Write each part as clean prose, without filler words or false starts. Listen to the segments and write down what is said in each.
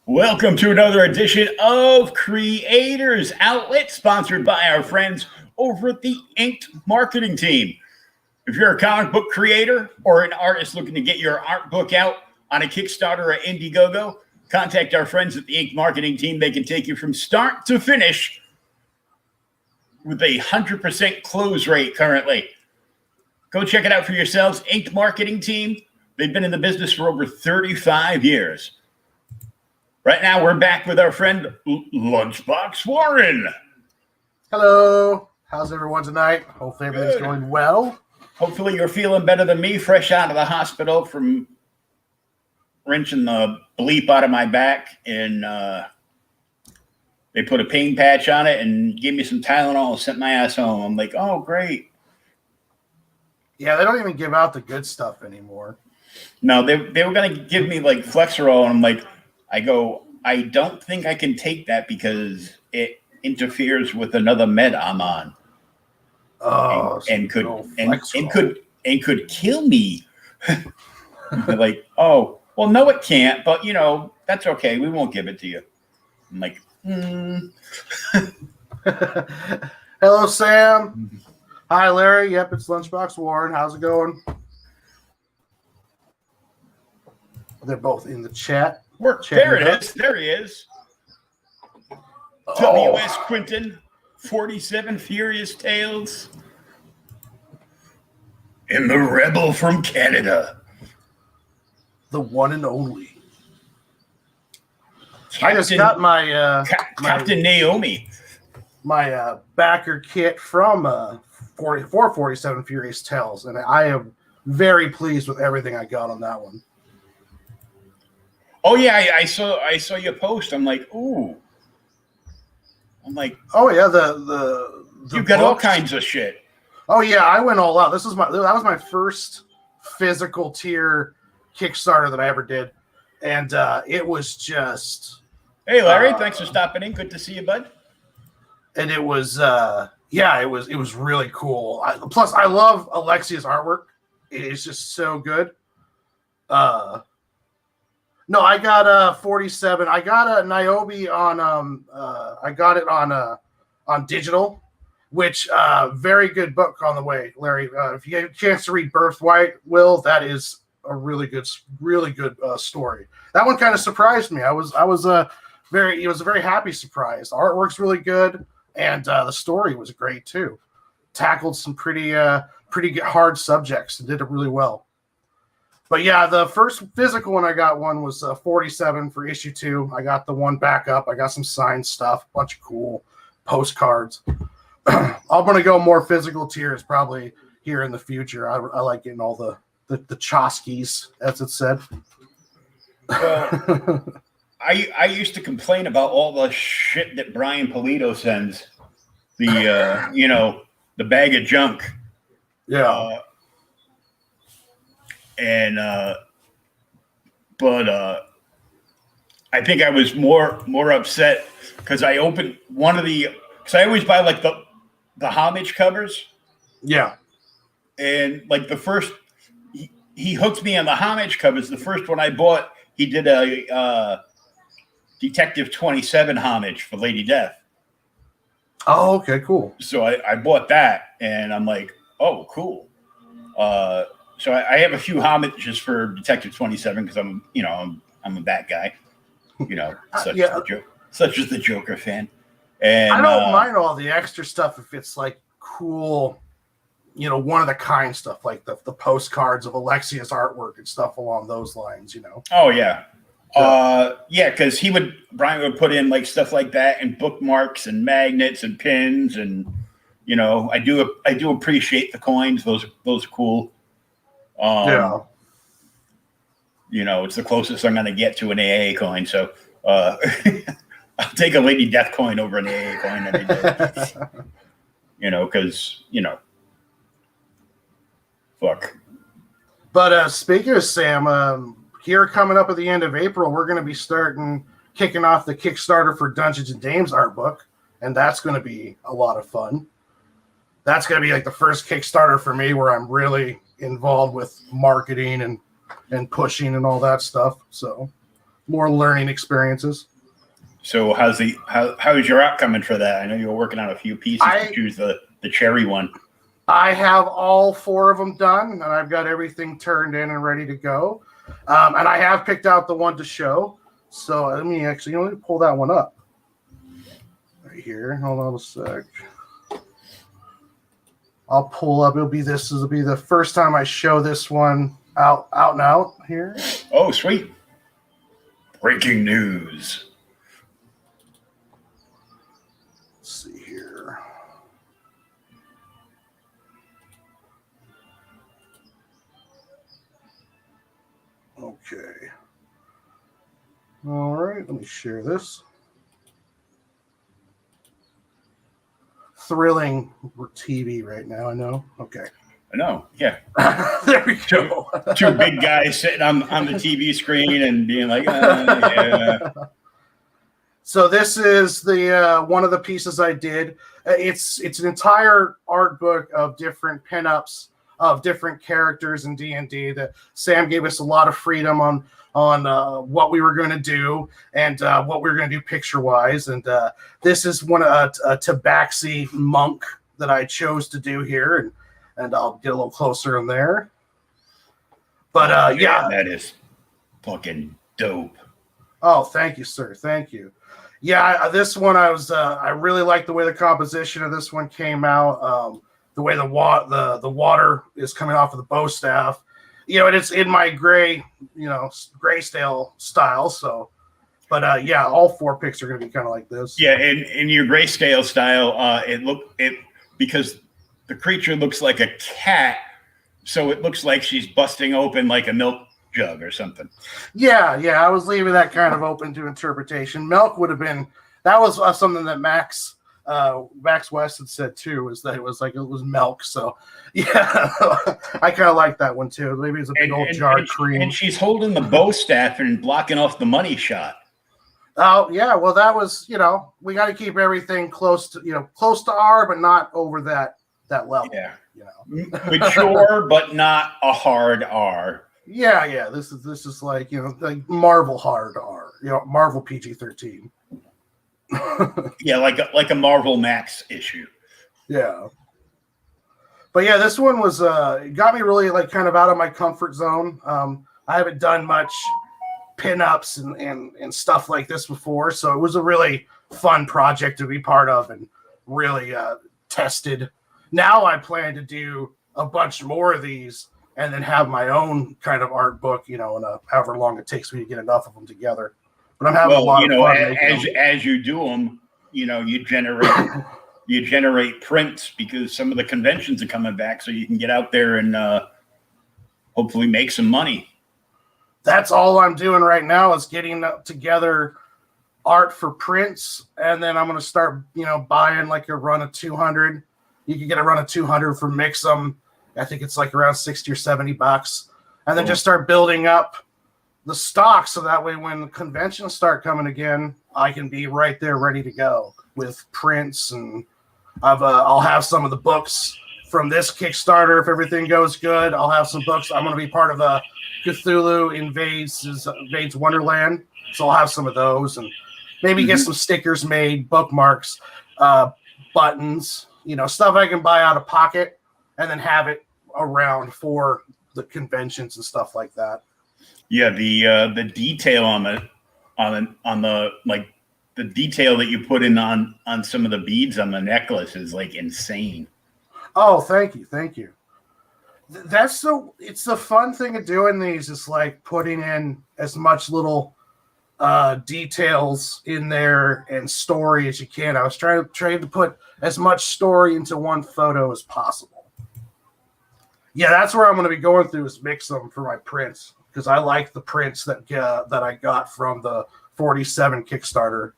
Welcome to another edition of Creators Outlet, sponsored by our friends over at the Inked Marketing Team. If you're a comic book creator or an artist looking to get your art book out on a Kickstarter or Indiegogo, contact our friends at the Inked Marketing Team. They can take you from start to finish with a 100% close rate currently. Go check it out for yourselves. Inked Marketing Team. They've been in the business for over 35 years. Right now, we're back with our friend Lunchbox Warren. Hello. How's everyone tonight? Hopefully everything's going well. Hopefully you're feeling better than me, fresh out of the hospital from wrenching the bleep out of my back. And they put a pain patch on it and gave me some Tylenol and sent my ass home. I'm like, oh, great. Yeah, they don't even give out the good stuff anymore. No, they were going to give me like Flexerol. And I'm like, I don't think I can take that because it interferes with another med I'm on. Oh, and could kill me. They're like, oh, well, no, it can't, but that's okay. We won't give it to you. I'm like, Hello, Sam. Hi, Larry. Yep, it's Lunchbox Warren. How's it going? They're both in the chat. There it is. There he is. W.S. Quinton, 47 Furious Tales. And the Rebel from Canada. The one and only. Captain, I just got my Captain Naomi. My backer kit from 47 Furious Tales, and I am very pleased with everything I got on that one. Oh yeah, I saw your post. I'm like, ooh. I'm like, oh yeah, the you got all kinds of shit. Oh yeah, I went all out. That was my first physical tier Kickstarter that I ever did, and it was just. Hey Larry, thanks for stopping in. Good to see you, bud. And it was it was really cool. Plus, I love Alexia's artwork. It is just so good. No, I got 47. I got a Niobe on I got it on digital, which very good book on the way, Larry. If you get a chance to read Birthright, that is a really good story. That one kind of surprised me. It was a very happy surprise. The artwork's really good, and the story was great too. Tackled some pretty hard subjects and did it really well. But yeah, the first physical one I got was 47 for issue 2. I got the one backup. I got some signed stuff, a bunch of cool postcards. I'm going to go more physical tiers probably here in the future. I like getting all the Choskis, as it said. Well, I used to complain about all the shit that Brian Polito sends. The bag of junk. Yeah. But I think I was more upset because I opened one of because I always buy like the homage covers. Yeah. And like the first, he hooked me on the homage covers. The first one I bought, he did a Detective 27 homage for Lady Death. Oh, okay, cool. So I bought that, and I'm like, oh, cool. So I have a few homages for Detective 27 because I'm a bat guy, such as the Joker fan. And I don't mind all the extra stuff if it's like cool, one of the kind stuff like the postcards of Alexia's artwork and stuff along those lines. Oh yeah, Yeah, because Brian would put in like stuff like that and bookmarks and magnets and pins, and I do appreciate the coins. Those are cool. Yeah. It's the closest I'm going to get to an AA coin. So I'll take a Lady Death coin over an AA coin any day. Because fuck. But speaking of Sam, here coming up at the end of April, we're going to be kicking off the Kickstarter for Dungeons and Dames art book, and that's going to be a lot of fun. That's going to be like the first Kickstarter for me where I'm really involved with marketing and pushing and all that stuff. So more learning experiences. So how's your app coming for that? I know you were working on a few pieces to choose the cherry one. I have all 4 of them done, and I've got everything turned in and ready to go. And I have picked out the one to show. So let me pull that one up right here. Hold on a sec. I'll pull up. This will be the first time I show this one out and out here. Oh, sweet. Breaking news. Let's see here. Okay. All right, let me share this. Thrilling TV right now, I know. Okay. I know, yeah. There we go. Two big guys sitting on the TV screen and being like, yeah. So this is the one of the pieces I did. It's an entire art book of different pinups of different characters in D&D. That Sam gave us a lot of freedom on what we were going to do and what we were going to do picture-wise. And this is a Tabaxi monk that I chose to do here, and I'll get a little closer in there. But yeah, that is fucking dope. Oh, thank you, sir. Thank you. Yeah, this one I really like the way the composition of this one came out. The way the water is coming off of the bow staff. And it's in my grayscale style. So, but yeah, all 4 pics are going to be kind of like this. Yeah, in your grayscale style, because the creature looks like a cat, so it looks like she's busting open like a milk jug or something. Yeah, I was leaving that kind of open to interpretation. Milk would have been something that Max West had said too, is that it was milk. So yeah, I kind of like that one too. Maybe it's a big old jar of cream. And she's holding the bow staff and blocking off the money shot. Oh yeah, well that was we got to keep everything close to R, but not over that level. Yeah, mature but not a hard R. Yeah. This is like Marvel hard R. Marvel PG-13. Yeah, like a Marvel Max issue. Yeah. But yeah, this one was got me really kind of out of my comfort zone. I haven't done much pinups and stuff like this before, so it was a really fun project to be part of and really tested. Now I plan to do a bunch more of these and then have my own kind of art book, in however long it takes me to get enough of them together. But I'm having a lot of fun. As you do them, you generate prints because some of the conventions are coming back, so you can get out there and hopefully make some money. That's all I'm doing right now is getting together art for prints, and then I'm going to start, buying like a run of 200. You can get a run of 200 for Mix'em. I think it's like around $60 or $70, and then just start building up the stock, so that way when conventions start coming again, I can be right there ready to go with prints. And I'll have some of the books from this Kickstarter if everything goes good. I'll have some books. I'm going to be part of a Cthulhu Invades Wonderland, so I'll have some of those and maybe get some stickers made, bookmarks, buttons, stuff I can buy out of pocket and then have it around for the conventions and stuff like that. Yeah, the detail on the the detail that you put in on some of the beads on the necklace is like insane. Oh, thank you. It's the fun thing of doing these is like putting in as much little details in there and story as you can. I was trying to put as much story into one photo as possible. Yeah, that's where I'm going to be going through is mix them for my prints because I like the prints that I got from the 47 Kickstarter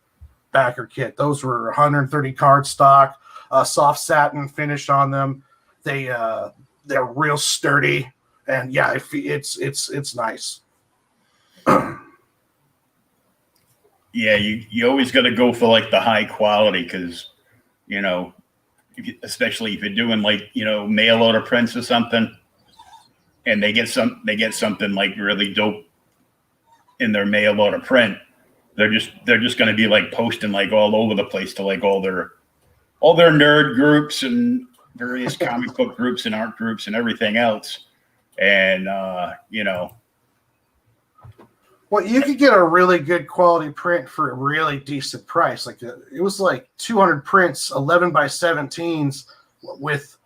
backer kit. Those were 130 card stock, soft satin finish on them. They're real sturdy, and yeah, it's nice. Yeah, you always got to go for like the high quality because, you know, especially if you're doing like, you know, mail order prints or something, and they get something like really dope in their mail order print, they're just going to be like posting like all over the place to like all their nerd groups and various comic book groups and art groups and everything else, and you know. Well, you could get a really good quality print for a really decent price. Like it was like 200 prints, 11 by 17s with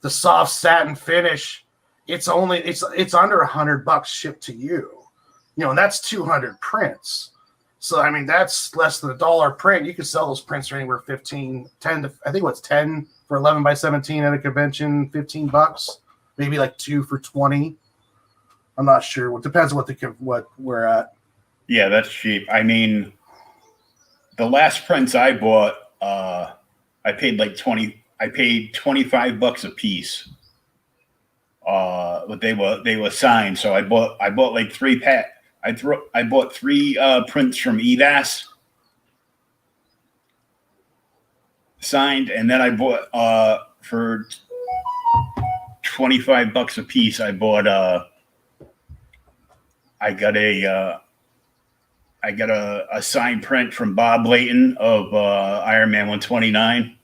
the soft satin finish. It's under $100 shipped to you. You know, and that's 200 prints. So I mean, that's less than $1 a print. You could sell those prints for anywhere 10 to I think what's 10 for 11 by 17 at a convention, $15, maybe like 2 for 20. I'm not sure. It depends on what we're at. Yeah, that's cheap. I mean, the last prints I bought, I paid like $25 a piece. But they were signed, so I bought like 3 pack. I bought 3 prints from EVAS signed, and then I bought for $25 a piece. I bought I got a signed print from Bob Layton of Iron Man 129.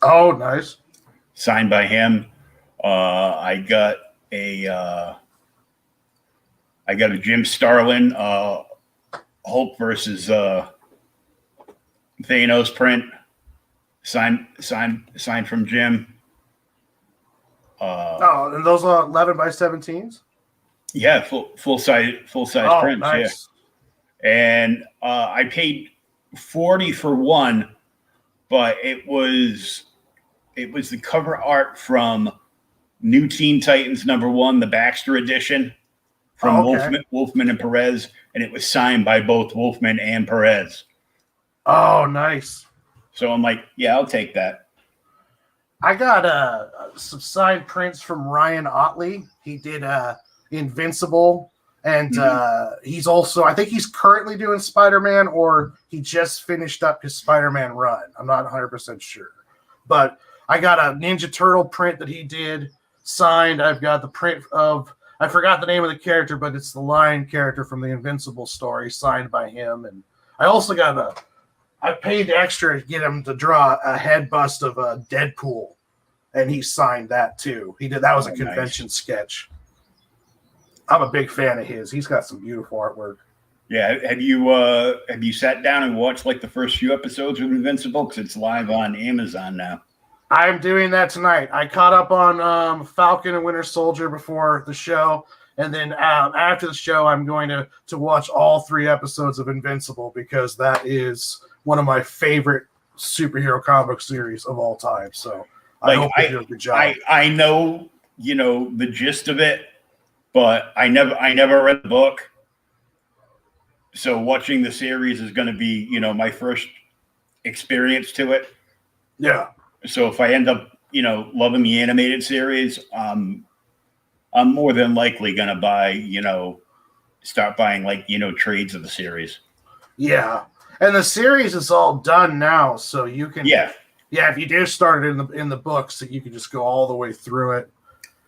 Oh, nice. Signed by him. I got a Jim Starlin Hulk versus Thanos print. Signed from Jim. And those are 11 by 17s? Yeah, full size prints. Nice. Yeah, and I paid $40 for one, but it was the cover art from New Teen Titans #1, the Baxter edition from Wolfman and Perez, and it was signed by both Wolfman and Perez. Oh, nice. So I'm like, yeah, I'll take that. I got some signed prints from Ryan Otley. He did Invincible, and he's also, I think he's currently doing Spider-Man, or he just finished up his Spider-Man run. I'm not 100% sure, but I got a Ninja Turtle print that he did signed. I've got the print of, I forgot the name of the character, but it's the Lion character from the Invincible story signed by him. And I also got I paid extra to get him to draw a head bust of Deadpool, and he signed that too. That was a convention sketch. I'm a big fan of his. He's got some beautiful artwork. Yeah, have you sat down and watched like the first few episodes of Invincible? Because it's live on Amazon now. I'm doing that tonight. I caught up on Falcon and Winter Soldier before the show, and then after the show, I'm going to watch all 3 episodes of Invincible because that is one of my favorite superhero comic series of all time. So I hope they do a good job. I know, you know, the gist of it, but I never read the book. So watching the series is going to be, you know, my first experience to it. Yeah. So if I end up, you know, loving the animated series, I'm more than likely going to start buying like, you know, trades of the series. Yeah. And the series is all done now. So you can, if you do start it in the books, you can just go all the way through it.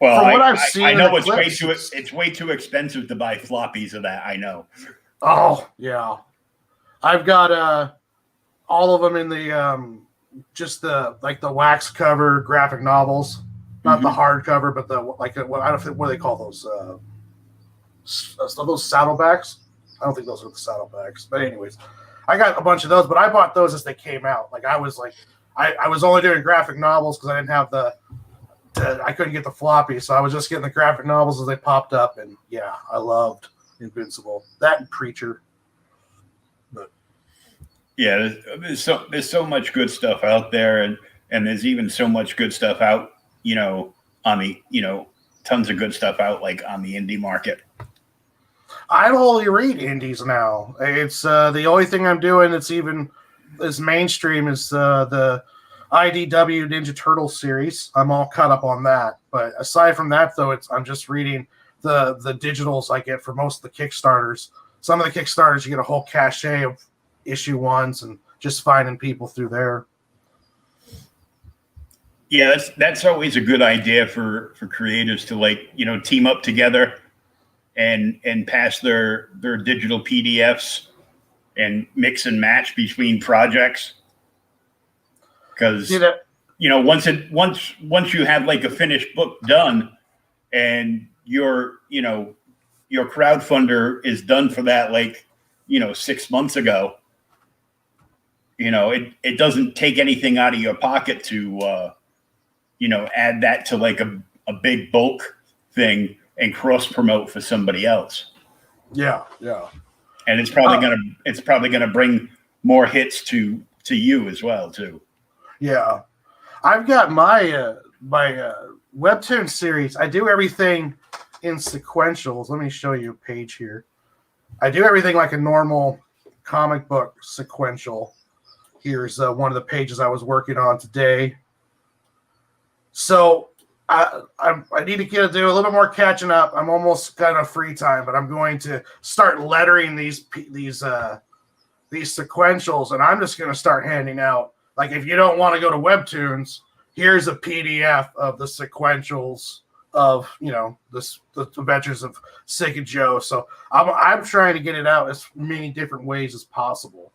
Well, from what I've seen, I know it's way too expensive to buy floppies of that. I know. Oh yeah, I've got all of them in the just the wax cover graphic novels, not the hardcover, but I don't know what do they call those? Those saddlebacks. I don't think those are the saddlebacks, but anyways, I got a bunch of those. But I bought those as they came out. I was only doing graphic novels because I didn't have I couldn't get the floppy, so I was just getting the graphic novels as they popped up, and yeah, I loved Invincible. That and Preacher. Yeah, there's so much good stuff out there, and there's even so much good stuff out, on the, tons of good stuff out like on the indie market. I only read indies now. It's the only thing I'm doing that's even as mainstream is the IDW Ninja Turtle series. I'm all caught up on that. But aside from that, though, I'm just reading the digitals I get for most of the Kickstarters. Some of the Kickstarters, you get a whole cache of issue ones, and just finding people through there. Yeah, that's always a good idea for creators to team up together and pass their digital PDFs and mix and match between projects. Because once you have like a finished book done and your crowdfunder is done for that 6 months ago, it doesn't take anything out of your pocket to add that to like a big bulk thing and cross promote for somebody else. Yeah. And it's probably gonna bring more hits to you as well too. Yeah. I've got my webtoon series. I do everything in sequentials. Let me show you a page here. I do everything like a normal comic book sequential. Here's one of the pages I was working on today. So I need to do a little bit more catching up. I'm almost got enough free time, but I'm going to start lettering these sequentials, and I'm just going to start handing out. Like, if you don't want to go to Webtoons, here's a PDF of the sequentials of the Adventures of Sig and Joe. So I'm trying to get it out as many different ways as possible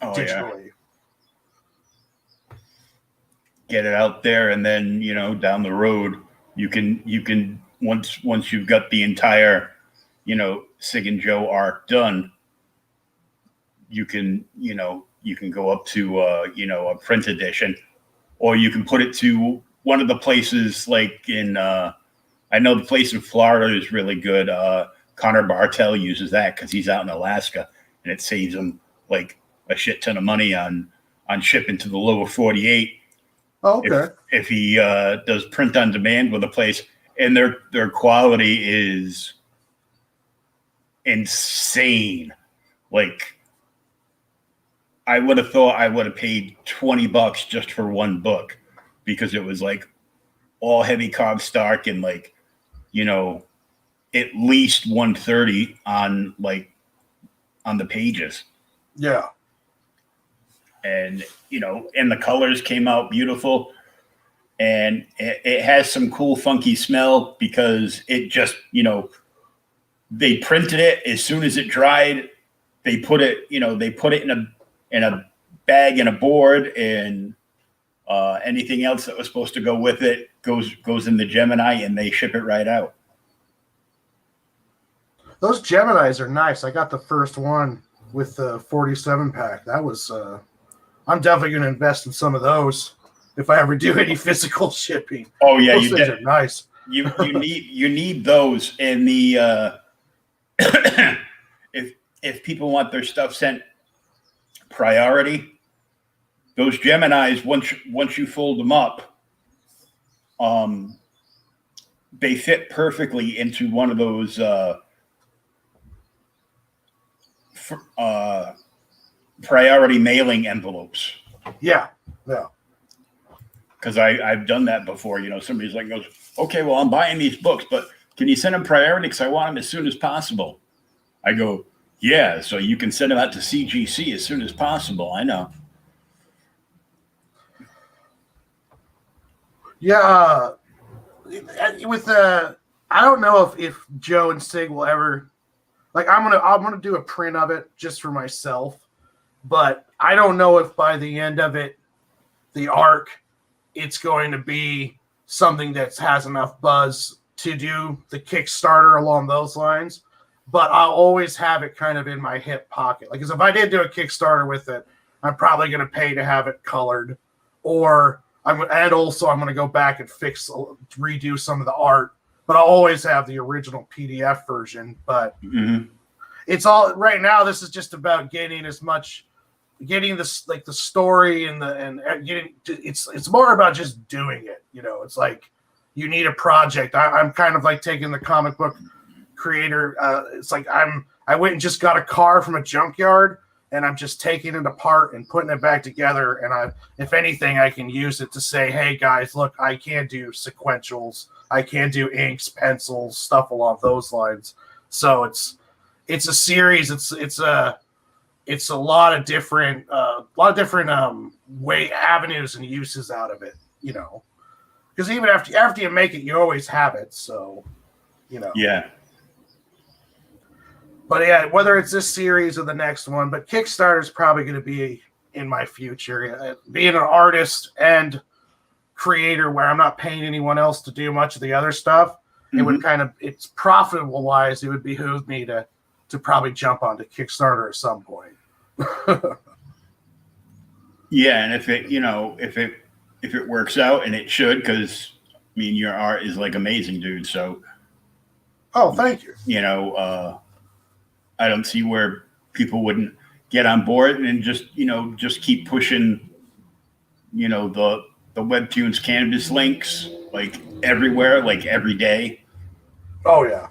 digitally. Yeah. Get it out there, and then down the road you can once you've got the entire Sig and Joe arc done, you can go up to a print edition, or you can put it to one of the places like in I know the place in Florida is really good. Connor Bartel uses that because he's out in Alaska, and it saves him like a shit ton of money on shipping to the lower 48. Oh, okay. If he does print on demand with a place, and their quality is insane. Like, I would have thought I would have paid $20 just for one book, because it was like all heavy cardstock and at least 130 on the pages. Yeah. And and the colors came out beautiful, and it has some cool funky smell because it just they printed it as soon as it dried. They put it in a bag and a board, and anything else that was supposed to go with it goes in the Gemini, and they ship it right out. Those Geminis are nice. I got the first one with the 47 pack. That was I'm definitely going to invest in some of those if I ever do any physical shipping. Oh yeah, those things are nice. You need those, and the if people want their stuff sent priority, those Geminis, once you fold them up, they fit perfectly into one of those priority mailing envelopes. Yeah. Because I've done that before. Somebody's goes, okay, well, I'm buying these books, but can you send them priority because I want them as soon as possible? I go, yeah, so you can send them out to CGC as soon as possible. I know. Yeah. With I don't know if Joe and Sig will ever, I'm gonna do a print of it just for myself, but I don't know if by the end of it, the arc, it's going to be something that has enough buzz to do the Kickstarter along those lines. But I'll always have it kind of in my hip pocket. Because if I did do a Kickstarter with it, I'm probably going to pay to have it colored, or I'm going to go back and redo some of the art. But I'll always have the original PDF version. But it's all right now. This is just about getting as much getting this like the story and getting it's more about just doing it. It's like you need a project. I'm kind of like taking the comic book creator. It's like I went and just got a car from a junkyard, and I'm just taking it apart and putting it back together. And if anything, I can use it to say, hey guys, look, I can do sequentials. I can do inks, pencils, stuff along those lines. So it's a series. It's a lot of different way avenues and uses out of it. Because even after you make it, you always have it. So, Yeah. But yeah, whether it's this series or the next one, but Kickstarter is probably going to be in my future. Being an artist and creator where I'm not paying anyone else to do much of the other stuff, it would it's profitable wise, it would behoove me to probably jump onto Kickstarter at some point. Yeah, and if it works out, and it should, because your art is like amazing, dude. So, oh, thank you. I don't see where people wouldn't get on board and just keep pushing, the Webtoons Canvas links like everywhere, like every day. Oh yeah.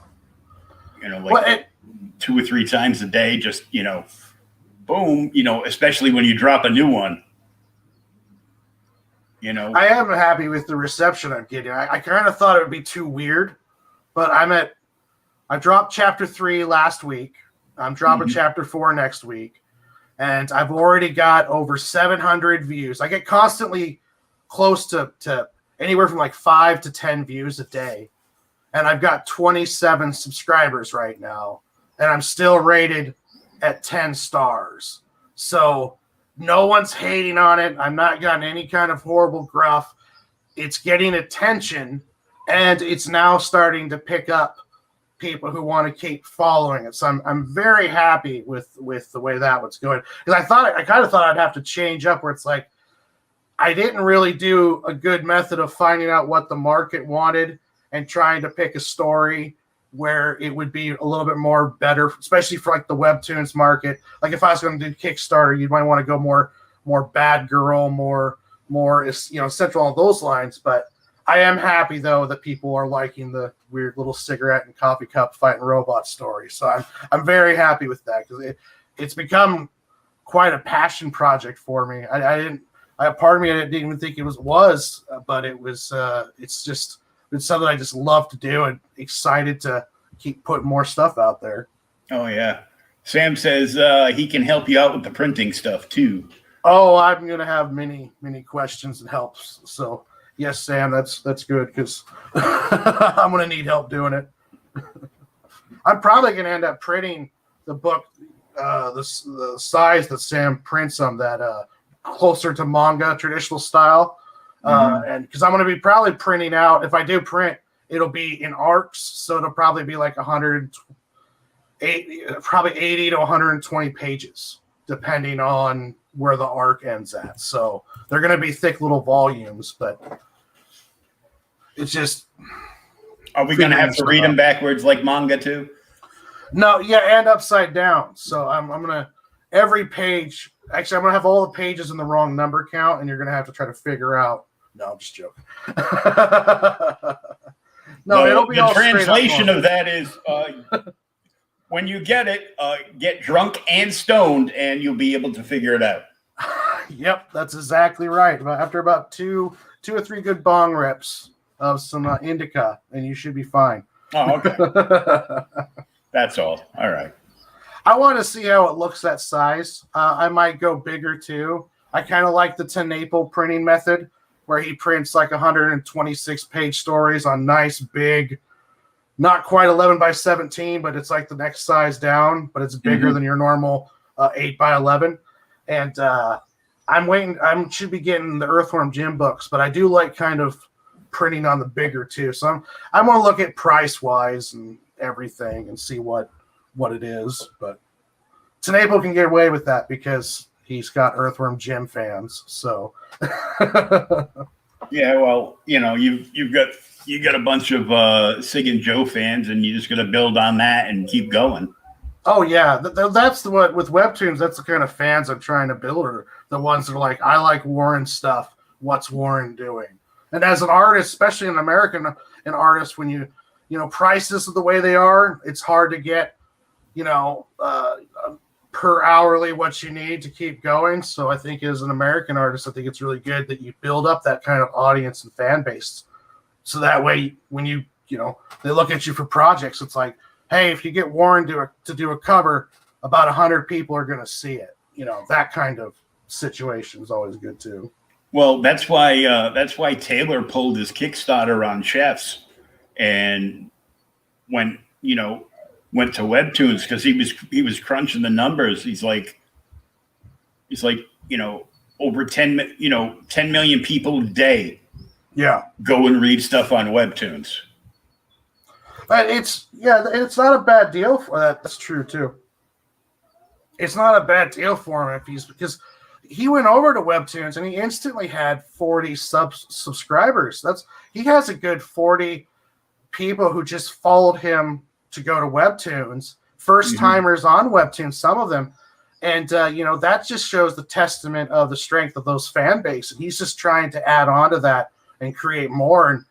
2 or 3 times a day, just boom, especially when you drop a new one. I am happy with the reception I'm getting. I kind of thought it would be too weird, but I dropped chapter 3 last week. I'm dropping chapter 4 next week, and I've already got over 700 views. I get constantly close to anywhere from like 5 to 10 views a day, and I've got 27 subscribers right now, and I'm still rated at 10 stars. So no one's hating on it. I'm not getting any kind of horrible gruff. It's getting attention, and it's now starting to pick up people who want to keep following it. So I'm very happy with the way that was going. Because I kind of thought I'd have to change up where it's like I didn't really do a good method of finding out what the market wanted and trying to pick a story where it would be a little bit more better, especially for like the Webtoons market. Like if I was going to do Kickstarter, you might want to go more bad girl, more central on those lines. But I am happy though that people are liking the weird little cigarette and coffee cup fighting robot story. So I'm very happy with that because it's become quite a passion project for me. Part of me I didn't even think it was, but it was. It's something I just love to do and excited to keep putting more stuff out there. Oh yeah, Sam says he can help you out with the printing stuff too. Oh, I'm gonna have many questions and helps. So. Yes, Sam, that's good because I'm going to need help doing it. I'm probably going to end up printing the book, the size that Sam prints them, that closer to manga traditional style. And because I'm going to be probably printing out, if I do print, it'll be in arcs. So it'll probably be like 80 to 120 pages, depending on where the arc ends at. So they're going to be thick little volumes, but it's just. Are we going to have to read them backwards like manga too? No, yeah, and upside down. So I'm going to, every page, actually, I'm going to have all the pages in the wrong number count, and you're going to have to try to figure out. No, I'm just joking. No, it'll be the all translation of that is when you get it, get drunk and stoned, and you'll be able to figure it out. Yep, that's exactly right. After about two or three good bong reps of some indica, and you should be fine. Oh, okay. That's all. All right. I want to see how it looks that size. I might go bigger too. I kind of like the Tenaple printing method, where he prints like 126-page stories on nice, big, not quite 11 by 17, but it's like the next size down, but it's bigger than your normal 8 by 11. And I'm waiting. I should be getting the Earthworm Jim books, but I do like kind of printing on the bigger too. So I'm going to look at price wise and everything and see what it is. But Tenaple can get away with that because he's got Earthworm Jim fans. So yeah, well, you've got a bunch of Sig and Joe fans, and you just got to build on that and keep going. Oh yeah, that's what with webtoons. That's the kind of fans I'm trying to build, are the ones that are like, I like Warren stuff. What's Warren doing? And as an artist, especially an an artist, when prices are the way they are, it's hard to get per hourly what you need to keep going. So I think as an American artist, I think it's really good that you build up that kind of audience and fan base. So that way, when they look at you for projects, it's like, hey, if you get Warren to do a cover, about 100 people are going to see it. That kind of situation is always good too. Well, that's why Taylor pulled his Kickstarter on chefs and went to webtoons, because he was crunching the numbers. He's like over 10 million people a day. Yeah, go and read stuff on webtoons. It's not a bad deal for that. That's true too. It's not a bad deal for him because he went over to webtoons and he instantly had 40 subscribers. He has a good 40 people who just followed him to go to webtoons. First timers on webtoons, some of them, and that just shows the testament of the strength of those fan base. And he's just trying to add on to that and create more. And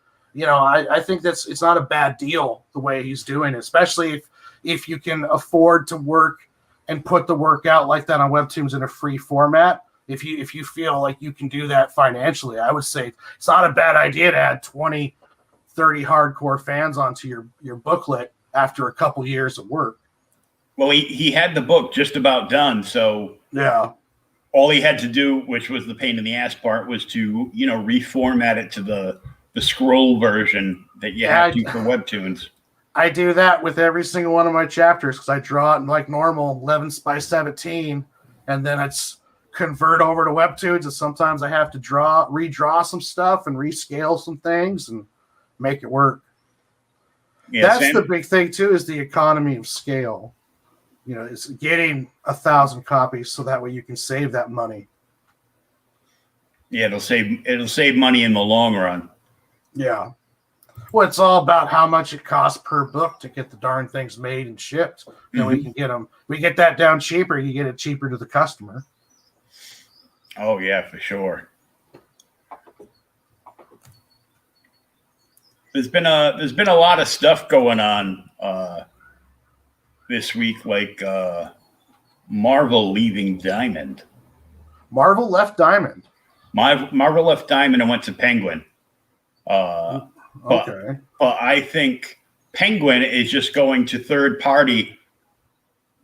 I think it's not a bad deal the way he's doing it, especially if you can afford to work and put the work out like that on webtoons in a free format. If you feel like you can do that financially, I would say it's not a bad idea to add 20, 30 hardcore fans onto your booklet after a couple years of work. Well, he had the book just about done, so yeah. All he had to do, which was the pain in the ass part, was to reformat it to the scroll version that you have to for webtoons. I do that with every single one of my chapters because I draw it in like normal 11 by 17, and then it's convert over to webtoons, and sometimes I have to redraw some stuff and rescale some things and make it work. Yeah, that's the big thing too, is the economy of scale. It's getting 1,000 copies so that way you can save that money. Yeah, it'll save money in the long run. Yeah. Well, it's all about how much it costs per book to get the darn things made and shipped. We can get them. We get that down cheaper. You get it cheaper to the customer. Oh yeah, for sure. There's been a lot of stuff going on this week, like Marvel leaving Diamond. Marvel left Diamond. Marvel left Diamond and went to Penguin. Okay. But I think Penguin is just going to third party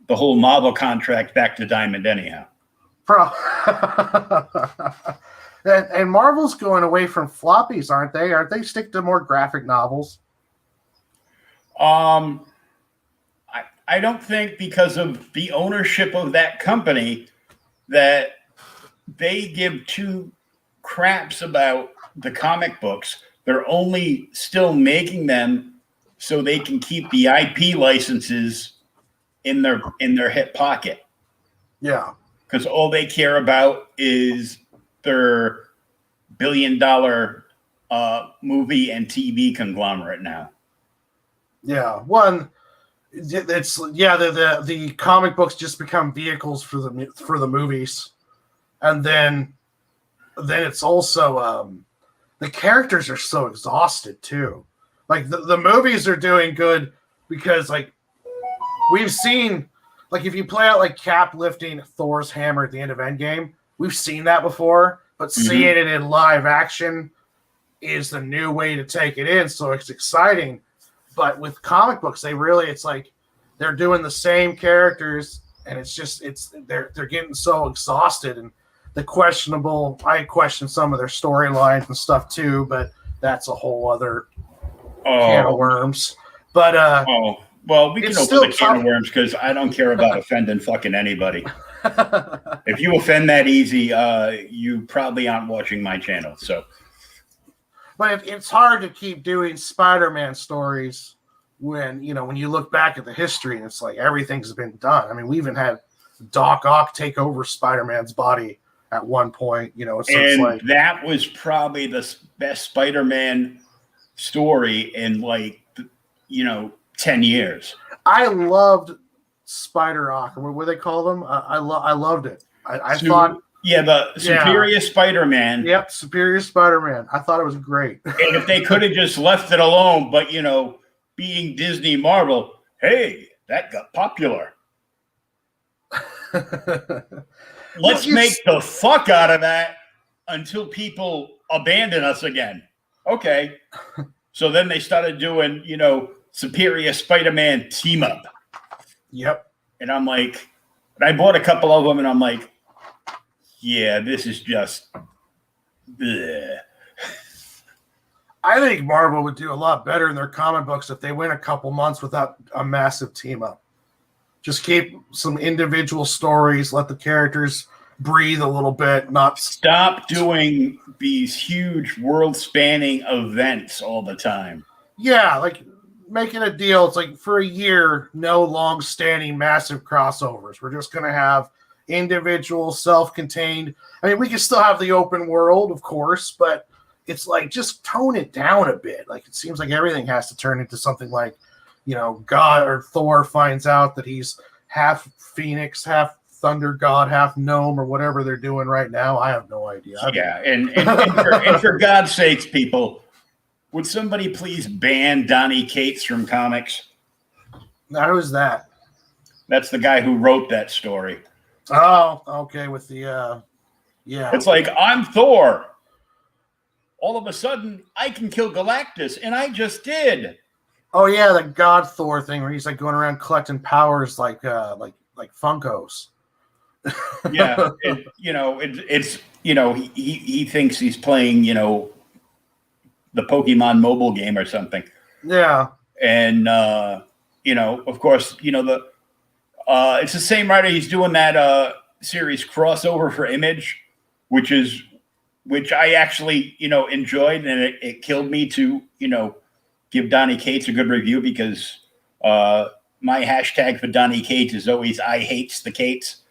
the whole Marvel contract back to Diamond anyhow. And Marvel's going away from floppies, aren't they? Aren't they stick to more graphic novels? I don't think, because of the ownership of that company, that they give two craps about the comic books. They're only still making them so they can keep the IP licenses in their hip pocket. Yeah. Because all they care about is their billion-dollar movie and TV conglomerate now. Yeah. The comic books just become vehicles for the movies, and then it's also the characters are so exhausted too. Like the movies are doing good because like we've seen, like if you play out like Cap lifting Thor's hammer at the end of Endgame, we've seen that before, but seeing it in live action is the new way to take it in. So it's exciting. But with comic books, it's like they're doing the same characters, and they're getting so exhausted, and I question some of their storylines and stuff too, but that's a whole other can of worms. But well, we can open the can of worms because I don't care about offending fucking anybody. If you offend that easy, you probably aren't watching my channel. So. But it's hard to keep doing Spider-Man stories when you look back at the history and it's like everything's been done. I mean, we even had Doc Ock take over Spider-Man's body at one point. So it's like that was probably the best Spider-Man story in 10 years. I loved Spider Rock, or what do they call them? I loved it. I thought, the Superior Spider-Man. Yep, Superior Spider-Man. I thought it was great. And if they could have just left it alone, but being Disney Marvel, hey, that got popular. Let's make the fuck out of that until people abandon us again. Okay. So then they started doing, Superior Spider-Man team up. Yep. And I'm like, I bought a couple of them and I'm like, yeah, this is just bleh. I think Marvel would do a lot better in their comic books if they went a couple months without a massive team up. Just keep some individual stories, let the characters breathe a little bit, not stop doing these huge world-spanning events all the time. Yeah, like making a deal. It's like for a year, no long-standing massive crossovers. We're just going to have individual, self-contained. I mean, we can still have the open world, of course, but it's like just tone it down a bit. Like it seems like everything has to turn into something like, God or Thor finds out that he's half Phoenix, half Thunder God, half gnome, or whatever they're doing right now. I have no idea. Yeah, and for God's sakes, people, would somebody please ban Donny Cates from comics? Now, who's that? That's the guy who wrote that story. Oh, okay. With the, yeah. It's like, I'm Thor. All of a sudden, I can kill Galactus, and I just did. Oh yeah, the God Thor thing where he's like going around collecting powers like Funkos. Yeah, he thinks he's playing the Pokemon mobile game or something. Yeah, and of course it's the same writer. He's doing that series crossover for Image, which I actually enjoyed, and it killed me to give Donny Cates a good review because my hashtag for Donny Cates is always I hates the Cates.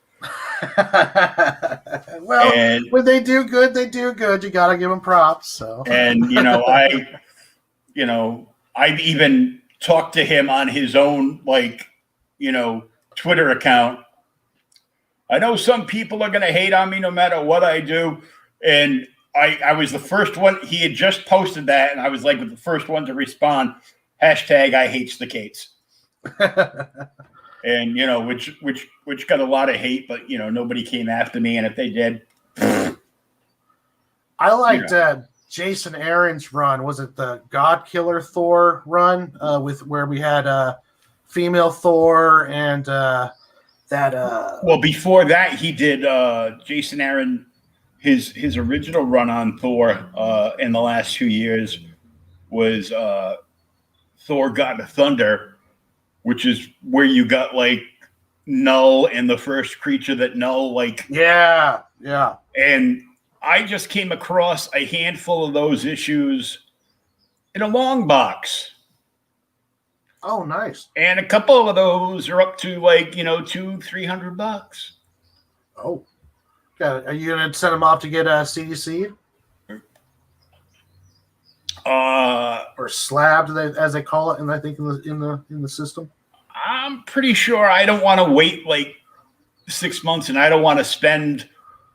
Well, when they do good, they do good. You got to give them props. So, and I've even talked to him on his own Twitter account. I know some people are going to hate on me no matter what I do, and I was the first one. He had just posted that, and I was like the first one to respond. Hashtag I hates the Cates. And which got a lot of hate, but nobody came after me, and if they did, I liked Jason Aaron's run. Was it the God Killer Thor run with where we had female Thor and that? Well, before that, he did Jason Aaron. His original run on Thor in the last 2 years was Thor God of Thunder, which is where you got Null and the first creature that Null Yeah. And I just came across a handful of those issues in a long box. Oh, nice. And a couple of those are up to $200-$300. Oh. Are you gonna send them off to get a CDC? Or slabbed, as they call it, and I think in the system. I'm pretty sure I don't want to wait 6 months, and I don't want to spend.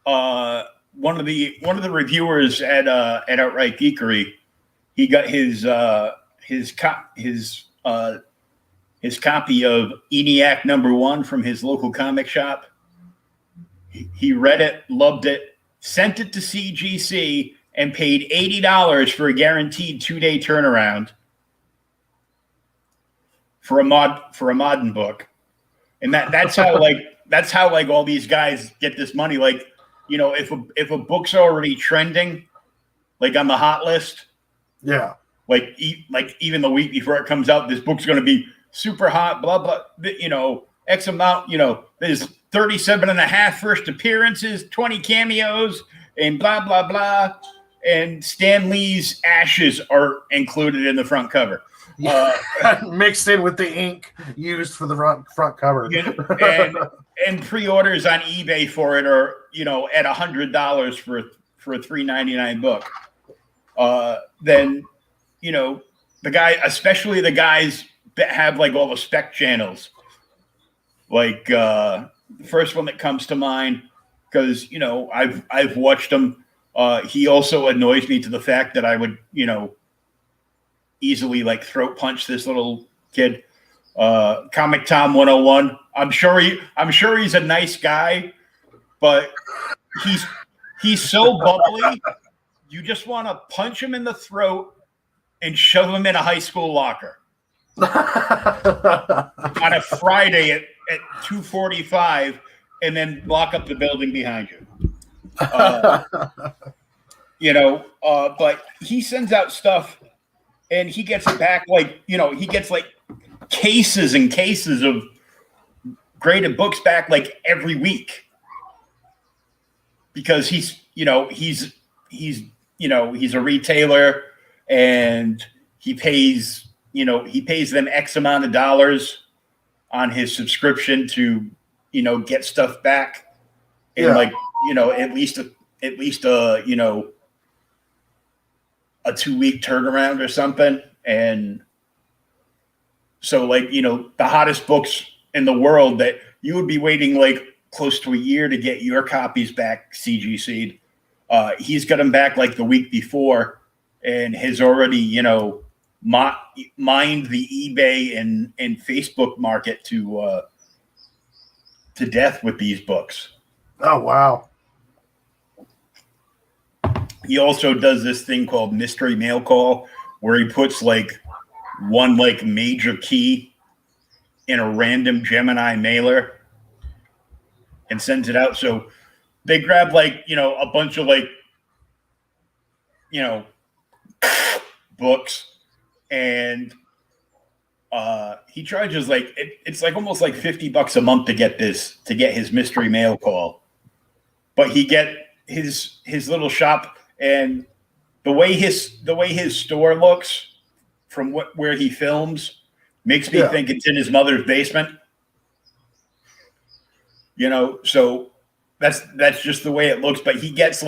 One of the reviewers at Outright Geekery, he got his copy of ENIAC #1 from his local comic shop. He read it, loved it, sent it to CGC, and paid $80 for a guaranteed 2-day turnaround for a modern book. And that's how all these guys get this money. If a book's already trending, on the hot list, yeah, even the week before it comes out, this book's going to be super hot, blah blah. X amount. There's 37 and a half first appearances, 20 cameos, and blah, blah, blah. And Stan Lee's ashes are included in the front cover. Mixed in with the ink used for the front cover. and pre-orders on eBay for it are, at $100 for a $3.99 book. Then, the guy, especially the guys that have all the spec channels, Like the first one that comes to mind, because I've watched him. He also annoys me to the fact that I would easily like throat punch this little kid. Comic Tom 101. I'm sure he's a nice guy, but he's so bubbly. You just want to punch him in the throat and shove him in a high school locker on a Friday at 2:45, and then lock up the building behind you. But he sends out stuff, and he gets it back he gets like cases and cases of graded books back like every week, because he's a retailer, and he pays them X amount of dollars on his subscription to get stuff back in at least a 2-week turnaround or something. And so the hottest books in the world that you would be waiting like close to a year to get your copies back CGC'd, he's got them back like the week before, and has already mined the eBay and Facebook market to death with these books. Oh wow. He also does this thing called mystery mail call, where he puts like one like major key in a random Gemini mailer and sends it out. So they grab like a bunch of like books, and he charges like it's like almost like $50 a month to get his mystery mail call. But he get his little shop, and the way his store looks from where he films makes me think it's in his mother's basement. So that's just the way it looks. But he gets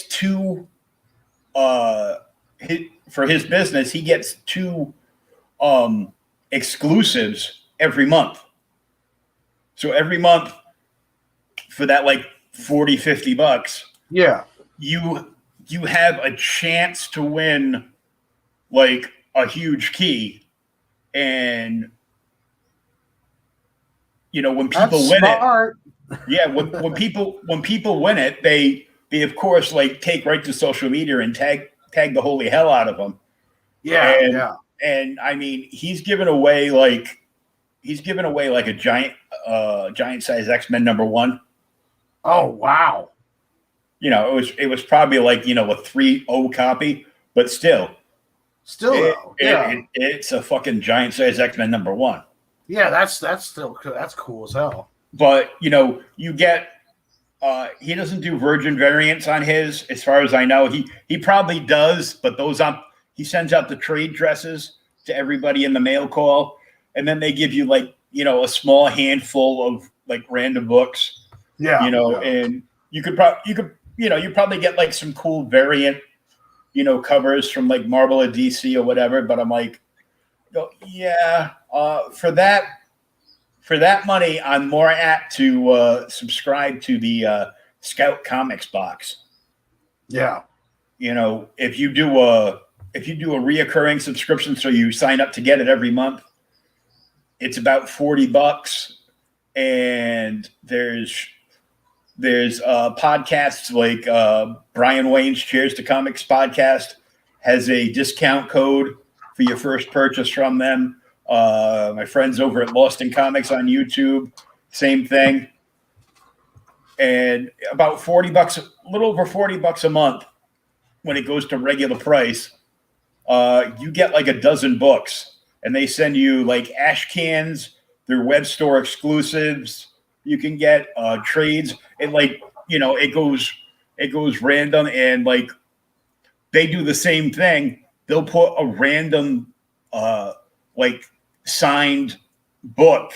two for his business, he gets two exclusives every month. So every month, for that like $40-$50, you have a chance to win like a huge key. And when people win it, when people win it, they of course like take right to social media and tag the holy hell out of them. And I mean, he's given away like a giant size X-Men #1. Oh wow. It was probably like a 3.0 copy, but still it's a fucking giant size X-Men #1. Yeah, that's cool as hell. But you get he doesn't do virgin variants on his, as far as I know. He probably does, but he sends out the trade dresses to everybody in the mail call, and then they give you like a small handful of like random books. And you probably get like some cool variant covers from like Marvel or DC or whatever. But I'm like, for that money, I'm more apt to subscribe to the Scout Comics box. Yeah. If you do a reoccurring subscription, so you sign up to get it every month, it's about $40, and there's podcasts like Brian Wayne's Cheers to Comics podcast has a discount code for your first purchase from them. My friends over at Lost in Comics on YouTube, same thing. And about $40, a little over $40 a month, when it goes to regular price, you get like a dozen books, and they send you like ash cans, their web store exclusives. You can get trades, and like it goes random, and like they do the same thing. They'll put a random like signed book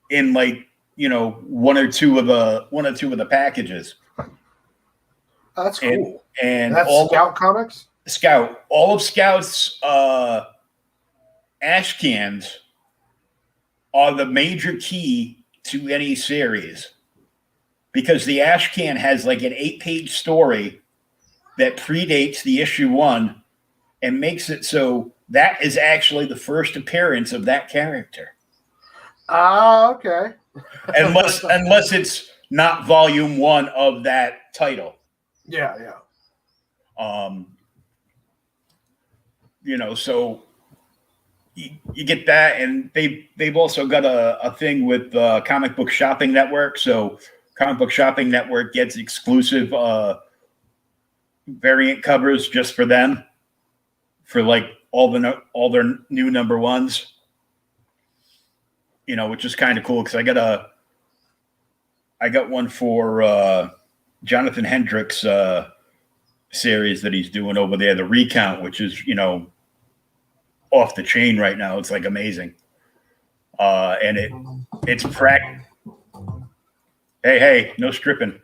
in like one or two of the packages. That's cool. And that's all Scout Comics. All of Scout's ash cans are the major key to any series, because the Ash Can has like an 8-page story that predates the issue 1 and makes it so that is actually the first appearance of that character. Okay. unless it's not volume 1 of that title. Yeah. So you get that, and they've also got a thing with Comic Book Shopping Network. So Comic Book Shopping Network gets exclusive variant covers just for them, for like all their new number 1s. Which is kind of cool, because I got one for Jonathan Hendricks' series that he's doing over there, the Recount, which is off the chain right now. It's like amazing, and it's Hey, no stripping.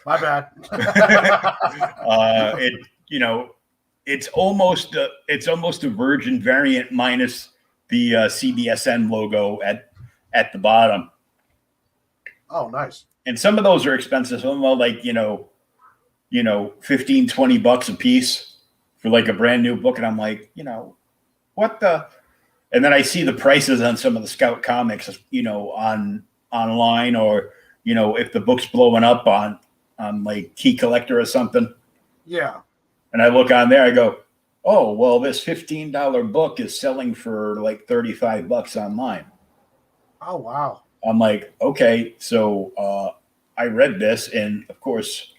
My bad. It's almost a Virgin variant minus the CBSN logo at the bottom. Oh, nice. And some of those are expensive. Some of them are like, $15-20 a piece for like a brand new book. And I'm like, what the? And then I see the prices on some of the Scout comics, online, or, if the book's blowing up on like Key Collector or something. Yeah. And I look on there, I go, oh, well, this $15 book is selling for like $35 online. Oh, wow. I'm like, okay. So I read this, and of course,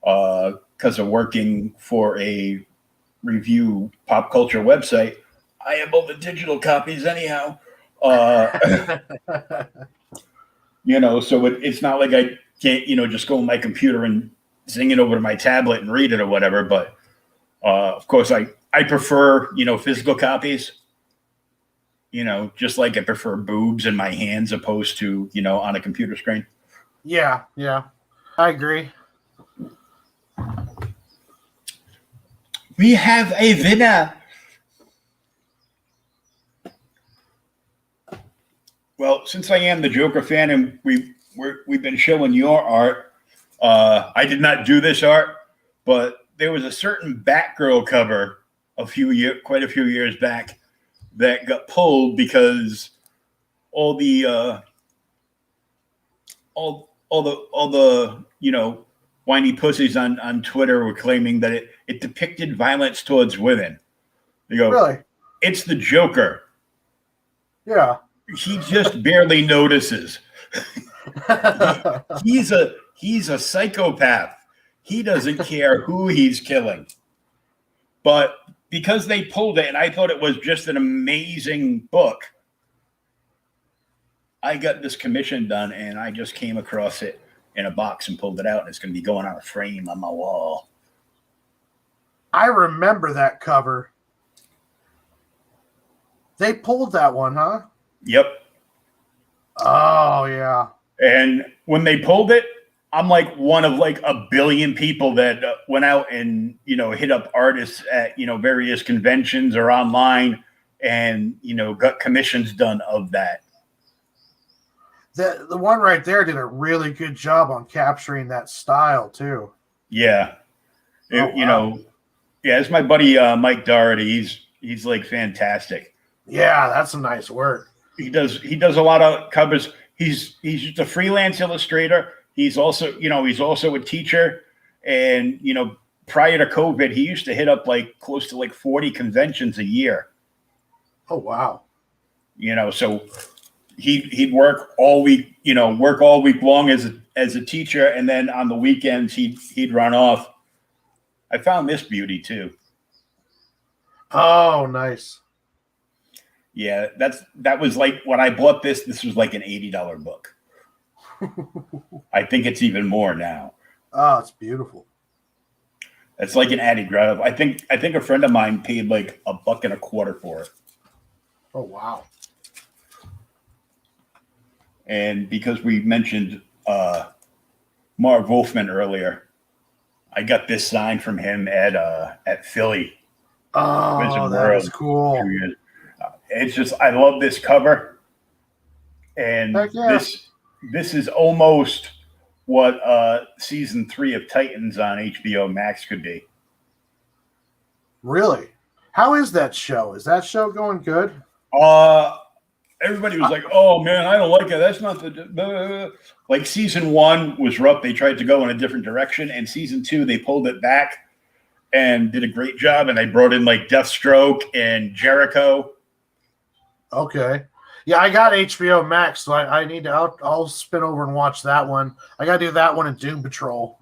because of working for a review pop culture website, I have all the digital copies anyhow. So it's not like I can't, just go on my computer and zing it over to my tablet and read it or whatever. But of course, I prefer, physical copies. Just like I prefer boobs in my hands opposed to, on a computer screen. Yeah, I agree. We have a winner. Well, since I am the Joker fan and we've been showing your art, I did not do this art, but there was a certain Batgirl cover quite a few years back that got pulled because all the whiny pussies on Twitter were claiming that it depicted violence towards women. They go, really? It's the Joker. Yeah. He just barely notices. He's a psychopath. He doesn't care who he's killing. But because they pulled it, and I thought it was just an amazing book, I got this commission done, and I just came across it in a box and pulled it out, and it's going to be going on a frame on my wall. I remember that cover. They pulled that one, huh? Yep. Oh, yeah. And when they pulled it, I'm like one of like a billion people that went out and, hit up artists at, various conventions or online and, got commissions done of that. The one right there did a really good job on capturing that style too. Yeah. Wow. It's my buddy Mike Doherty. He's like fantastic. Yeah, that's some nice work. He does a lot of covers. He's just a freelance illustrator. He's also a teacher. And, prior to COVID, he used to hit up like close to like 40 conventions a year. Oh, wow. So he'd work all week long as a teacher. And then on the weekends, he'd run off. I found this beauty too. Oh, nice. Yeah, that was like when I bought this was like an $80 book. I think it's even more now. Oh, it's beautiful. It's like an added grab. I think a friend of mine paid like $1.25 for it. Oh, wow. And because we mentioned Marv Wolfman earlier, I got this sign from him at Philly. Oh, that is cool. It's just, I love this cover. And Heck yeah. this is almost what season 3 of Titans on HBO Max could be. Really? How is that show? Is that show going good? Everybody was like, "Oh man, I don't like it. That's not the like." Season 1 was rough. They tried to go in a different direction, and season 2 they pulled it back and did a great job. And they brought in like Deathstroke and Jericho. Okay. Yeah, I got HBO Max, so I need to. I'll spin over and watch that one. I got to do that one and Doom Patrol.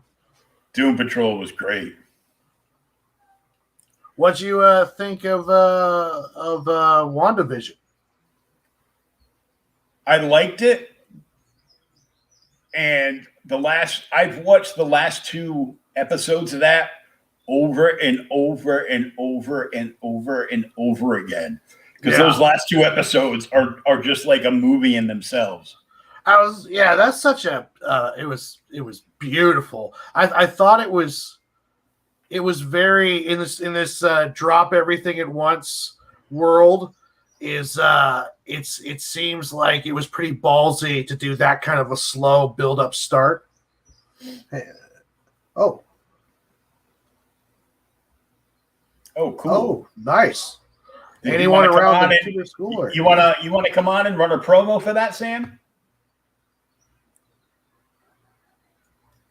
Doom Patrol was great. What'd you think of WandaVision? I liked it, and I've watched the last 2 episodes of that over and over and over and over and over again, because those last 2 episodes are just like a movie in themselves. That's such a it was beautiful. I thought it was very in this drop everything at once world is it seems like it was pretty ballsy to do that kind of a slow build up start. Oh, cool. Oh, nice. Did Anyone you around the school? Or? You wanna come on and run a promo for that, Sam?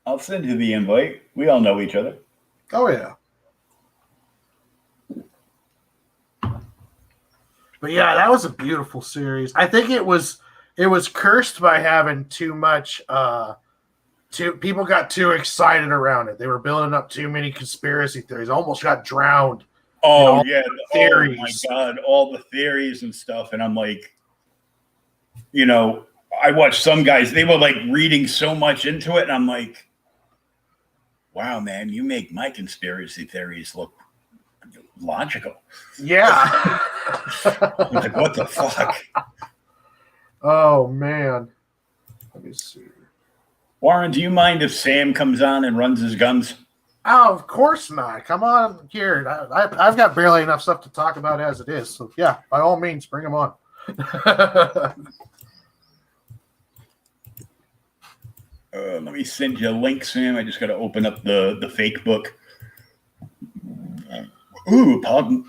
I'll send you the invite. We all know each other. Oh yeah. But yeah, that was a beautiful series. I think it was cursed by having too much people got too excited around it. They were building up too many conspiracy theories. Almost got drowned. Oh yeah, theories. Oh my god, all the theories and stuff. And I'm like, I watched some guys, they were like reading so much into it, and I'm like, wow, man, you make my conspiracy theories look logical. Yeah. Like, what the fuck? Oh man. Let me see. Warren, do you mind if Sam comes on and runs his guns? Oh, of course not. Come on here. I've got barely enough stuff to talk about as it is. So yeah, by all means, bring him on. Let me send you a link, Sam. I just got to open up the fake book. Ooh, pardon.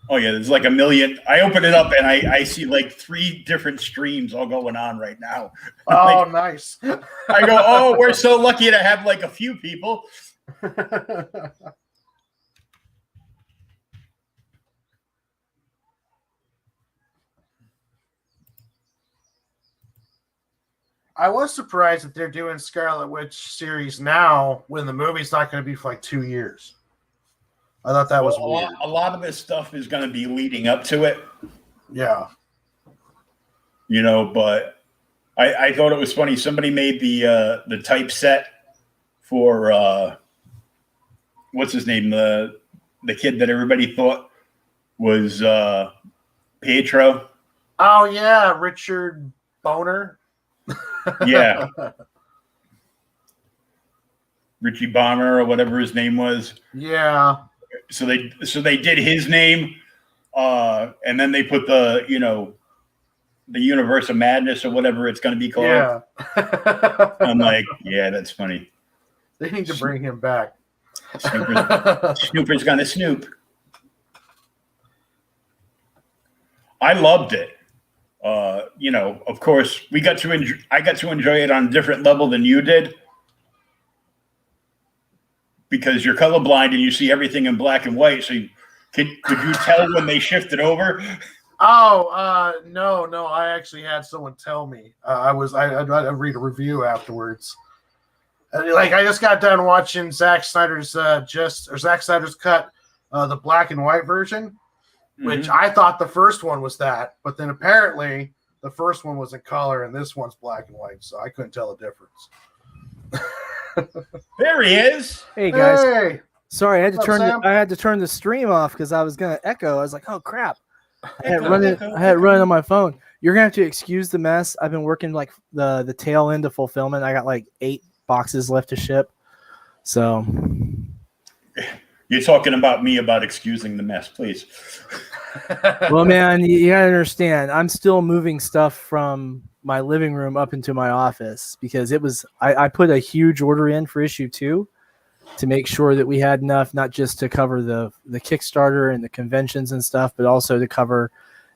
Oh yeah, there's like a million. I open it up and I see like 3 different streams all going on right now. Oh, like, nice. I go, oh, we're so lucky to have like a few people. I was surprised that they're doing Scarlet Witch series now when the movie's not going to be for like 2 years. I thought that was weird. A lot of this stuff is going to be leading up to it. Yeah. But I thought it was funny. Somebody made the typeset for what's his name? The kid that everybody thought was Pietro. Oh yeah, Richard Boner. Yeah. Richie Bomber or whatever his name was. Yeah. So they did his name, and then they put the Universe of Madness or whatever it's going to be called. Yeah. I'm like, yeah, that's funny. They need to bring him back. Snooper's going to snoop. I loved it. Of course, I got to enjoy it on a different level than you did, because you're colorblind and you see everything in black and white. So could you tell when they shifted over? Oh, no. I actually had someone tell me. I'd read a review afterwards. Like I just got done watching Zack Snyder's Zack Snyder's cut, the black and white version, which I thought the first one was that, but then apparently the first one was in color and this one's black and white, so I couldn't tell the difference. There he is. Hey guys. Hey. Sorry, I had to Sam? I had to turn the stream off because I was gonna echo. I was like, oh crap. I had it running on my phone. You're gonna have to excuse the mess. I've been working like the tail end of fulfillment. I got like 8 boxes left to ship. So You're talking about me about excusing the mess, please. Well, man, you gotta understand. I'm still moving stuff from my living room up into my office because I put a huge order in for issue 2 to make sure that we had enough, not just to cover the Kickstarter and the conventions and stuff, but also to cover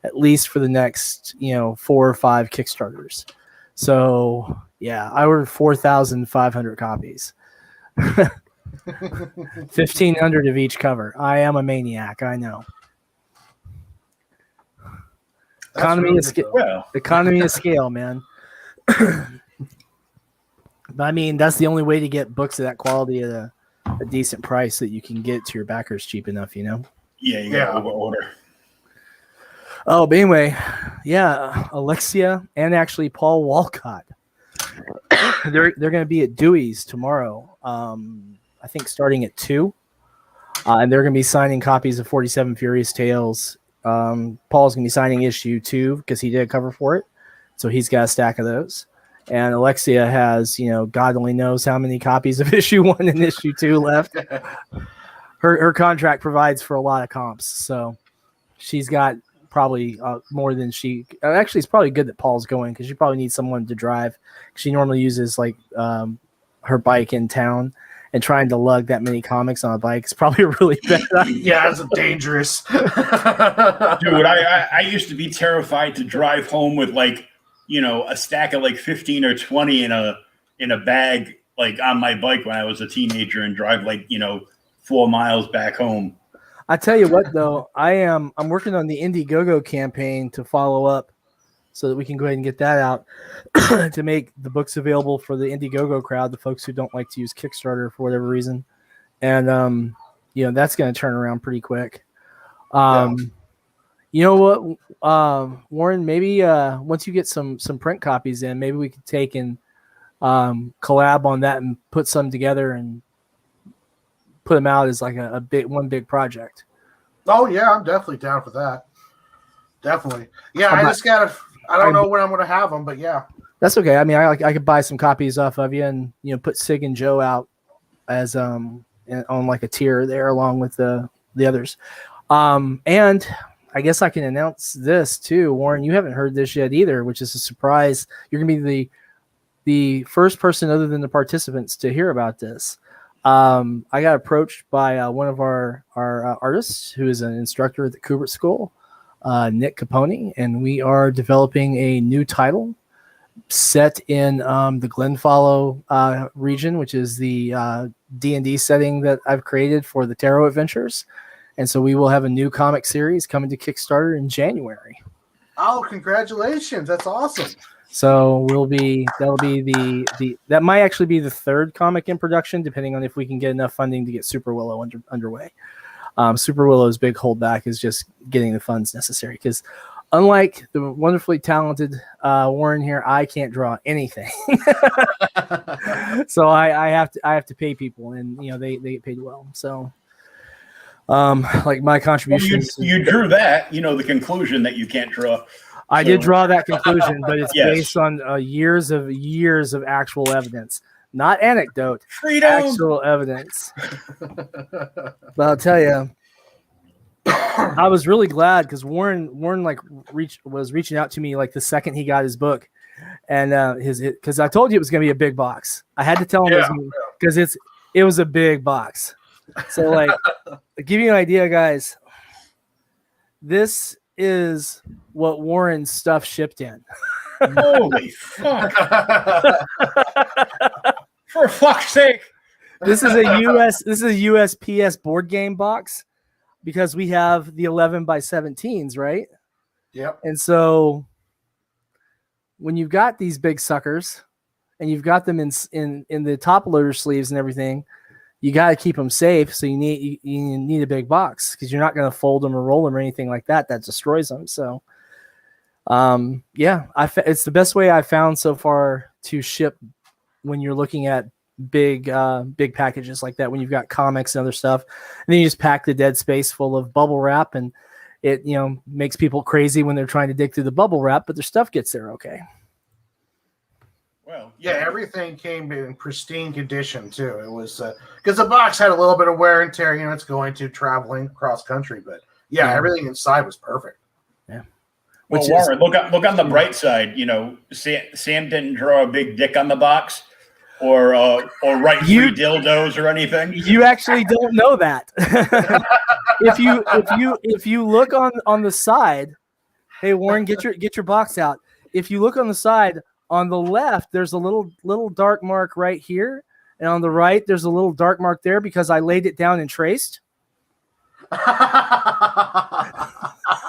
at least for the next 4 or 5 Kickstarters. So yeah, I ordered 4,500 copies. 1,500 of each cover. I am a maniac, I know. Economy of scale, man. But I mean, that's the only way to get books of that quality at a decent price that you can get to your backers cheap enough, Yeah, you gotta over order. Oh, but anyway, yeah, Alexia and actually Paul Walcott. They're going to be at Dewey's tomorrow. I think starting at 2. And they're going to be signing copies of 47 Furious Tales. Paul's going to be signing issue 2 because he did a cover for it. So he's got a stack of those. And Alexia has, God only knows how many copies of issue 1 and issue 2 left. Her contract provides for a lot of comps. So she's got probably more than she actually. It's probably good that Paul's going because she probably needs someone to drive. She normally uses her bike in town, and trying to lug that many comics on a bike is probably a really bad idea. Yeah, it's dangerous. Dude, I used to be terrified to drive home with a stack of 15 or 20 in a bag on my bike when I was a teenager and drive 4 miles back home. I tell you what, though, I'm working on the Indiegogo campaign to follow up so that we can go ahead and get that out to make the books available for the Indiegogo crowd, the folks who don't like to use Kickstarter for whatever reason. And, that's going to turn around pretty quick. You know what, Warren, maybe once you get some print copies in, maybe we could take and collab on that and put some together and put them out as one big project. Oh yeah, I'm definitely down for that. Definitely. Yeah, I don't know when I'm going to have them, but yeah. That's okay. I mean, I could buy some copies off of you and, put Sig and Joe out as on a tier there along with the others. And I guess I can announce this too, Warren. You haven't heard this yet either, which is a surprise. You're going to be the first person other than the participants to hear about this. I got approached by one of our artists who is an instructor at the Kubert School, Nick Capone, and we are developing a new title set in the Glenfollow region, which is the D&D setting that I've created for the Tarot Adventures. And so we will have a new comic series coming to Kickstarter in January. Oh, congratulations. That's awesome. So that might actually be the 3rd comic in production, depending on if we can get enough funding to get Super Willow underway. Super Willow's big holdback is just getting the funds necessary because unlike the wonderfully talented Warren here, I can't draw anything. So I have to pay people, and they get paid well. So my contributions. Well, you drew that, the conclusion that you can't draw. I did draw that conclusion, but it's based on years of actual evidence, not anecdote. Freedom. Actual evidence. But I'll tell you, I was really glad because Warren was reaching out to me the second he got his book, and because I told you it was going to be a big box. I had to tell him because it was a big box. So to give you an idea, guys, this is what Warren's stuff shipped in. Holy fuck. For fuck's sake. This is a USPS board game box because we have the 11 by 17s, right? Yep. And so when you've got these big suckers and you've got them in the top loader sleeves and everything, you got to keep them safe. So you need a big box because you're not going to fold them or roll them or anything like that. That destroys them. So, it's the best way I've found so far to ship when you're looking at big packages like that. When you've got comics and other stuff, and then you just pack the dead space full of bubble wrap, and it makes people crazy when they're trying to dig through the bubble wrap, but their stuff gets there okay. Well, Yeah, everything came in pristine condition too. It was because the box had a little bit of wear and tear. You know, it's going to traveling cross country, but yeah, everything inside was perfect. Yeah. Well, Warren, look on the bright side. You know, Sam didn't draw a big dick on the box, or write 3 dildos or anything. You actually don't know that. if you look on the side, hey Warren, get your box out. If you look on the side, on the left, there's a little dark mark right here, and on the right, there's a little dark mark there because I laid it down and traced.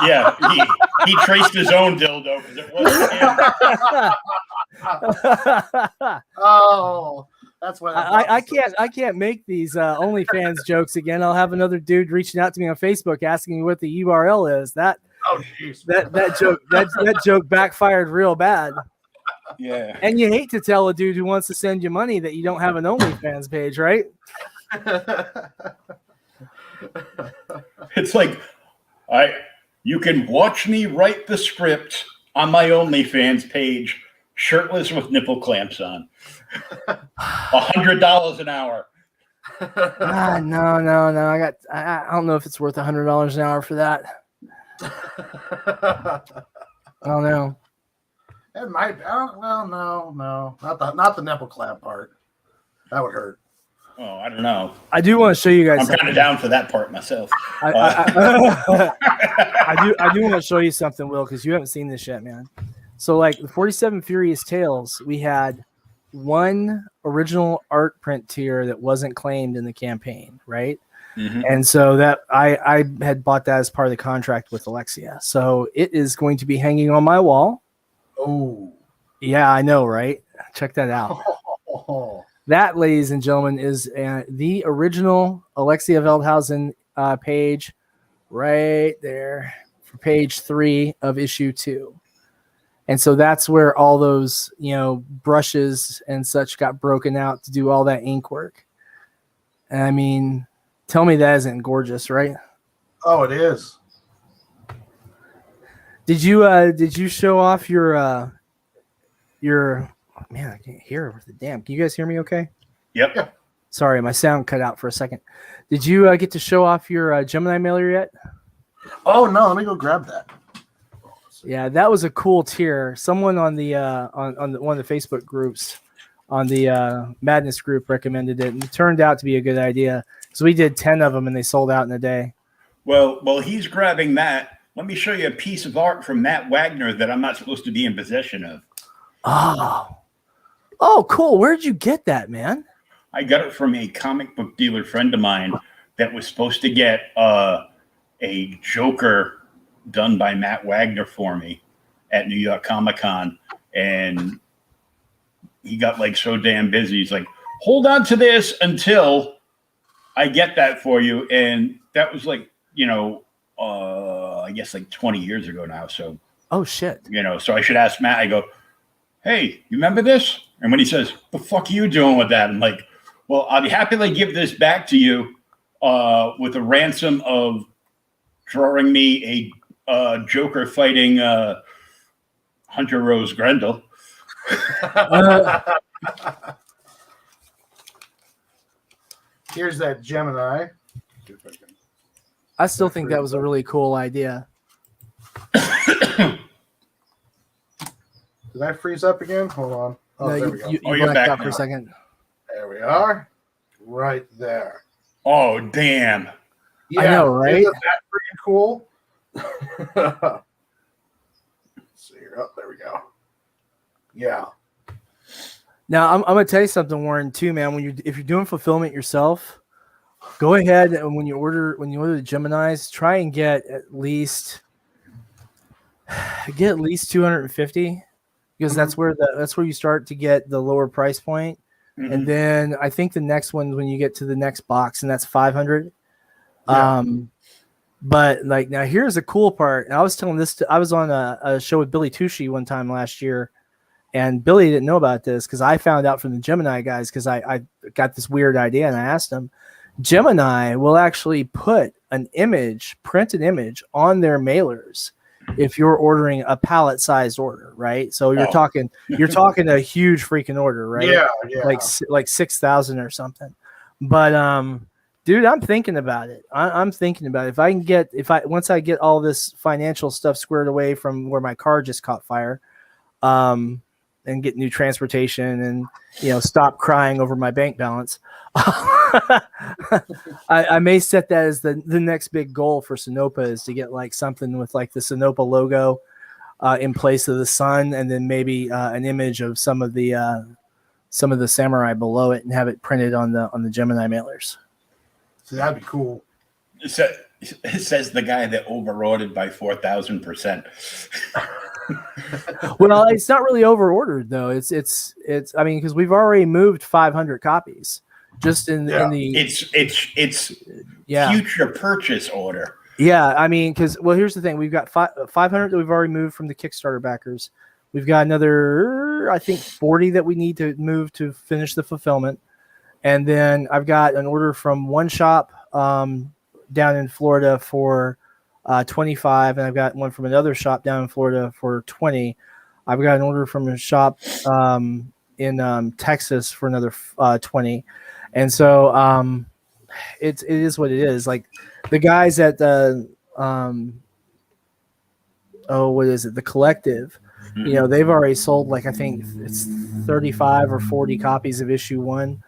Yeah, he traced his own dildo because it wasn't him. Oh, that's what I can't make these OnlyFans jokes again. I'll have another dude reaching out to me on Facebook asking me what the URL is. That joke backfired real bad. Yeah. And you hate to tell a dude who wants to send you money that you don't have an OnlyFans page, right? It's like you can watch me write the script on my OnlyFans page, shirtless with nipple clamps on. $100 an hour. No. I don't know if it's worth $100 an hour for that. I don't know. It might. No. Not the nipple clamp part. That would hurt. Oh, I don't know. I do want to show you guys. I'm kind of down for that part myself. I do want to show you something, Will, because you haven't seen this yet, man. So, like the 47 Furious Tales, we had one original art print tier that wasn't claimed in the campaign, right? Mm-hmm. And so that I had bought that as part of the contract with Alexia. So it is going to be hanging on my wall. Oh, yeah, I know, right? Check that out. That, ladies and gentlemen, is the original Alexia Veldhausen page right there for page 3 of issue 2. And so that's where all those, brushes and such got broken out to do all that ink work. And I mean, tell me that isn't gorgeous, right? Oh, it is. Did you show off your oh, man, I can't hear over the damn. Can you guys hear me okay? Yep. Sorry, my sound cut out for a second. Did you get to show off your Gemini mailer yet? Oh no, let me go grab that. Yeah, that was a cool tier. Someone on the on one of the Facebook groups on the Madness group recommended it, and it turned out to be a good idea. So we did 10 of them, and they sold out in a day. Well, he's grabbing that. Let me show you a piece of art from Matt Wagner that I'm not supposed to be in possession of. Oh, cool. Where'd you get that, man? I got it from a comic book dealer friend of mine that was supposed to get a Joker done by Matt Wagner for me at New York Comic Con. And he got so damn busy. He's like, hold on to this until I get that for you. And that was I guess 20 years ago now. So, oh shit. So I should ask Matt, I go, hey, you remember this? And when he says, the fuck are you doing with that? I'm like, well, I'll be happy to give this back to you with a ransom of drawing me a Joker fighting Hunter Rose Grendel. Here's that Gemini. I still think that was a really cool idea. Did I freeze up again? Hold on. Oh, no, there we go. You you're blacked back out for now. a second. There we are. Right there. Oh, damn. Yeah, I know, right? Isn't that freaking cool? Let's see here. Oh, there we go. Yeah. Now I'm gonna tell you something, Warren, too, man. If you're doing fulfillment yourself, go ahead and when you order the Geminis, try and get at least 250, because that's where you start to get the lower price point. Mm-hmm. And then I think the next one when you get to the next box, and that's 500. Yeah. But now here's the cool part. And I was telling this I was on a show with Billy Tucci one time last year, and Billy didn't know about this because I found out from the Gemini guys because I got this weird idea and I asked them. Gemini will actually put an printed image on their mailers, if you're ordering a pallet sized order, right? So you're Oh. talking a huge freaking order, right? Yeah. Like 6,000 or something. But dude, I'm thinking about it. I'm thinking about it. Once I get all this financial stuff squared away from where my car just caught fire, and get new transportation and stop crying over my bank balance. I may set that as the next big goal for Sinopa, is to get like something with like the Sinopa logo in place of the sun, and then maybe an image of some of the samurai below it, and have it printed on the Gemini mailers. So that'd be cool. So, it says the guy that overordered by 4,000%. Well, it's not really overordered though. It's I mean, because we've already moved 500 copies just in the it's future purchase order. Yeah, I mean, because here's the thing: we've got 500 that we've already moved from the Kickstarter backers. We've got another, I think, 40 that we need to move to finish the fulfillment, and then I've got an order from one shop down in Florida for 25, and I've got one from another shop down in Florida for 20. I've got an order from a shop in Texas for another 20, and so it is what it is. Like the guys at the what is it? The Collective. They've already sold like I think it's 35 or 40 copies of issue 1.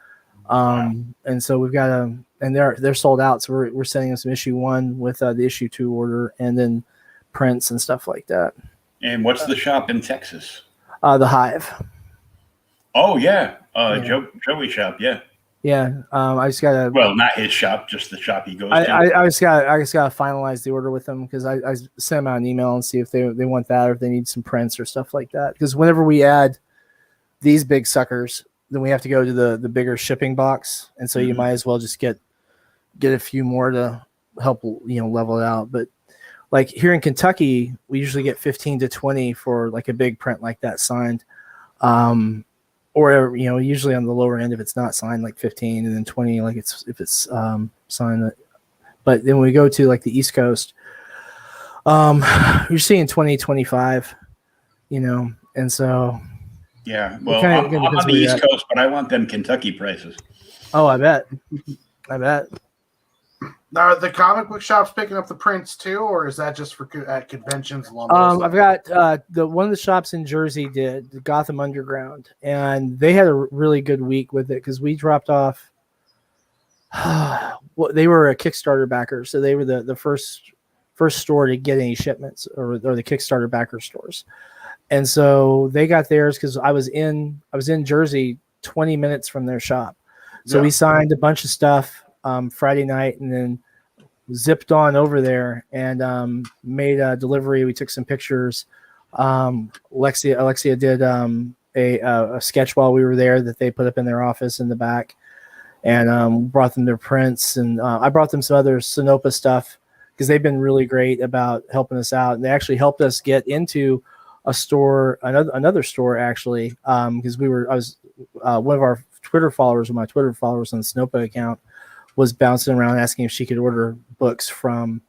And so we've got and they're sold out. So we're sending them some issue 1 with the issue 2 order, and then prints and stuff like that. And what's the shop in Texas? The Hive. Oh yeah, Joey shop. Yeah. Yeah. I just gotta. Well, not his shop, just the shop he goes to. I just gotta finalize the order with them, because I send them out an email and see if they want that, or if they need some prints or stuff like that. Because whenever we add these big suckers, then we have to go to the bigger shipping box, and so you might as well just get a few more to help level it out. But like here in Kentucky, we usually get 15 to 20 for like a big print like that signed, or usually on the lower end if it's not signed, like 15, and then 20 like if it's signed. But then when we go to like the East Coast, you're seeing 20, 25, and so. Yeah, well, I'm on the East Coast, but I want them Kentucky prices. Oh, I bet. Now, are the comic book shops picking up the prints too, or is that just for at conventions along those lines? I've got one of the shops in Jersey did the Gotham Underground, and they had a really good week with it, because we dropped off. Well, they were a Kickstarter backer, so they were the first store to get any shipments, or the Kickstarter backer stores. And so they got theirs because I was in Jersey 20 minutes from their shop. So we signed a bunch of stuff Friday night, and then zipped on over there and made a delivery. We took some pictures. Alexia did a sketch while we were there that they put up in their office in the back, and brought them their prints. And I brought them some other Sinopa stuff, because they've been really great about helping us out. And they actually helped us get into a store, another store actually, because I was one of our Twitter followers, my Twitter followers on the Sinopa account, was bouncing around asking if she could order books from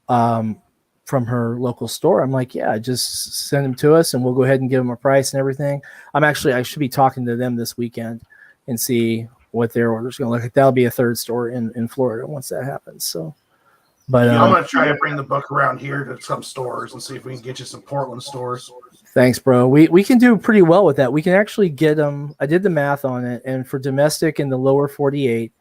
her local store. I'm like, yeah, just send them to us and we'll go ahead and give them a price and everything. I should be talking to them this weekend and see what their order's going to look like. That'll be a third store in Florida once that happens. So. But I'm going to try to bring the book around here to some stores and see if we can get you some Portland stores. Thanks, bro. We can do pretty well with that. We can actually get them. I did the math on it, and for domestic in the lower 48,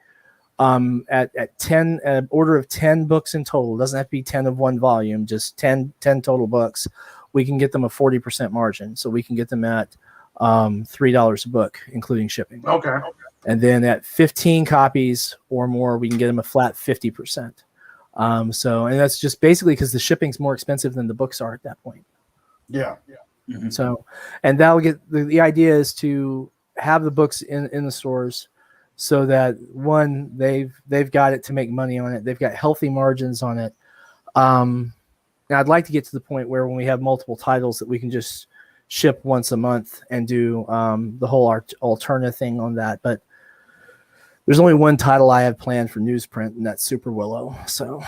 at 10, an order of 10 books in total, doesn't have to be 10 of one volume, just 10 total books, we can get them a 40% margin. So we can get them at $3 a book, including shipping. Okay. And then at 15 copies or more, we can get them a flat 50%. And that's just basically because the shipping's more expensive than the books are at that point. Yeah. Mm-hmm. So, and that'll get the idea is to have the books in the stores, so that one, they've got it to make money on it. They've got healthy margins on it. And I'd like to get to the point where when we have multiple titles that we can just ship once a month and do the whole alternative thing on that. But there's only one title I have planned for newsprint, and that's Super Willow. So,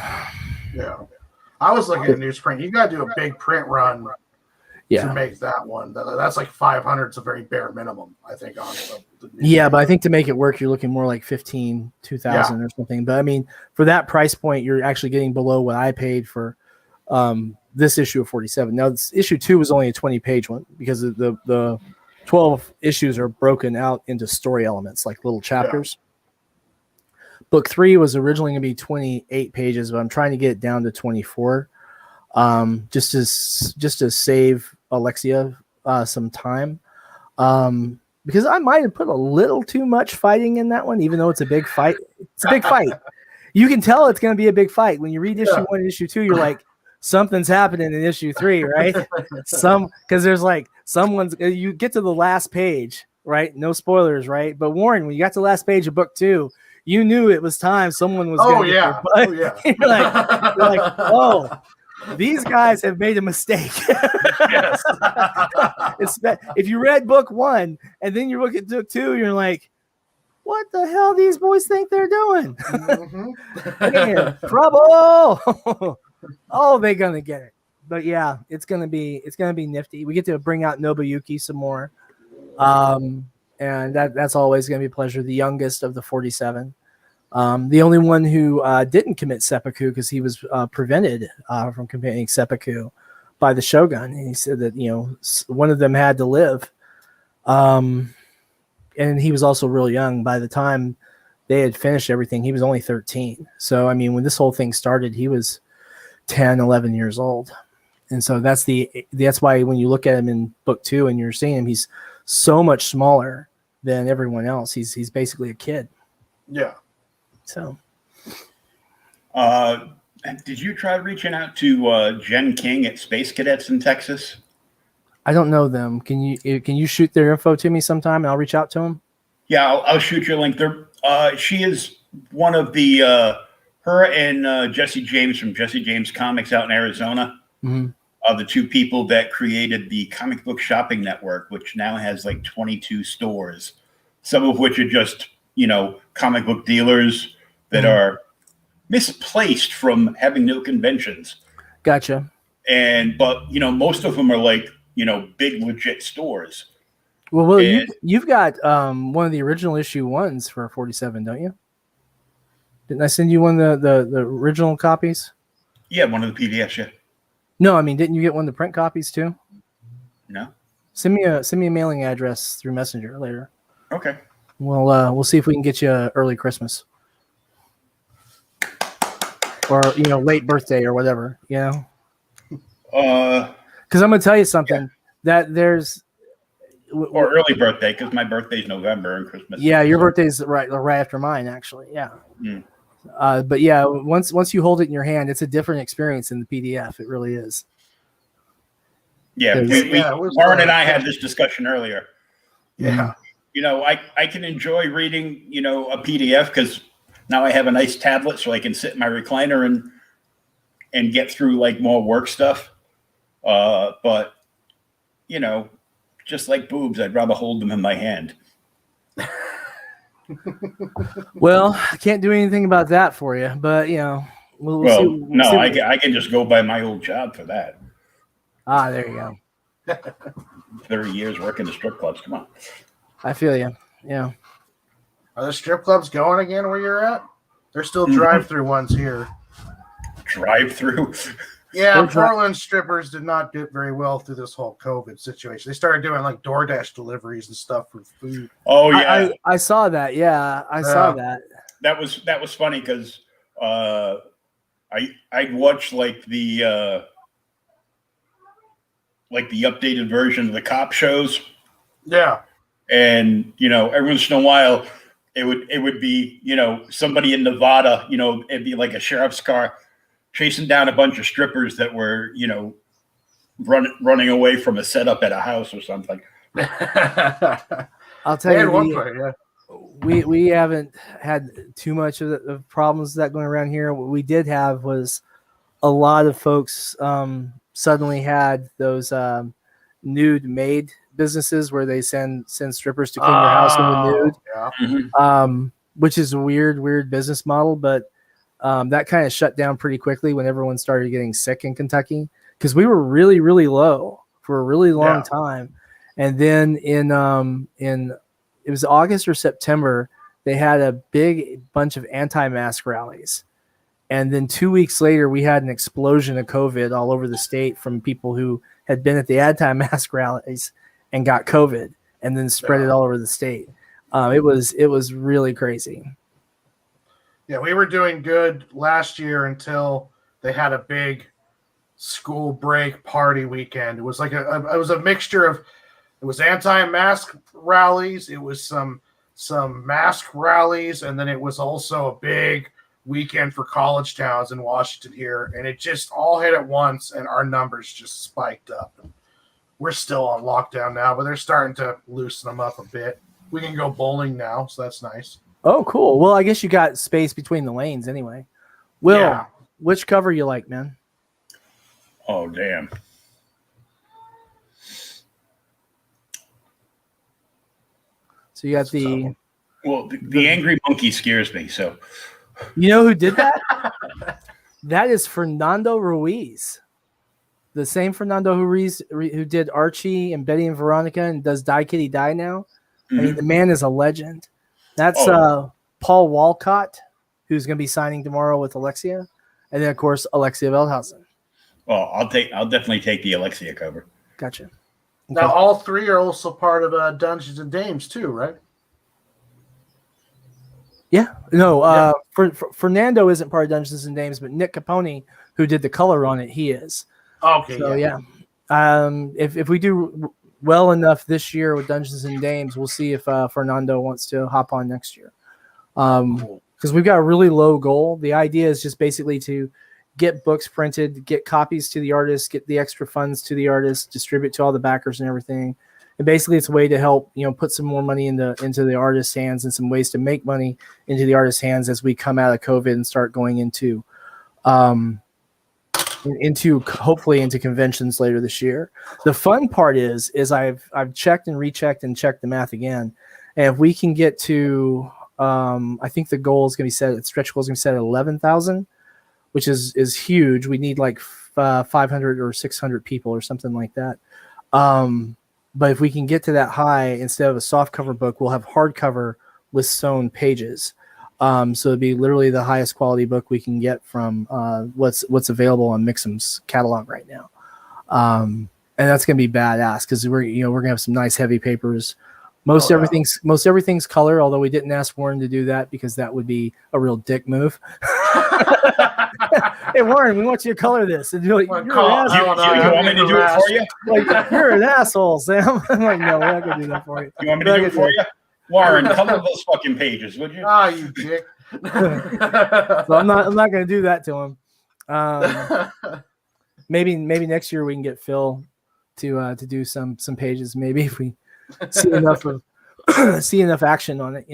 yeah. I was looking at newsprint. You got to do a big print run Yeah. to make that one. That's like 500. It's a very bare minimum, I think. On Yeah, but I think to make it work, you're looking more like 15, 2,000 or something. But I mean, for that price point, you're actually getting below what I paid for this issue of 47. Now, this issue 2 was only a 20-page one because the 12 issues are broken out into story elements, like little chapters. Book 3 was originally going to be 28 pages, but I'm trying to get it down to 24, just to save Alexia some time, because I might have put a little too much fighting in that one, even though it's a big fight. It's a big fight. You can tell it's going to be a big fight when you read issue 1 and issue 2. You're like, something's happening in issue 3, right? Because there's like you get to the last page, right? No spoilers, right? But Warren, when you got to the last page of book 2, you knew it was time. Someone was going to you're like, oh, these guys have made a mistake. Yes. If you read book 1 and then you look at book 2, you're like, what the hell these boys think they're doing? Man, trouble. Oh, they're gonna get it. But yeah, it's gonna be nifty. We get to bring out Nobuyuki some more. And that's always going to be a pleasure. The youngest of the 47. The only one who didn't commit seppuku because he was prevented from committing seppuku by the shogun. And he said that, one of them had to live. And he was also real young. By the time they had finished everything, he was only 13. So, I mean, when this whole thing started, he was 10, 11 years old. And so that's why when you look at him in book 2 and you're seeing him, he's so much smaller than everyone else. He's basically a kid. Yeah. So, did you try reaching out to Jen King at Space Cadets in Texas? I don't know them. Can you shoot their info to me sometime and I'll reach out to them? Yeah, I'll shoot you a link. She is one of the her and Jesse James from Jesse James Comics out in Arizona. Mm-hmm. Are the two people that created the comic book shopping network, which now has like 22 stores, some of which are just, comic book dealers that are misplaced from having no conventions. Gotcha. But most of them are like, big legit stores. Well, you've got one of the original issue 1s for 47, don't you? Didn't I send you one of the original copies? Yeah, one of the PDFs, yeah. No, I mean, didn't you get one of the print copies too? No. Send me a mailing address through Messenger later. Okay. We'll see if we can get you early Christmas, or late birthday or whatever. Because I'm gonna tell you something that there's or early birthday because my birthday's November and Christmas. Yeah, your birthday's right after mine, actually. Yeah. Mm. But yeah, once you hold it in your hand, it's a different experience in the PDF. It really is. Yeah, Warren and I had this discussion earlier. Yeah. I can enjoy reading, a PDF because now I have a nice tablet so I can sit in my recliner and get through like more work stuff. But, just like boobs, I'd rather hold them in my hand. Well, I can't do anything about that for you, but we'll see. I can just go by my old job for that. Ah, there you go. 30 years working the strip clubs. Come on. I feel you. Yeah. Are the strip clubs going again where you're at? There's still drive-through ones here. Drive-through? Yeah, Portland strippers did not do very well through this whole COVID situation. They started doing like DoorDash deliveries and stuff for food. Oh yeah, I saw that. Yeah, I saw that. That was funny because I'd watch like the updated version of the cop shows. Yeah, and every once in a while it would be somebody in Nevada. It'd be like a sheriff's car chasing down a bunch of strippers that were, running away from a setup at a house or something. I'll tell you, we haven't had too much of the problems that going around here. What we did have was a lot of folks suddenly had those nude maid businesses where they send strippers to clean your house in the nude, Yeah. Which is a weird business model, but that kind of shut down pretty quickly when everyone started getting sick in Kentucky, because we were really, really low for a really long time. And then in it was August or September, they had a big bunch of anti-mask rallies. And then 2 weeks later, we had an explosion of COVID all over the state from people who had been at the anti-mask rallies and got COVID and then spread it all over the state. It was really crazy. Yeah, we were doing good last year until they had a big school break party weekend. It was like it was a mixture of, it was anti-mask rallies, it was some mask rallies, and then it was also a big weekend for college towns in Washington here, and it just all hit at once, and our numbers just spiked up. We're still on lockdown now, but they're starting to loosen them up a bit. We can go bowling now, so that's nice. Oh, cool. Well, I guess you got space between the lanes anyway. Will, which cover you like, man? Oh, damn. So you got the angry monkey scares me. So you know who did that? That is Fernando Ruiz, the same Fernando Ruiz who did Archie and Betty and Veronica and does Die Kitty Die now. I mean, the man is a legend. That's Paul Walcott, who's going to be signing tomorrow with Alexia, and then of course Alexia Veldhausen. Well, I'll definitely take the Alexia cover. Gotcha. Okay. Now all three are also part of Dungeons and Dames too, right? Yeah. No. Fernando isn't part of Dungeons and Dames, but Nick Capone, who did the color on it, he is. Okay. So yeah. If we do well enough this year with Dungeons and Dames, we'll see if Fernando wants to hop on next year. Because we've got a really low goal. The idea is just basically to get books printed, get copies to the artists, get the extra funds to the artists, distribute to all the backers and everything. And basically it's a way to help, put some more money into the artist's hands and some ways to make money into the artist's hands as we come out of COVID and start going into hopefully into conventions later this year. The fun part is I've checked and rechecked and checked the math again. And if we can get to, I think the goal is going to be set, stretch goal is going to be set at 11,000, which is huge. We need like 500 or 600 people or something like that. But if we can get to that high, instead of a soft cover book, we'll have hardcover with sewn pages. So it'd be literally the highest quality book we can get from what's available on Mixam's catalog right now. And that's gonna be badass because we're gonna have some nice heavy papers. Most everything's color, although we didn't ask Warren to do that because that would be a real dick move. Hey Warren, we want you to color this. And you're like, you want me to do it for you? Like, you're an asshole, Sam. I'm like, no, we're not gonna do that for you. You want me to do it for you? Warren, color those fucking pages, would you? Ah, you dick. So I'm not gonna do that to him. Maybe next year we can get Phil to do some pages. Maybe if we see enough action on it,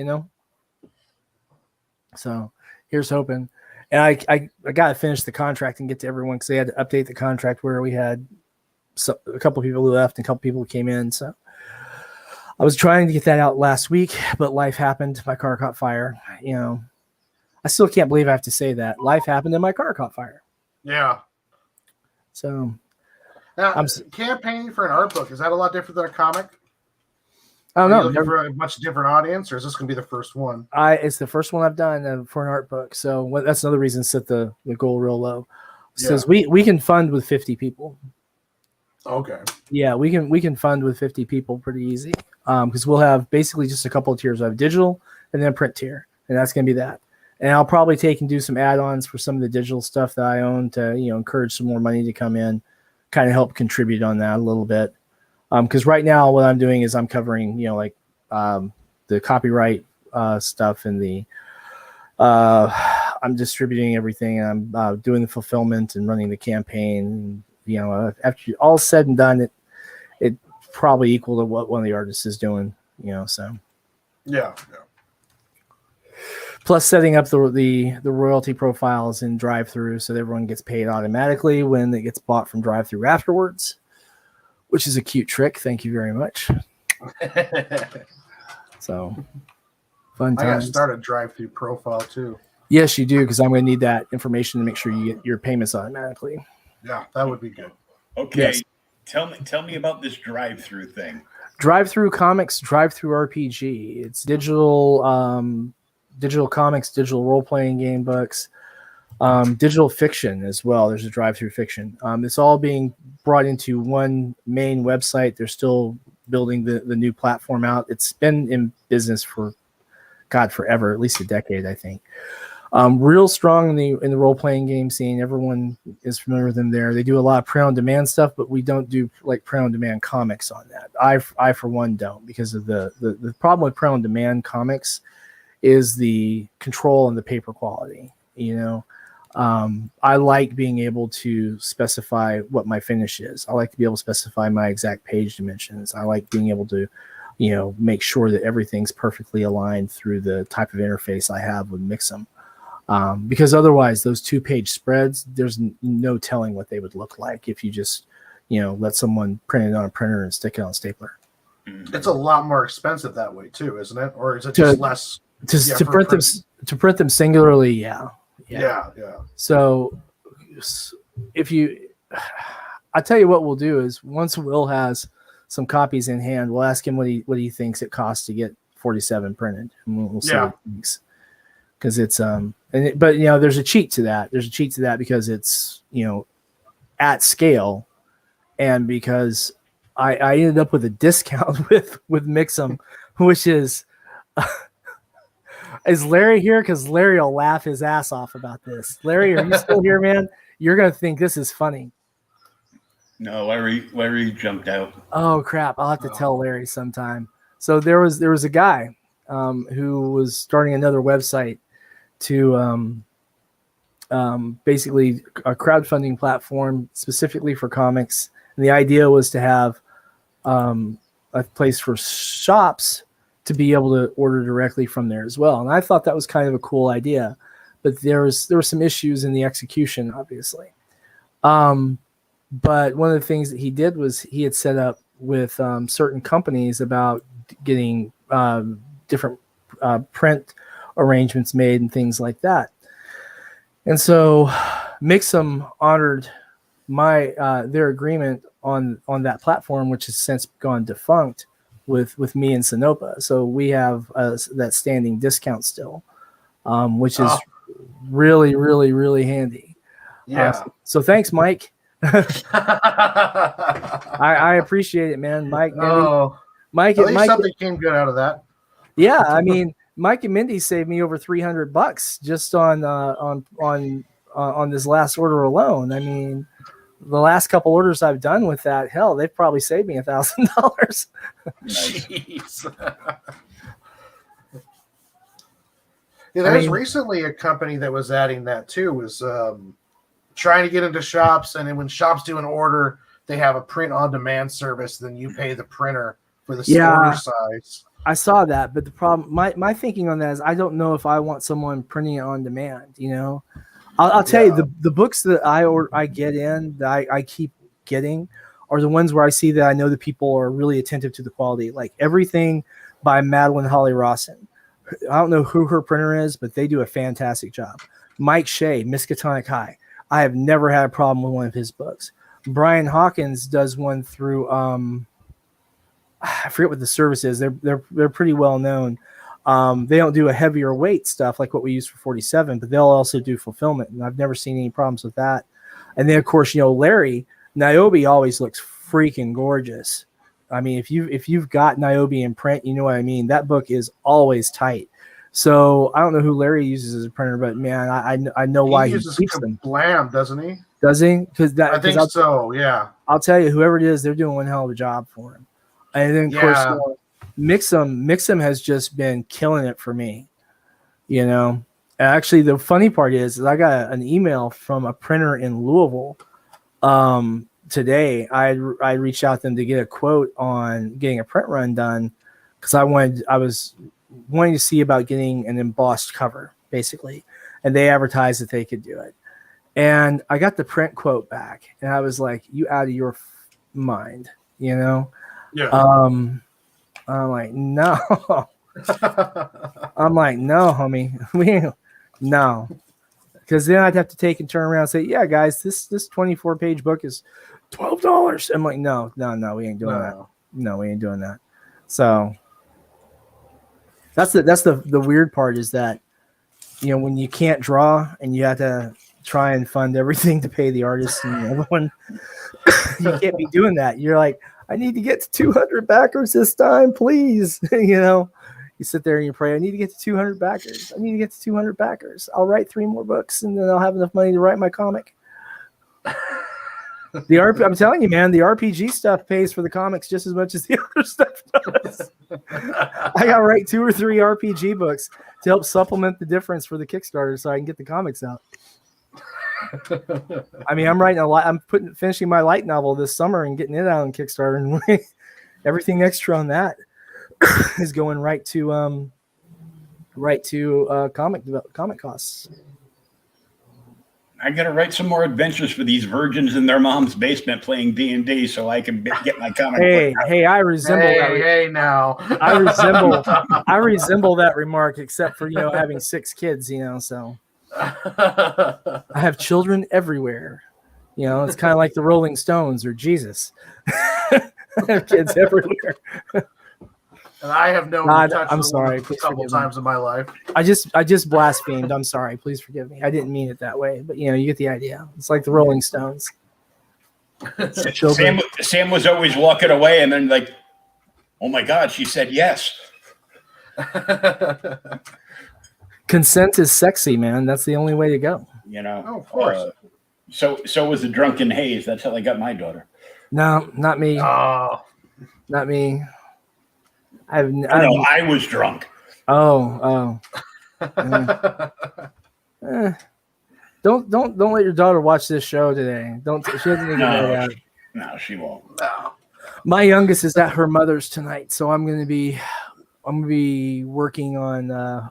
So here's hoping. And I got to finish the contract and get to everyone because they had to update the contract where we had a couple of people who left and a couple of people who came in. So I was trying to get that out last week, but life happened. My car caught fire. I still can't believe I have to say that. Life happened and my car caught fire. Yeah. So now, campaigning for an art book, is that a lot different than a comic? I don't know. Looking for a much different audience, or is this going to be the first one? It's the first one I've done for an art book. So that's another reason to set the goal real low. Says we can fund with 50 people. Okay. Yeah, we can fund with 50 people pretty easy. Because we'll have basically just a couple of tiers. I have digital and then a print tier, and that's going to be that. And I'll probably take and do some add-ons for some of the digital stuff that I own to encourage some more money to come in, kind of help contribute on that a little bit. Because right now what I'm doing is I'm covering the copyright stuff and the I'm distributing everything and I'm doing the fulfillment and running the campaign. After all said and done, it probably equal to what one of the artists is doing. So yeah. Plus setting up the royalty profiles in drive-through so that everyone gets paid automatically when it gets bought from drive-through afterwards, which is a cute trick. Thank you very much. So fun times. I got to start a drive-through profile too. Yes, you do, because I'm going to need that information to make sure you get your payments automatically. Yeah, that would be good. Okay. Yes. Tell me about this drive-through thing. Drive-through comics, drive-through RPG. It's digital, digital comics, digital role-playing game books, digital fiction as well. There's a drive-through fiction. It's all being brought into one main website. They're still building the new platform out. It's been in business for forever, at least a decade, I think. Real strong in the role playing game scene. Everyone is familiar with them there. They do a lot of print on demand stuff, but we don't do like print on demand comics on that. I for one don't, because of the problem with print on demand comics is the control and the paper quality. You know, I like being able to specify what my finish is. I like to be able to specify my exact page dimensions. I like being able to, make sure that everything's perfectly aligned through the type of interface I have with Mix'em. Because otherwise those 2-page spreads, there's no telling what they would look like if you just, let someone print it on a printer and stick it on a stapler. It's a lot more expensive that way too, isn't it? Or is it just less? To print them singularly, yeah. So I tell you what we'll do is, once Will has some copies in hand, we'll ask him what he thinks it costs to get 47 printed, and we'll see what he thinks. Because it's but there's a cheat to that. There's a cheat to that because it's at scale, and because I ended up with a discount with Mix'em, which is Larry here? Because Larry will laugh his ass off about this. Larry, are you still here, man? You're gonna think this is funny. No, Larry jumped out. Oh crap! I'll have to tell Larry sometime. So there was a guy who was starting another website to basically a crowdfunding platform specifically for comics. And the idea was to have a place for shops to be able to order directly from there as well. And I thought that was kind of a cool idea, but there were some issues in the execution, obviously. But one of the things that he did was he had set up with certain companies about getting different print arrangements made and things like that. And so Mix'em honored their agreement on that platform, which has since gone defunct, with me and Sinopa. So we have that standing discount still, which is really, really, really handy. Yeah. So thanks, Mike. I appreciate it, man. Mike, Mike, at least something came good out of that. Yeah, I mean, Mike and Mindy saved me over $300 just on this last order alone. I mean, the last couple orders I've done with that, hell, they've probably saved me $1,000. Jeez. Yeah, there's recently a company that was adding that too. Was trying to get into shops, and then when shops do an order, they have a print on demand service. Then you pay the printer for the order size. I saw that, but the problem, my thinking on that is, I don't know if I want someone printing it on demand. I'll tell you, the books that I get in, that I keep getting, are the ones where I see that I know the people are really attentive to the quality. Like everything by Madeline Holly Rawson. I don't know who her printer is, but they do a fantastic job. Mike Shea, Miskatonic High. I have never had a problem with one of his books. Brian Hawkins does one through I forget what the service is. They're pretty well known. They don't do a heavier weight stuff like what we use for 47, but they'll also do fulfillment, and I've never seen any problems with that. And then of course, Larry Niobe always looks freaking gorgeous. I mean, if you've got Niobe in print, you know what I mean. That book is always tight. So I don't know who Larry uses as a printer, but man, I know why he keeps them. Blam, doesn't he? Does he? I think so. Yeah. I'll tell you, whoever it is, they're doing one hell of a job for him. And then of course, Mix'em has just been killing it for me. Actually, the funny part is I got an email from a printer in Louisville today. I reached out to them to get a quote on getting a print run done because I was wanting to see about getting an embossed cover, basically, and they advertised that they could do it. And I got the print quote back, and I was like, "You out of your mind?" Yeah. I'm like, no. I'm like, no, homie. No, because then I'd have to take and turn around and say, yeah, guys, this 24-page book is $12. I'm like, no, we ain't doing that. No, we ain't doing that. So that's the weird part is that, when you can't draw and you have to try and fund everything to pay the artists and everyone, you can't be doing that. You're like, I need to get to 200 backers this time, please. You sit there and you pray, I need to get to 200 backers. I need to get to 200 backers. I'll write 3 more books and then I'll have enough money to write my comic. I'm telling you, man, the RPG stuff pays for the comics just as much as the other stuff does. I got to write 2 or 3 RPG books to help supplement the difference for the Kickstarter so I can get the comics out. I mean, I'm finishing my light novel this summer and getting it out on Kickstarter, and everything extra on that is going right to comic costs. I got to write some more adventures for these virgins in their mom's basement playing D&D so I can get my comic book. Hey, I resemble that. Now. I resemble that remark, except for, having 6 kids, so I have children everywhere. It's kind of like the Rolling Stones or Jesus. I have kids everywhere. And I have known I'm sorry. A couple times in my life. I just blasphemed. I'm sorry. Please forgive me. I didn't mean it that way, but you get the idea. It's like the Rolling Stones. Sam was always walking away, and then like, oh my God, she said yes. Consent is sexy, man. That's the only way to go. Oh, of course. So was the drunken haze. That's how I got my daughter. No, not me. Oh, not me. I was drunk. Oh. Don't let your daughter watch this show today. She doesn't even know that. No, she won't. no. My youngest is at her mother's tonight, so I'm gonna be working on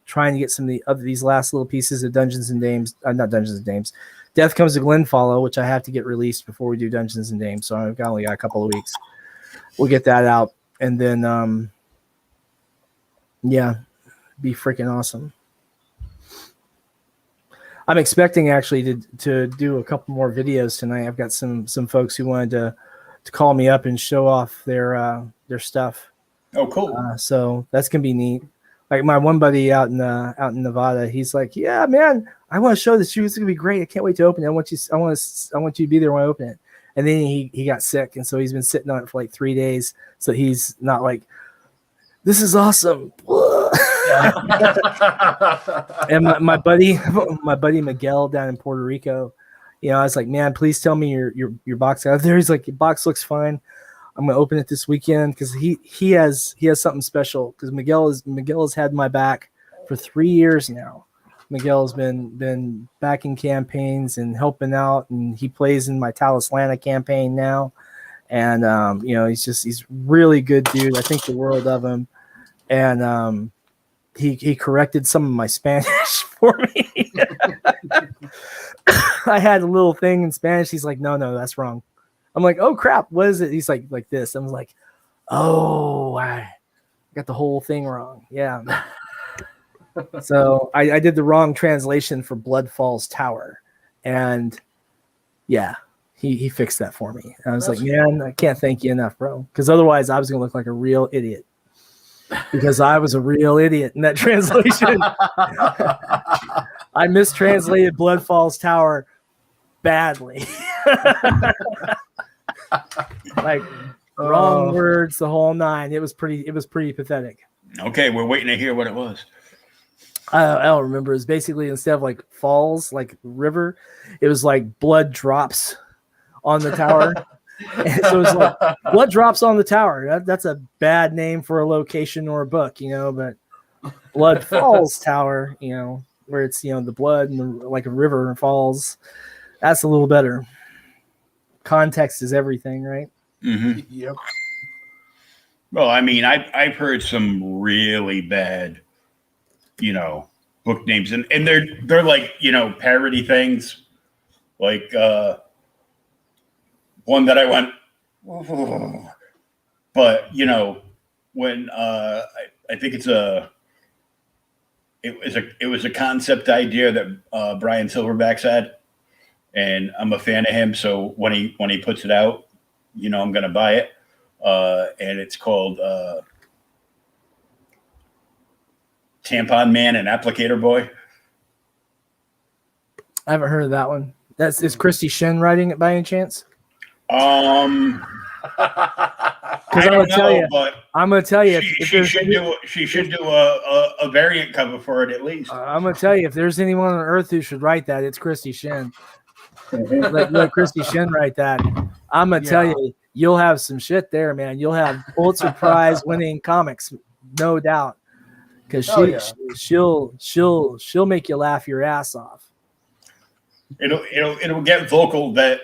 trying to get some of these last little pieces of Dungeons and Dames. Not Dungeons and Dames. Death Comes to Glenfollow, which I have to get released before we do Dungeons and Dames. So I've only got a couple of weeks. We'll get that out. And then, be freaking awesome. I'm expecting actually to do a couple more videos tonight. I've got some folks who wanted to call me up and show off their stuff. Oh, cool. So that's gonna be neat. Like my one buddy out in Nevada, he's like, "Yeah, man, I want to show this to you. It's gonna be great. I can't wait to open it. I want you to be there when I open it." And then he got sick, and so he's been sitting on it for like 3 days. So he's not like, this is awesome. And my buddy Miguel down in Puerto Rico, I was like, man, please tell me your box out there. He's like, your box looks fine. I'm gonna open it this weekend because he has something special because Miguel has had my back for 3 years now. Miguel's been backing campaigns and helping out, and he plays in my Talislanta campaign now. And he's really good dude. I think the world of him. And he corrected some of my Spanish for me. I had a little thing in Spanish. He's like, no, that's wrong. I'm like, oh crap, what is it? He's like this. I was like, oh, I got the whole thing wrong. Yeah. So I did the wrong translation for Blood Falls Tower, and yeah, he fixed that for me. And I was like, man, I can't thank you enough, bro, because otherwise I was gonna look like a real idiot, because I was a real idiot in that translation. I mistranslated Blood Falls Tower badly. Like wrong words, the whole nine. It was pretty pathetic. Okay, we're waiting to hear what it was. I don't remember. It's basically, instead of like falls, like river, it was like blood drops on the tower. And so it's like blood drops on the tower. That's a bad name for a location or a book, but Blood Falls Tower, where it's, the blood and like a river falls. That's a little better. Context is everything, right? Mm-hmm. Yep. Well, I mean, I've heard some really bad, book names, and they're like, parody things, like one that I went, oh. But when I think it's it was a concept idea that Brian Silverbacks had, and I'm a fan of him. So when he puts it out, I'm going to buy it. And it's called Tampon Man and Applicator Boy. I haven't heard of that one. Is Christy Shin writing it by any chance? I don't know, but I'm gonna tell you, she should do a variant cover for it at least. I'm gonna tell you, if there's anyone on earth who should write that, it's Christy Shin. let Christy Shin write that. I'm gonna tell you, you'll have some shit there, man. You'll have Pulitzer Prize winning comics, no doubt, because she'll make you laugh your ass off. It'll get vocal that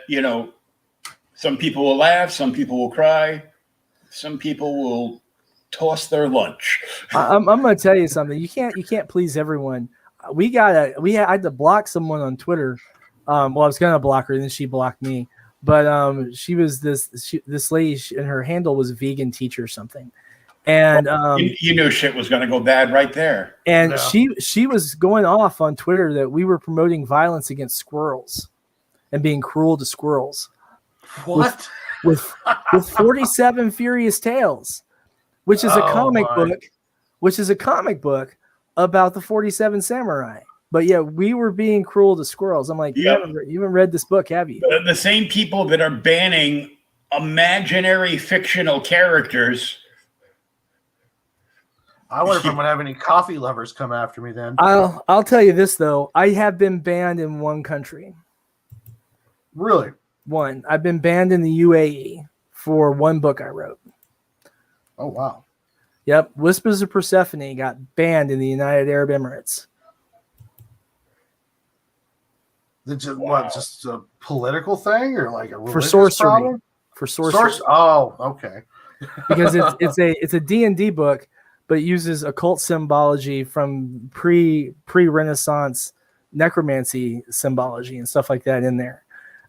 some people will laugh, some people will cry, some people will toss their lunch. I'm going to tell you something. You can't please everyone. I had to block someone on Twitter. I was going to block her, and then she blocked me. But she was this lady, and her handle was vegan teacher or something. And you knew shit was going to go bad right there. And she was going off on Twitter that we were promoting violence against squirrels and being cruel to squirrels. What? With 47 Furious Tales, which is a comic book about the 47 samurai. But yeah, we were being cruel to squirrels. I'm like, you haven't read this book, have you? The same people that are banning imaginary fictional characters. I wonder if I'm gonna have any coffee lovers come after me then. I'll tell you this though, I have been banned in one country. Really? One. I've been banned in the UAE for one book I wrote. Oh wow. Yep. Whispers of Persephone got banned in the United Arab Emirates. Just a political thing or like a religious for sorcery problem? For sorcery. Oh, okay. Because it's a D&D book, but it uses occult symbology from pre-Renaissance necromancy symbology and stuff like that in there.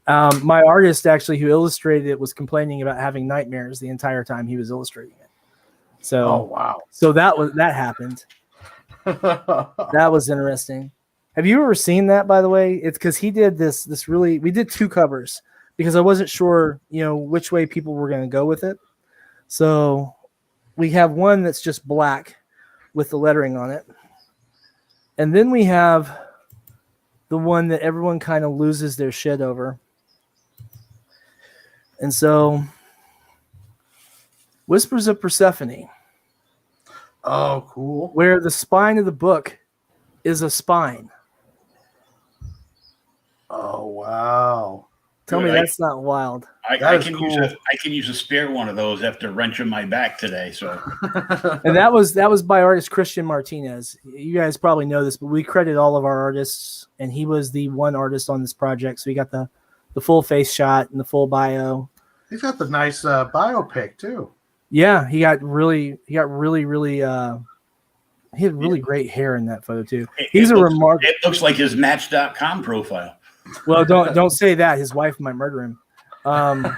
My artist actually who illustrated it was complaining about having nightmares the entire time he was illustrating it. So, oh wow. So that happened. That was interesting. Have you ever seen that, by the way? It's because he did this really. We did two covers because I wasn't sure, which way people were going to go with it. So we have one that's just black with the lettering on it, and then we have the one that everyone kind of loses their shit over. And so, Whispers of Persephone. Oh, cool. Where the spine of the book is a spine. Oh, wow. Tell me that's not wild. I can use a spare one of those after wrenching my back today. So, and that was by artist Christian Martinez. You guys probably know this, but we credit all of our artists, and he was the one artist on this project. So we got the full face shot and the full bio. He's got the nice biopic too. Yeah, he had really he had really great hair in that photo too. He's remarkable. It looks like his Match.com profile. Well, don't say that. His wife might murder him. But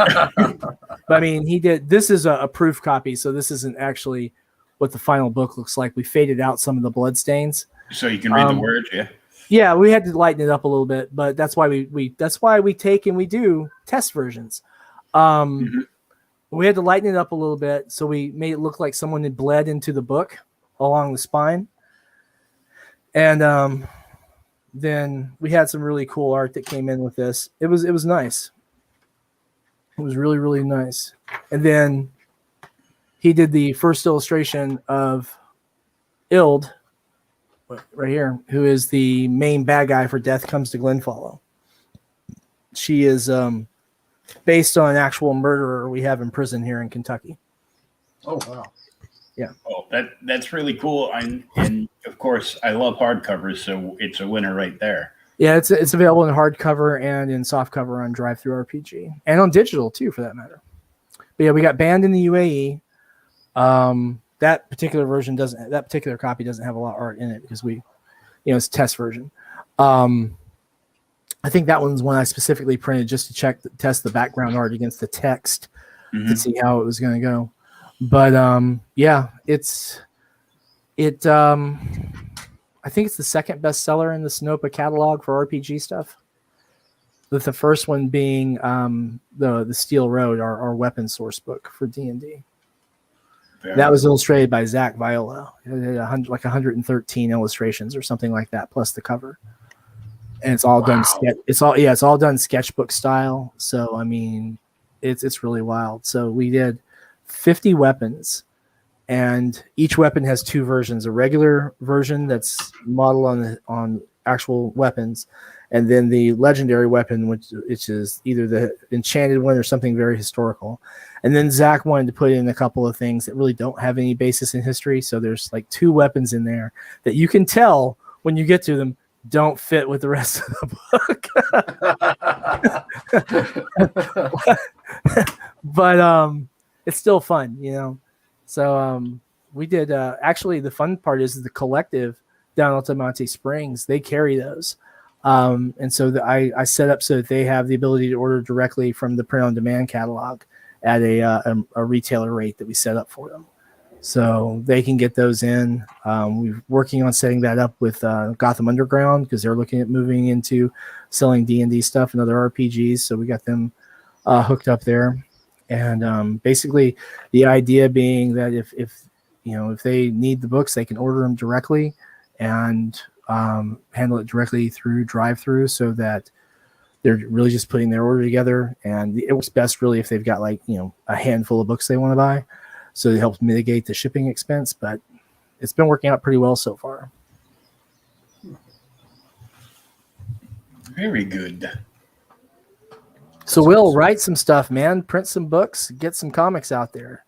I mean, he did. This is a proof copy, so this isn't actually what the final book looks like. We faded out some of the blood stains, so you can read the words. Yeah. Yeah, we had to lighten it up a little bit, but that's why we take and we do test versions. We had to lighten it up a little bit, so we made it look like someone had bled into the book along the spine, and then we had some really cool art that came in with this. It was nice. It was really, really nice. And then he did the first illustration of Ild, right here, who is the main bad guy for Death Comes to Glenfollow. She is based on an actual murderer we have in prison here in Kentucky. Oh, wow. Yeah. Oh, that's really cool. And of course, I love hardcovers, so it's a winner right there. Yeah, it's available in hardcover and in softcover on Drive-Thru-RPG and on digital too, for that matter. But yeah, we got banned in the UAE. That particular copy doesn't have a lot of art in it because it's a test version. I think that one's one I specifically printed just to test the background art against the text to see how it was going to go. But yeah, I I think it's the second bestseller in the Sinopa catalog for RPG stuff. With the first one being the Steel Road, our weapon source book for D&D. That was illustrated by Zach Viola. It had 113 illustrations or something like that, plus the cover. And it's all done. It's all done sketchbook style. So I mean, it's really wild. So we did 50 weapons, and each weapon has two versions: a regular version that's modeled on actual weapons, and then the legendary weapon, which is either the enchanted one or something very historical. And then Zach wanted to put in a couple of things that really don't have any basis in history. So there's like two weapons in there that you can tell when you get to them don't fit with the rest of the book. But it's still fun, you know. So we did actually the fun part is the collective down at Altamonte Springs, they carry those. And so I set up so that they have the ability to order directly from the print-on-demand catalog at a retailer rate that we set up for them. So they can get those in. We're working on setting that up with Gotham Underground because they're looking at moving into selling D&D stuff and other RPGs. So we got them hooked up there. And basically the idea being that if they need the books, they can order them directly and handle it directly through drive-through so that they're really just putting their order together. And it works best really if they've got a handful of books they want to buy. So it helps mitigate the shipping expense, but it's been working out pretty well so far. Very good. So Will, write some stuff, man. Print some books. Get some comics out there.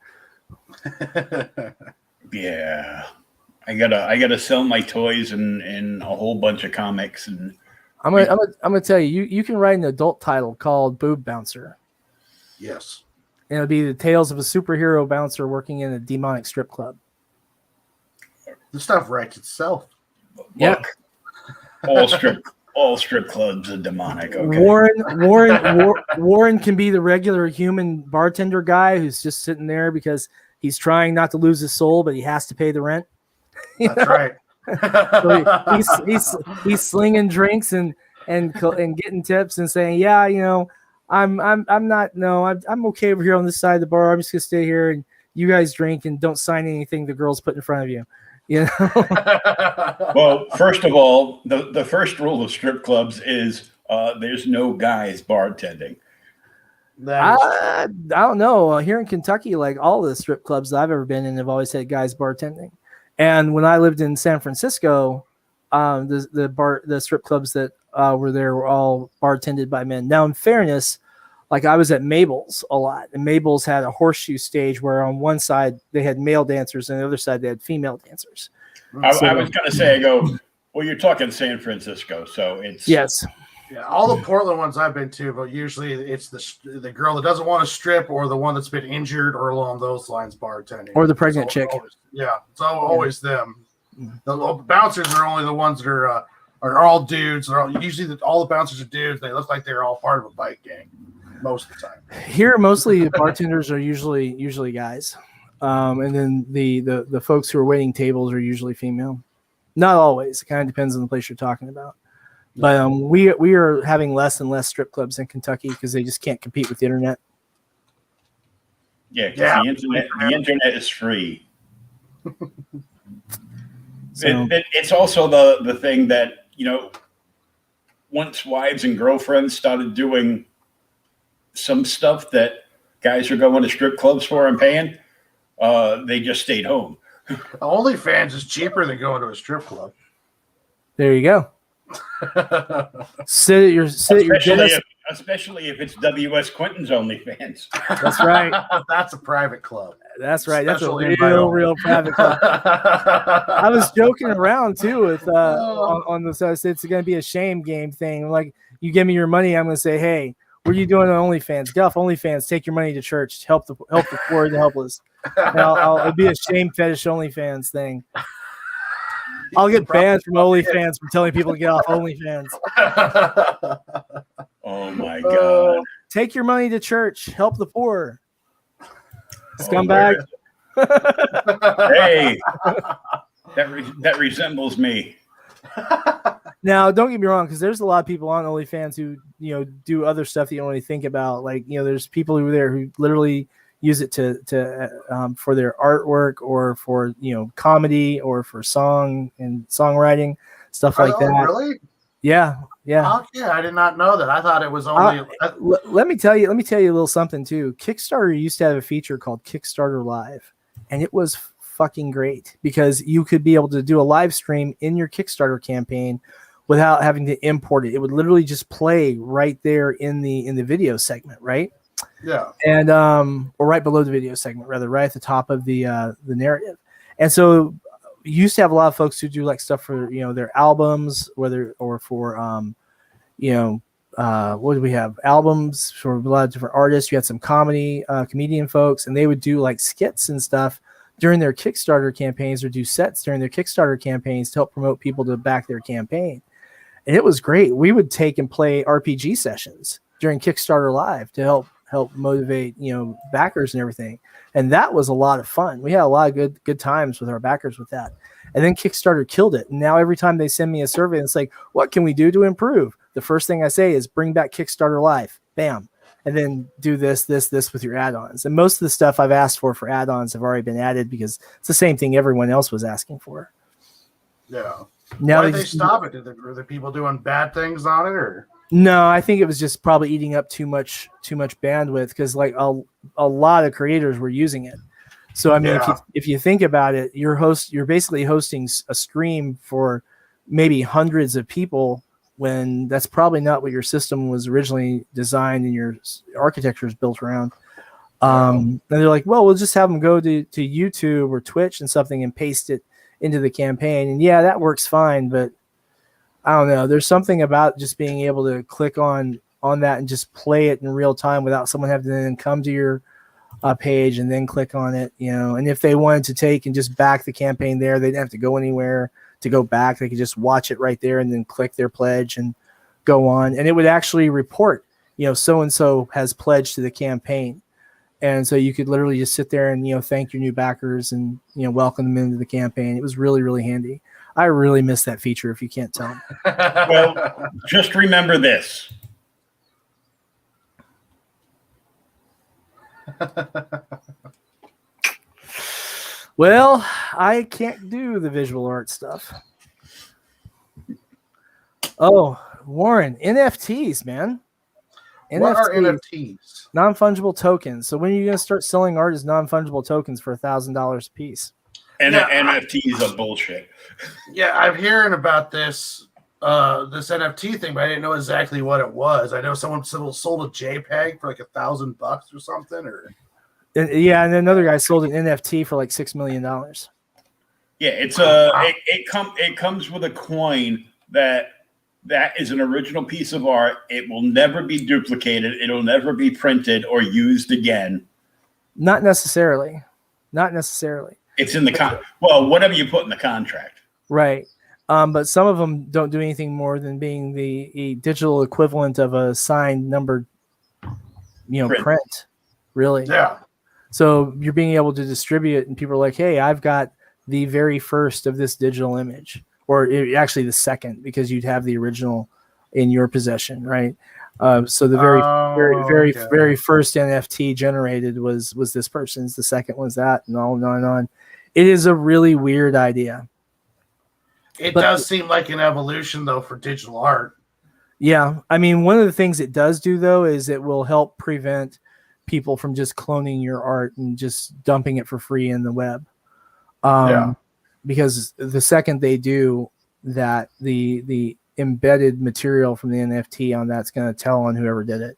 Yeah. I gotta sell my toys and a whole bunch of comics, and I'm gonna tell you can write an adult title called Boob Bouncer. Yes. And it'll be the tales of a superhero bouncer working in a demonic strip club. The stuff writes itself. Yeah. All strip clubs are demonic. Okay. Warren can be the regular human bartender guy who's just sitting there because he's trying not to lose his soul, but he has to pay the rent. That's right. So he's slinging drinks and getting tips and saying, yeah, I'm okay over here on this side of the bar. I'm just gonna stay here and you guys drink and don't sign anything the girls put in front of you. Well, first of all, the first rule of strip clubs is there's no guys bartending. I don't know. Here in Kentucky, like all the strip clubs I've ever been in have always had guys bartending. And when I lived in San Francisco, the strip clubs that were there were all bartended by men. Now, in fairness, like I was at Mabel's a lot, and Mabel's had a horseshoe stage where on one side they had male dancers, and the other side they had female dancers. I was going to say, well, you're talking San Francisco, so it's yes. Yeah, all the Portland ones I've been to, but usually it's the girl that doesn't want to strip or the one that's been injured or along those lines bartending. Or the pregnant chick. It's always them. The bouncers are only the ones that are all dudes. Usually all the bouncers are dudes. They look like they're all part of a bike gang most of the time. Here, mostly the bartenders are usually guys. And then the folks who are waiting tables are usually female. Not always. It kind of depends on the place you're talking about. But we are having less and less strip clubs in Kentucky because they just can't compete with the internet. Yeah, the internet is free. It's also the thing that, once wives and girlfriends started doing some stuff that guys are going to strip clubs for and paying, they just stayed home. OnlyFans is cheaper than going to a strip club. There you go. Especially if it's W.S. Quentin's OnlyFans. That's right. That's a private club. That's right. That's a real private club. I was joking around too with on the side. It's going to be a shame game thing. Like, you give me your money, I'm going to say, hey, what are you doing on OnlyFans? Get off OnlyFans. Take your money to church. Help the poor and the helpless. And it'll be a shame fetish OnlyFans thing. I'll get banned from OnlyFans for telling people to get off OnlyFans. Oh my God! Take your money to church. Help the poor. Scumbag. Hey, that resembles me. Now, don't get me wrong, because there's a lot of people on OnlyFans who, do other stuff that you don't really think about. Like, there's people who are there who literally use it to for their artwork or for, comedy or for song and songwriting, stuff like that. Really? Yeah. Okay, I did not know that. I thought it was only. Let me tell you a little something too. Kickstarter used to have a feature called Kickstarter Live, and it was fucking great because you could be able to do a live stream in your Kickstarter campaign without having to import it. It would literally just play right there in the video segment, right? Yeah. And or right below the video segment, rather, right at the top of the narrative. And so you used to have a lot of folks who do like stuff for their albums, or for what do we have? Albums for a lot of different artists. You had some comedian folks, and they would do like skits and stuff during their Kickstarter campaigns, or do sets during their Kickstarter campaigns to help promote people to back their campaign. And it was great. We would take and play RPG sessions during Kickstarter Live to help motivate, backers and everything. And that was a lot of fun. We had a lot of good times with our backers with that. And then Kickstarter killed it. And now every time they send me a survey, it's like, what can we do to improve? The first thing I say is bring back Kickstarter Live. Bam. And then do this with your add-ons. And most of the stuff I've asked for add-ons have already been added because it's the same thing everyone else was asking for. Yeah. Now why did they stop it? Were the people doing bad things on it, or? No, I think it was just probably eating up too much bandwidth because like a lot of creators were using it. So I mean, if you think about it, you're basically hosting a stream for maybe hundreds of people when that's probably not what your system was originally designed and your architecture is built around. And they're like, well, we'll just have them go to YouTube or Twitch and something and paste it into the campaign. And yeah, that works fine, but I don't know. There's something about just being able to click on that and just play it in real time without someone having to then come to your page and then click on it, And if they wanted to take and just back the campaign there, they didn't have to go anywhere to go back. They could just watch it right there and then click their pledge and go on. And it would actually report, so-and-so has pledged to the campaign. And so you could literally just sit there and, thank your new backers and, welcome them into the campaign. It was really, really handy. I really miss that feature if you can't tell. Well, just remember this. Well, I can't do the visual art stuff. Oh, Warren, NFTs, man. What are NFTs? Non-fungible tokens. So when are you going to start selling art as non-fungible tokens for $1,000 a piece? And NFTs are bullshit. Yeah, I'm hearing about this NFT thing, but I didn't know exactly what it was. I know someone sold a JPEG for like $1,000 or something, or and then another guy sold an NFT for like $6 million. Yeah, it's it comes with a coin that is an original piece of art. It will never be duplicated. It'll never be printed or used again. Not necessarily. It's in the whatever you put in the contract. Right. But some of them don't do anything more than being the digital equivalent of a signed numbered, print. Really. Yeah. So you're being able to distribute it, and people are like, hey, I've got the very first of this digital image, or actually the second, because you'd have the original in your possession, right? So the very first NFT generated was this person's. The second was that, and on and on. It is a really weird idea. It does seem like an evolution, though, for digital art. Yeah. I mean, one of the things it does do, though, is it will help prevent people from just cloning your art and just dumping it for free in the web. Because the second they do that, the embedded material from the NFT on that's going to tell on whoever did it.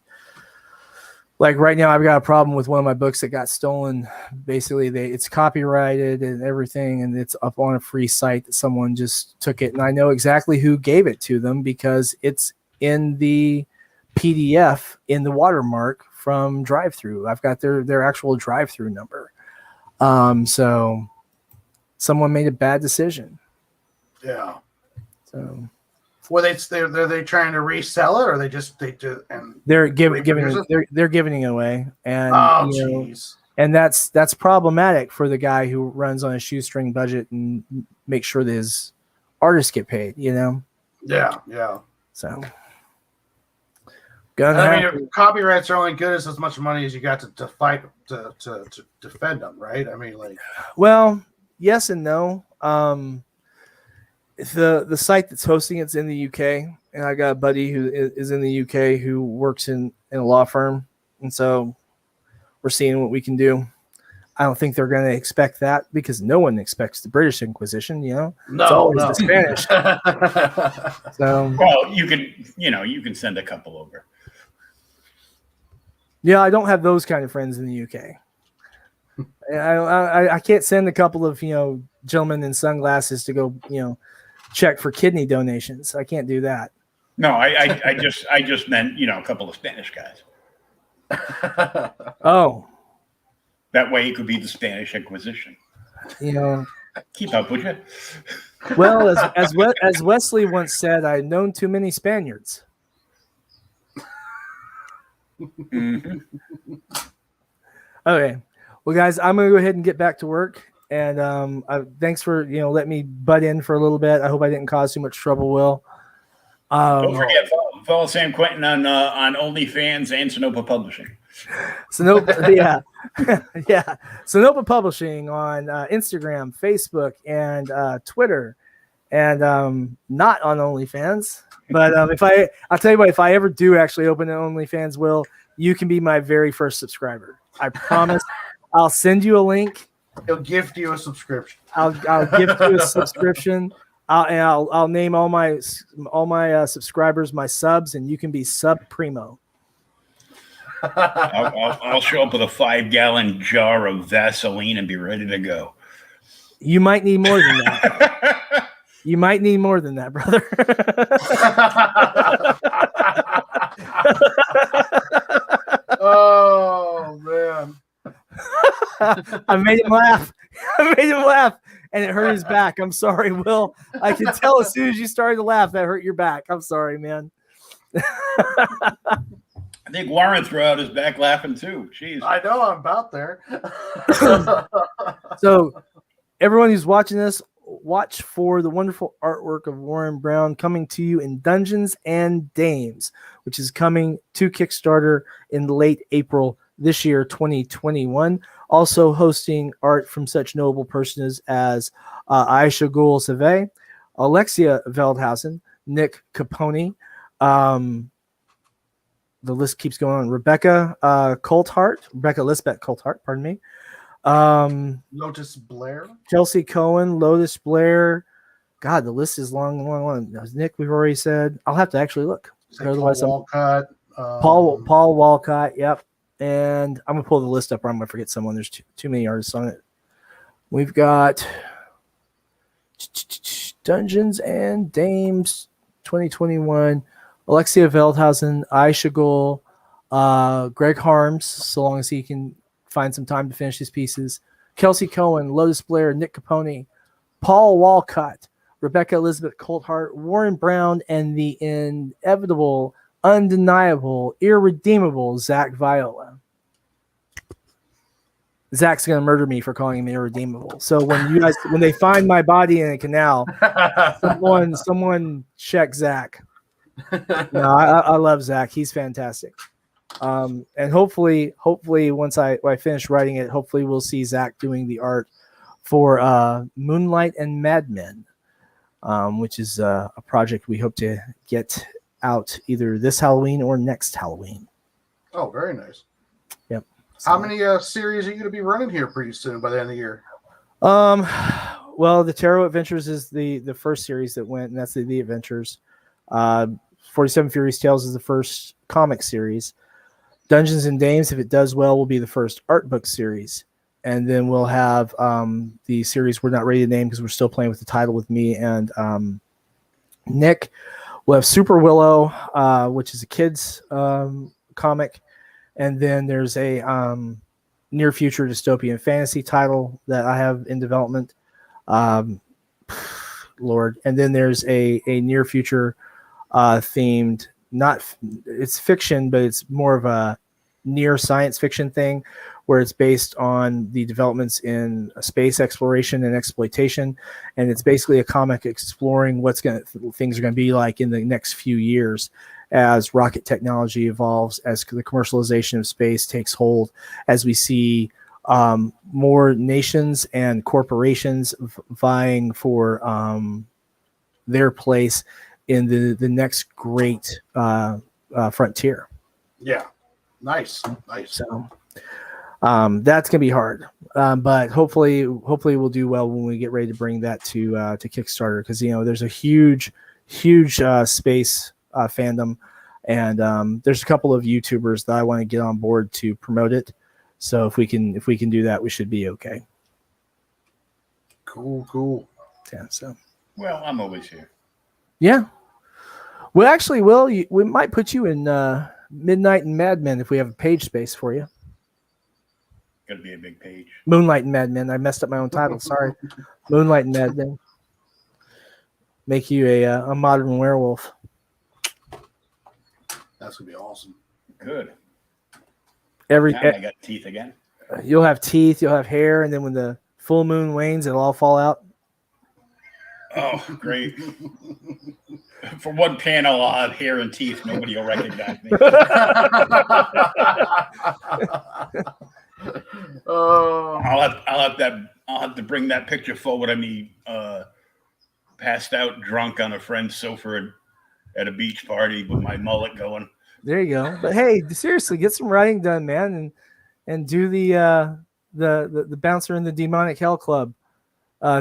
Like right now, I've got a problem with one of my books that got stolen. Basically, it's copyrighted and everything, and it's up on a free site that someone just took it. And I know exactly who gave it to them because it's in the PDF in the watermark from drive-through. I've got their actual drive-through number. So someone made a bad decision. Yeah. So. Well, are they trying to resell it, or they're giving it away, and jeez. And that's problematic for the guy who runs on a shoestring budget and makes sure that his artists get paid, you know? Yeah. So I mean, your copyrights are only good as much money as you got to fight to defend them, right? I mean, like, well, yes and no. The site that's hosting it's in the UK, and I got a buddy who is in the UK who works in a law firm, and so we're seeing what we can do. I don't think they're going to expect that because no one expects the British Inquisition, you know. It's always the Spanish. So, well, you can send a couple over. Yeah, I don't have those kind of friends in the UK. I can't send a couple of gentlemen in sunglasses to go check for kidney donations. I can't do that. No, I just meant a couple of Spanish guys. Oh, that way it could be the Spanish Inquisition. Keep up, would you? Well, as Wesley once said, I've known too many Spaniards. Mm-hmm. Okay, well, guys, I'm gonna go ahead and get back to work. And thanks for letting me butt in for a little bit. I hope I didn't cause too much trouble, Will. Don't forget, follow Sam Quentin on OnlyFans and Sonopa Publishing. Sonopa, yeah. Yeah. Sonopa Publishing on Instagram, Facebook, and Twitter, and not on OnlyFans. But I'll tell you what, if I ever do actually open an OnlyFans, Will, you can be my very first subscriber. I promise. I'll send you a link. He'll gift you a subscription. I'll gift you a subscription. I'll name all my subscribers my subs, and you can be sub primo. I'll show up with a 5-gallon jar of Vaseline and be ready to go. You might need more than that. You might need more than that, brother. Oh man. I made him laugh. And it hurt his back. I'm sorry, Will. I can tell as soon as you started to laugh, that hurt your back. I'm sorry, man. I think Warren threw out his back laughing too. Jeez. I know, I'm about there. So, everyone who's watching this, watch for the wonderful artwork of Warren Brown coming to you in Dungeons and Dames, which is coming to Kickstarter in late April this year, 2021. Also hosting art from such notable persons as Aisha Ghul Saveh, Alexia Veldhausen, Nick Capone. The list keeps going on. Rebecca Lisbeth Colthart, pardon me. Lotus Blair. Chelsea Cohen, Lotus Blair. God, the list is long. Nick, we've already said. I'll have to actually look. Otherwise, Paul Walcott. Paul Walcott, yep. And I'm going to pull the list up or I'm going to forget someone. There's too many artists on it. We've got Dungeons and Dames 2021. Alexia Veldhausen, Aisha Ghul, Greg Harms, so long as he can find some time to finish his pieces. Kelsey Cohen, Lotus Blair, Nick Capone, Paul Walcott, Rebecca Elizabeth Colthart, Warren Brown, and the inevitable, undeniable, irredeemable Zach Viola. Zach's gonna murder me for calling him irredeemable. So when they find my body in a canal, someone check Zach. No, I love Zach. He's fantastic. And hopefully once I finish writing it, hopefully we'll see Zach doing the art for Moonlight and Mad Men, which is a project we hope to get out either this Halloween or next Halloween. Oh, very nice. Yep. How many series are you going to be running here pretty soon by the end of the year? Well, the Tarot Adventures is the first series that went, and that's the Adventures. 47 Furious Tales is the first comic series. Dungeons and Dames, if it does well, will be the first art book series. And then we'll have the series we're not ready to name because we're still playing with the title with me and Nick. We'll have Super Willow, which is a kid's comic. And then there's a near future dystopian fantasy title that I have in development. Lord. And then there's a near future themed, it's fiction, but it's more of a near science fiction thing where it's based on the developments in space exploration and exploitation, and it's basically a comic exploring things are going to be like in the next few years as rocket technology evolves, as the commercialization of space takes hold, as we see more nations and corporations vying for their place in the next great frontier. Yeah, nice. So that's gonna be hard, but hopefully we'll do well when we get ready to bring that to Kickstarter, because there's a huge space fandom, and there's a couple of YouTubers that I want to get on board to promote it. So if we can do that, we should be okay. Cool. Yeah. So. Well, I'm always here. Yeah. Well, actually, Will, we might put you in Midnight and Mad Men if we have a page space for you. Gonna be a big page. Moonlight and Mad Men. I messed up my own title. Sorry. Moonlight and Mad Men. Make you a modern werewolf. That's gonna be awesome. Good. I got teeth again. You'll have teeth. You'll have hair, and then when the full moon wanes, it'll all fall out. Oh, great. For one panel, I'll have hair and teeth. Nobody will recognize me. I'll have to bring that picture forward of me passed out drunk on a friend's sofa at a beach party with my mullet going. There you go. But hey, seriously, get some writing done, man, and do the bouncer in the demonic hell club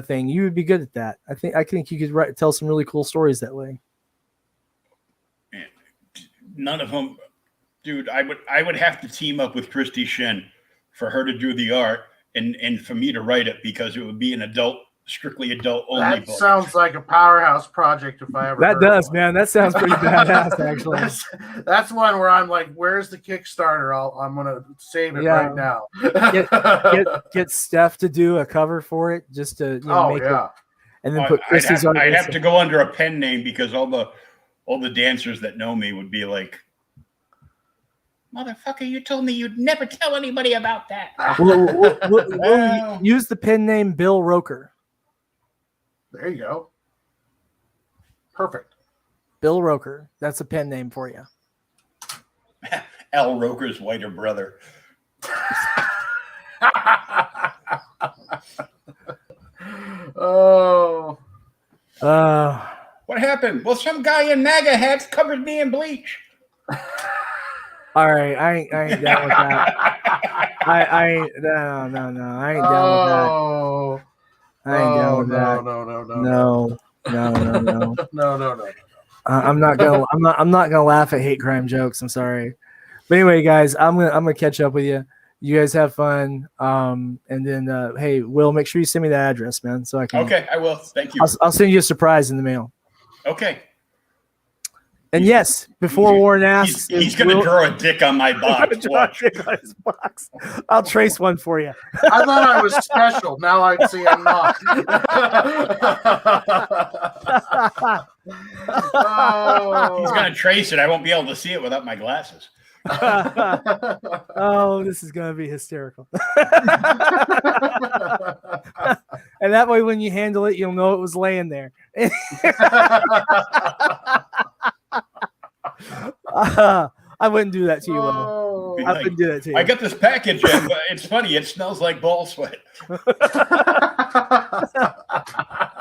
thing. You would be good at that. I think you could tell some really cool stories that way. None of them, dude. I would have to team up with Christy Shen for her to do the art and for me to write it, because it would be an strictly adult only that book. Sounds like a powerhouse project if I ever that heard does one. Man, that sounds pretty badass actually. That's one where I'm like, where's the Kickstarter? I'm gonna save it right now. get Steph to do a cover for it, just to make it, and then put Christy's on. I'd have to go under a pen name, because all the dancers that know me would be like, motherfucker, you told me you'd never tell anybody about that. We'll use the pen name Bill Roker. There you go. Perfect. Bill Roker. That's a pen name for you. Al Roker's whiter brother. Oh. What happened? Well, some guy in MAGA hats covered me in bleach. All right, I ain't down with that. I ain't down with that. I ain't down with that. No. I'm not gonna laugh at hate crime jokes. I'm sorry, but anyway, guys, I'm gonna catch up with you. You guys have fun. And then hey, Will, make sure you send me that address, man, so I can. Okay, I will. Thank you. I'll send you a surprise in the mail. Okay. And yes, before Warren asks, he's going to draw a dick on my box. Watch. On his box. I'll trace one for you. I thought I was special. Now I see I'm not. He's going to trace it. I won't be able to see it without my glasses. Oh, this is going to be hysterical. And that way, when you handle it, you'll know it was laying there. I wouldn't do that to you, Will. I wouldn't do that to you. I got this package in, but it's funny. It smells like ball sweat.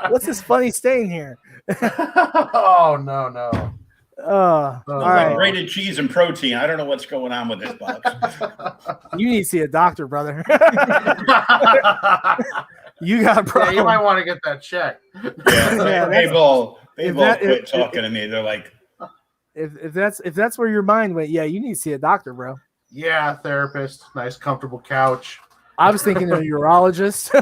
What's this funny stain here? Oh, no. All right. Like grated cheese and protein. I don't know what's going on with this box. You need to see a doctor, brother. You got a problem. Yeah, you might want to get that checked. Yeah, they've all quit talking to me. They're like, if that's where your mind went, yeah, you need to see a doctor, bro. Yeah, therapist, nice comfortable couch. I was thinking of a urologist.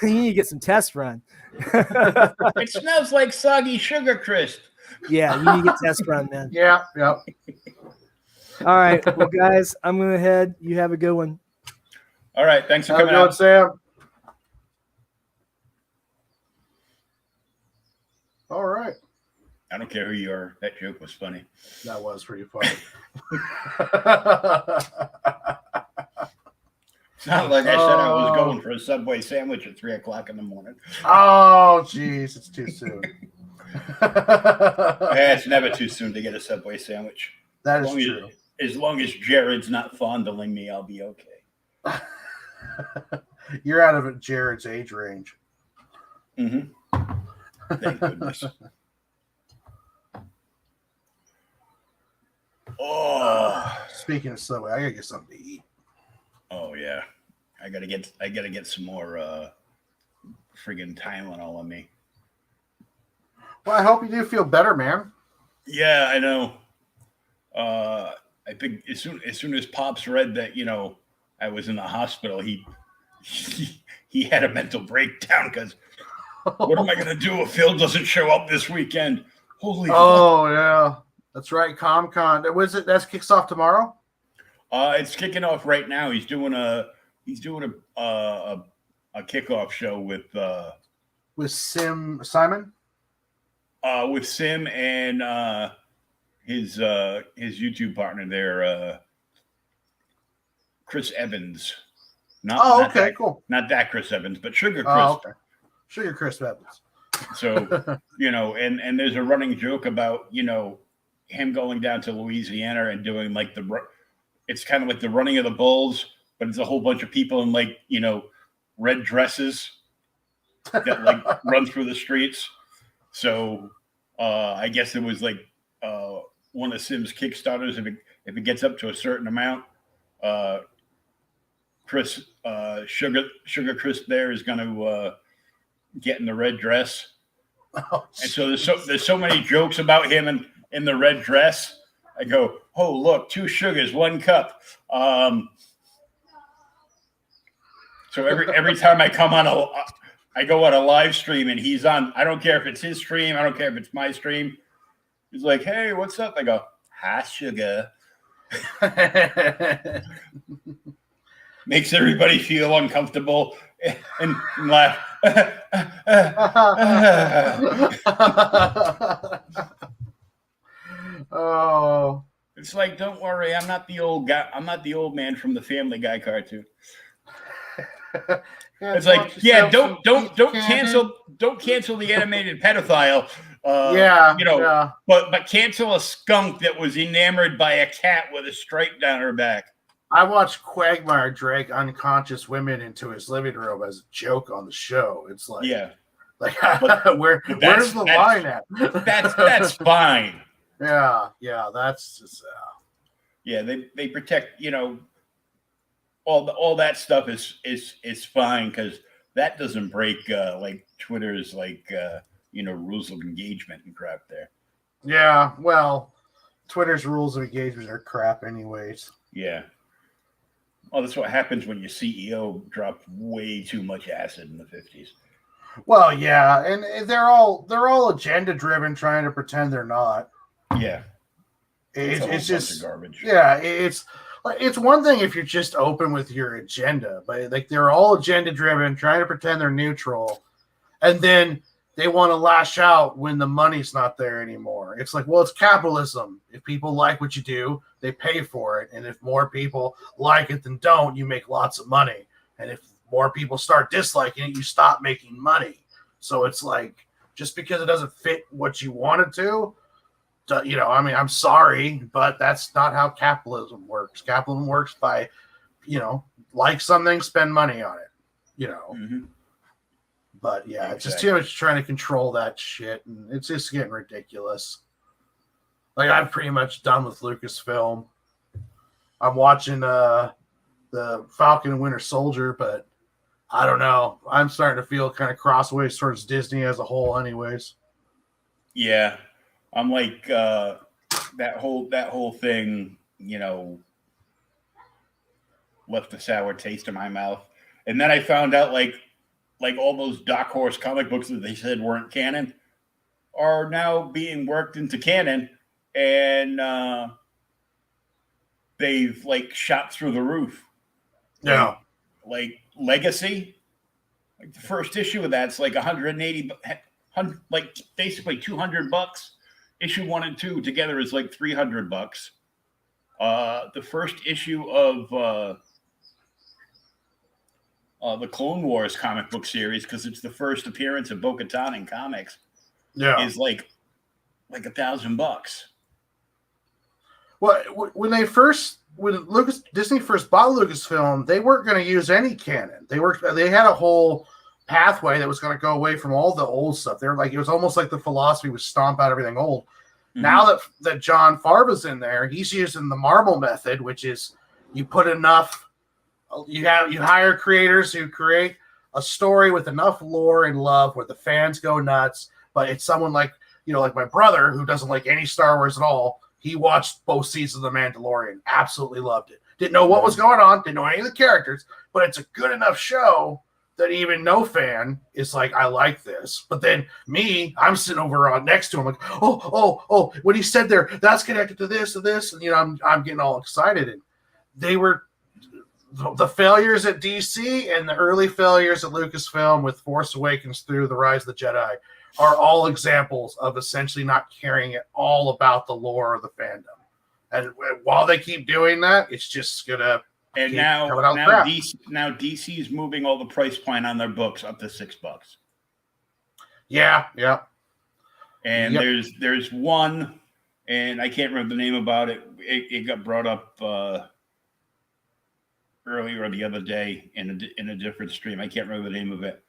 You need to get some tests run. it smells like soggy sugar crisp. Yeah, you need to get tests run, man. Yeah. All right, well, guys, I'm gonna head. You have a good one. All right, thanks for coming out, Sam. All right. I don't care who you are. That joke was funny. That was pretty funny. It's not like I said I was going for a Subway sandwich at 3 o'clock in the morning. Oh, jeez, it's too soon. Yeah, it's never too soon to get a Subway sandwich. That is true. As long as Jared's not fondling me, I'll be okay. You're out of Jared's age range. Mm-hmm. Thank goodness. Oh, Speaking of Subway, I gotta get something to eat. Oh yeah, I gotta get some more friggin' Tylenol on me. Well, I hope you do feel better, man. Yeah, I know. I think as soon as Pops read that, I was in the hospital, he had a mental breakdown because what am I gonna do if Phil doesn't show up this weekend? Holy! Oh yeah, that's right. ComCon. That kicks off tomorrow. It's kicking off right now. He's doing a kickoff show with Simon. With Sim and his YouTube partner there, Chris Evans. Cool. Not that Chris Evans, but Sugar Chris. Oh, okay. Sugar Chris Evans. So, and there's a running joke about, him going down to Louisiana and doing like it's kind of like the running of the bulls, but it's a whole bunch of people in red dresses that like run through the streets. So I guess it was like one of Sim's Kickstarters. If it gets up to a certain amount, Sugar Chris there is going to get in the red dress. Oh, and so there's so many jokes about him in the red dress. I go, oh look, 2 sugars, 1 cup. So every time I come on I go on a live stream and he's on. I don't care if it's his stream. I don't care if it's my stream. He's like, hey, what's up? I go, hi, Sugar. Makes everybody feel uncomfortable and laugh. Oh, it's like, don't worry, I'm not the old guy. I'm not the old man from the Family Guy cartoon. It's like, yeah, don't cancel the animated pedophile. But cancel a skunk that was enamored by a cat with a stripe down her back. I watched Quagmire drag unconscious women into his living room as a joke on the show. It's like, where's the line at? That's fine. Yeah, that's just. Yeah, they protect. All that stuff is fine because that doesn't break like Twitter's rules of engagement and crap there. Yeah, well, Twitter's rules of engagement are crap anyways. Yeah. Well, that's what happens when your CEO dropped way too much acid in the 50s. Well, yeah, and they're all agenda driven, trying to pretend they're not. Yeah, it's just garbage. Yeah, it's one thing if you're just open with your agenda, but like they're all agenda driven, trying to pretend they're neutral, and then they want to lash out when the money's not there anymore. It's like, well, it's capitalism. If people like what you do, they pay for it. And if more people like it than don't, you make lots of money. And if more people start disliking it, you stop making money. So it's like, just because it doesn't fit what you wanted to, I'm sorry, but that's not how capitalism works. Capitalism works by, like something, spend money on it, Mm-hmm. But yeah, It's just too much trying to control that shit, and it's just getting ridiculous. Like, I'm pretty much done with Lucasfilm. I'm watching the Falcon and Winter Soldier, but I don't know. I'm starting to feel kind of crossways towards Disney as a whole, anyways. Yeah, I'm like that whole thing, left a sour taste in my mouth, and then I found out like all those Dark Horse comic books that they said weren't canon are now being worked into canon, and they've like shot through the roof. Yeah. Like Legacy, like the first issue of that's like 180, like basically $200. issue 1 and 2 together is like $300. The first issue of the Clone Wars comic book series, because it's the first appearance of Bo-Katan in comics, is like $1,000. Well, when Disney first bought Lucasfilm, they weren't going to use any canon. They had a whole pathway that was going to go away from all the old stuff. They're like, it was almost like the philosophy was stomp out everything old. Mm-hmm. Now that John Farva's in there, he's using the Marvel method, which is you put enough. You hire creators who create a story with enough lore and love where the fans go nuts. But it's someone like my brother who doesn't like any Star Wars at all. He watched both seasons of The Mandalorian, absolutely loved it. Didn't know what was going on, didn't know any of the characters, but it's a good enough show that even no fan is like, I like this. But then I'm sitting over next to him like, oh, what he said there, that's connected to this and this, and I'm getting all excited. And they were the failures at DC and the early failures at Lucasfilm with Force Awakens through The Rise of the Jedi are all examples of essentially not caring at all about the lore of the fandom. And while they keep doing that, it's just gonna. And now DC is moving all the price point on their books up to $6. Yeah. And there's one, and I can't remember the name about it. It got brought up earlier the other day in a different stream. I can't remember the name of it,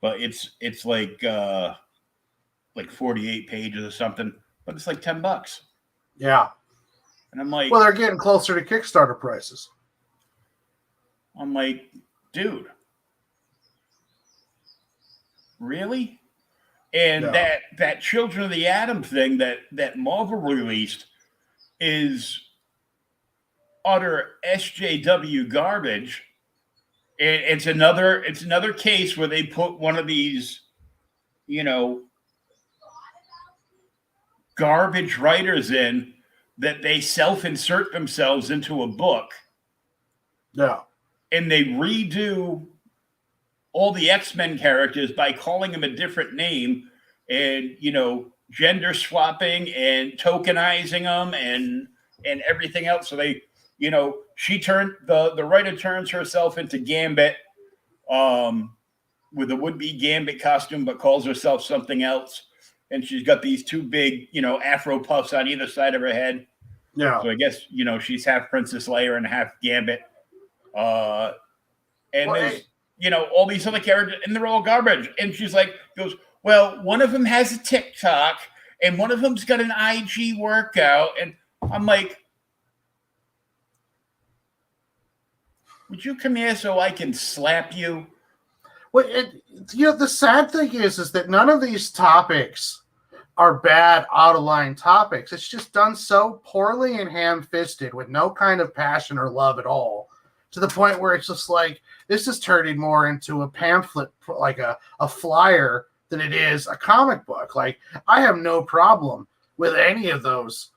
but it's like 48 pages or something, but it's like $10. Yeah. And I'm like, well, they're getting closer to Kickstarter prices. I'm like, dude, really? And that Children of the Atom thing that Marvel released is utter SJW garbage. It's another case where they put one of these, garbage writers in that they self-insert themselves into a book. Yeah. And they redo all the X-Men characters by calling them a different name and, gender swapping and tokenizing them and everything else. So they, the writer turns herself into Gambit with a would-be Gambit costume, but calls herself something else. And she's got these two big, Afro puffs on either side of her head. Yeah. So I guess, she's half Princess Leia and half Gambit. There's, all these other characters, and they're all garbage. And she's like, goes, well, one of them has a TikTok, and one of them's got an IG workout. And I'm like, would you come here so I can slap you? Well, the sad thing is that none of these topics are bad, out-of-line topics. It's just done so poorly and ham-fisted with no kind of passion or love at all, to the point where it's just like, this is turning more into a pamphlet, like a flyer, than it is a comic book. Like, I have no problem with any of those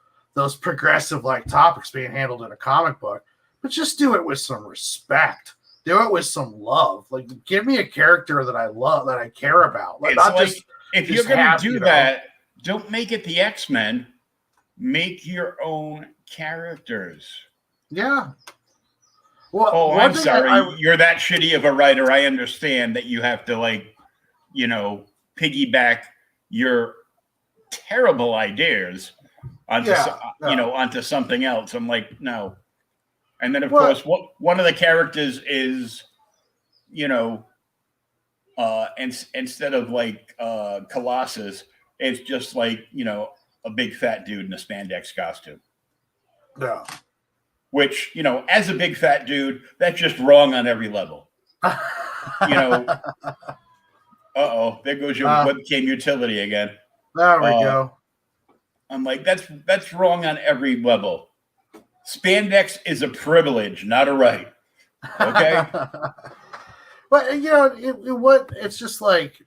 progressive-like topics being handled in a comic book, but just do it with some respect. Do it with some love. Like, give me a character that I love, that I care about. Like, not like, just if you're going to do that, don't make it the X-Men. Make your own characters. Yeah. Well, I'm sorry. You're that shitty of a writer. I understand that you have to, piggyback your terrible ideas onto something else. I'm like, no. And then, of course, one of the characters is, instead of Colossus, it's just a big fat dude in a spandex costume. Yeah. Which, as a big fat dude, that's just wrong on every level. There goes your webcam utility again. There we go. I'm like, that's wrong on every level. Spandex is a privilege, not a right. Okay? But, it's just like,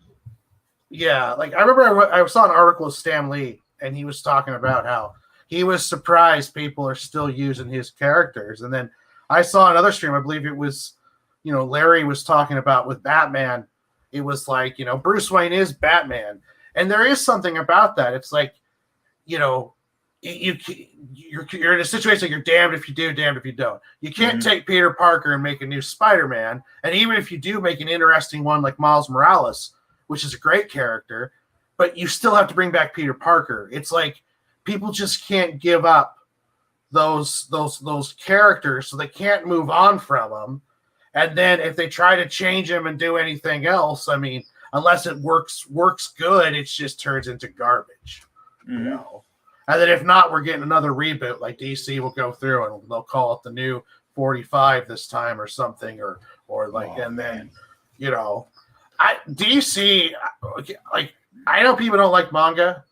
I remember I saw an article of Stan Lee, and he was talking about how he was surprised people are still using his characters. And then I saw another stream, I believe it was, Larry was talking about with Batman. It was like, Bruce Wayne is Batman. And there is something about that. It's like, you're in a situation like you're damned if you do, damned if you don't. You can't take Peter Parker and make a new Spider-Man, and even if you do make an interesting one like Miles Morales, which is a great character, but you still have to bring back Peter Parker. It's like people just can't give up those characters, so they can't move on from them. And then if they try to change them and do anything else, I mean, unless it works good, it just turns into garbage. You know. And then if not, we're getting another reboot. Like DC will go through and they'll call it the new 45 this time or something, or like, and then, you know, DC, like, I know people don't like manga,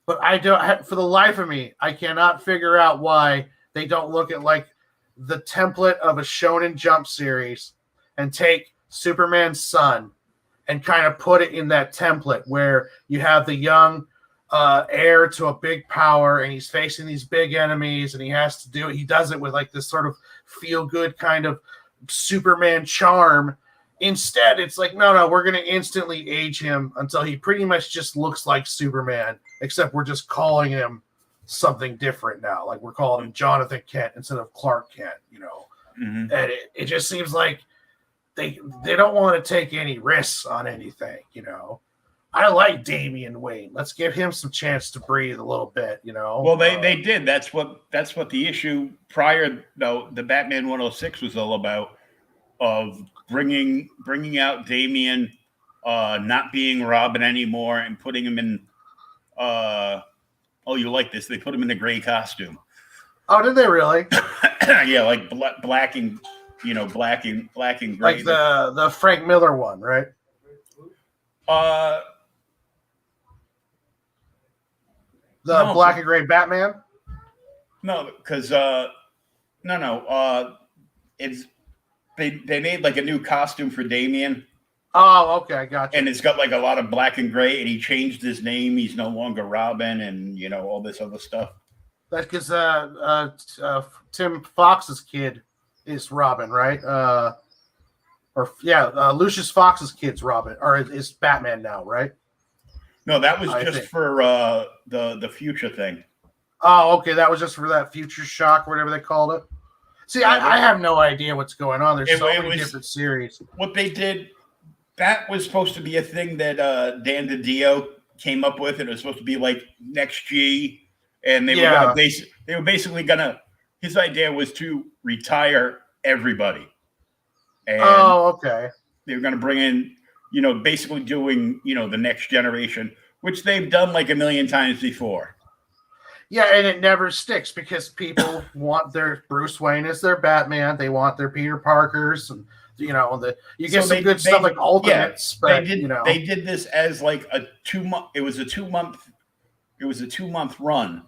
but I don't. For the life of me, I cannot figure out why they don't look at like the template of a Shonen Jump series and take Superman's son and kind of put it in that template where you have the young heir to a big power and he's facing these big enemies and he has to do it. He does it with like this sort of feel good kind of Superman charm. Instead, it's like, no, we're going to instantly age him until he pretty much just looks like Superman, except we're just calling him something different now. Like we're calling him Jonathan Kent instead of Clark Kent, you know. And it just seems like they don't want to take any risks on anything, you know. I like Damian Wayne. Let's give him some chance to breathe a little bit, you know. Well, they did. That's what the issue prior, though, the Batman 106 was all about, of bringing out Damian, not being Robin anymore, and putting him in. You like this? They put him in the gray costume. Oh, did they really? Yeah, like black and gray. Like the Frank Miller one, right? The black and gray Batman? No, because it's they made like a new costume for Damian. Oh, okay, I got you. And it's got like a lot of black and gray, and he changed his name. He's no longer Robin, and all this other stuff. That's because Tim Fox's kid is Robin, right? Lucius Fox's kid's Robin, or is Batman now, right? No, that was for the future thing. Oh, okay. That was just for that Future Shock, whatever they called it. See, I have no idea what's going on. There's so many different series. What they did, that was supposed to be a thing that Dan DiDio came up with, and it was supposed to be like Next G, and they were basically gonna. His idea was to retire everybody. And okay. They were gonna bring in. Basically doing, the next generation, which they've done like a million times before. Yeah, and it never sticks because people want their Bruce Wayne as their Batman. They want their Peter Parkers, and you get some good stuff like Ultimates. Yeah, but they did this as like a 2 month. It was a 2 month. It was a 2 month run.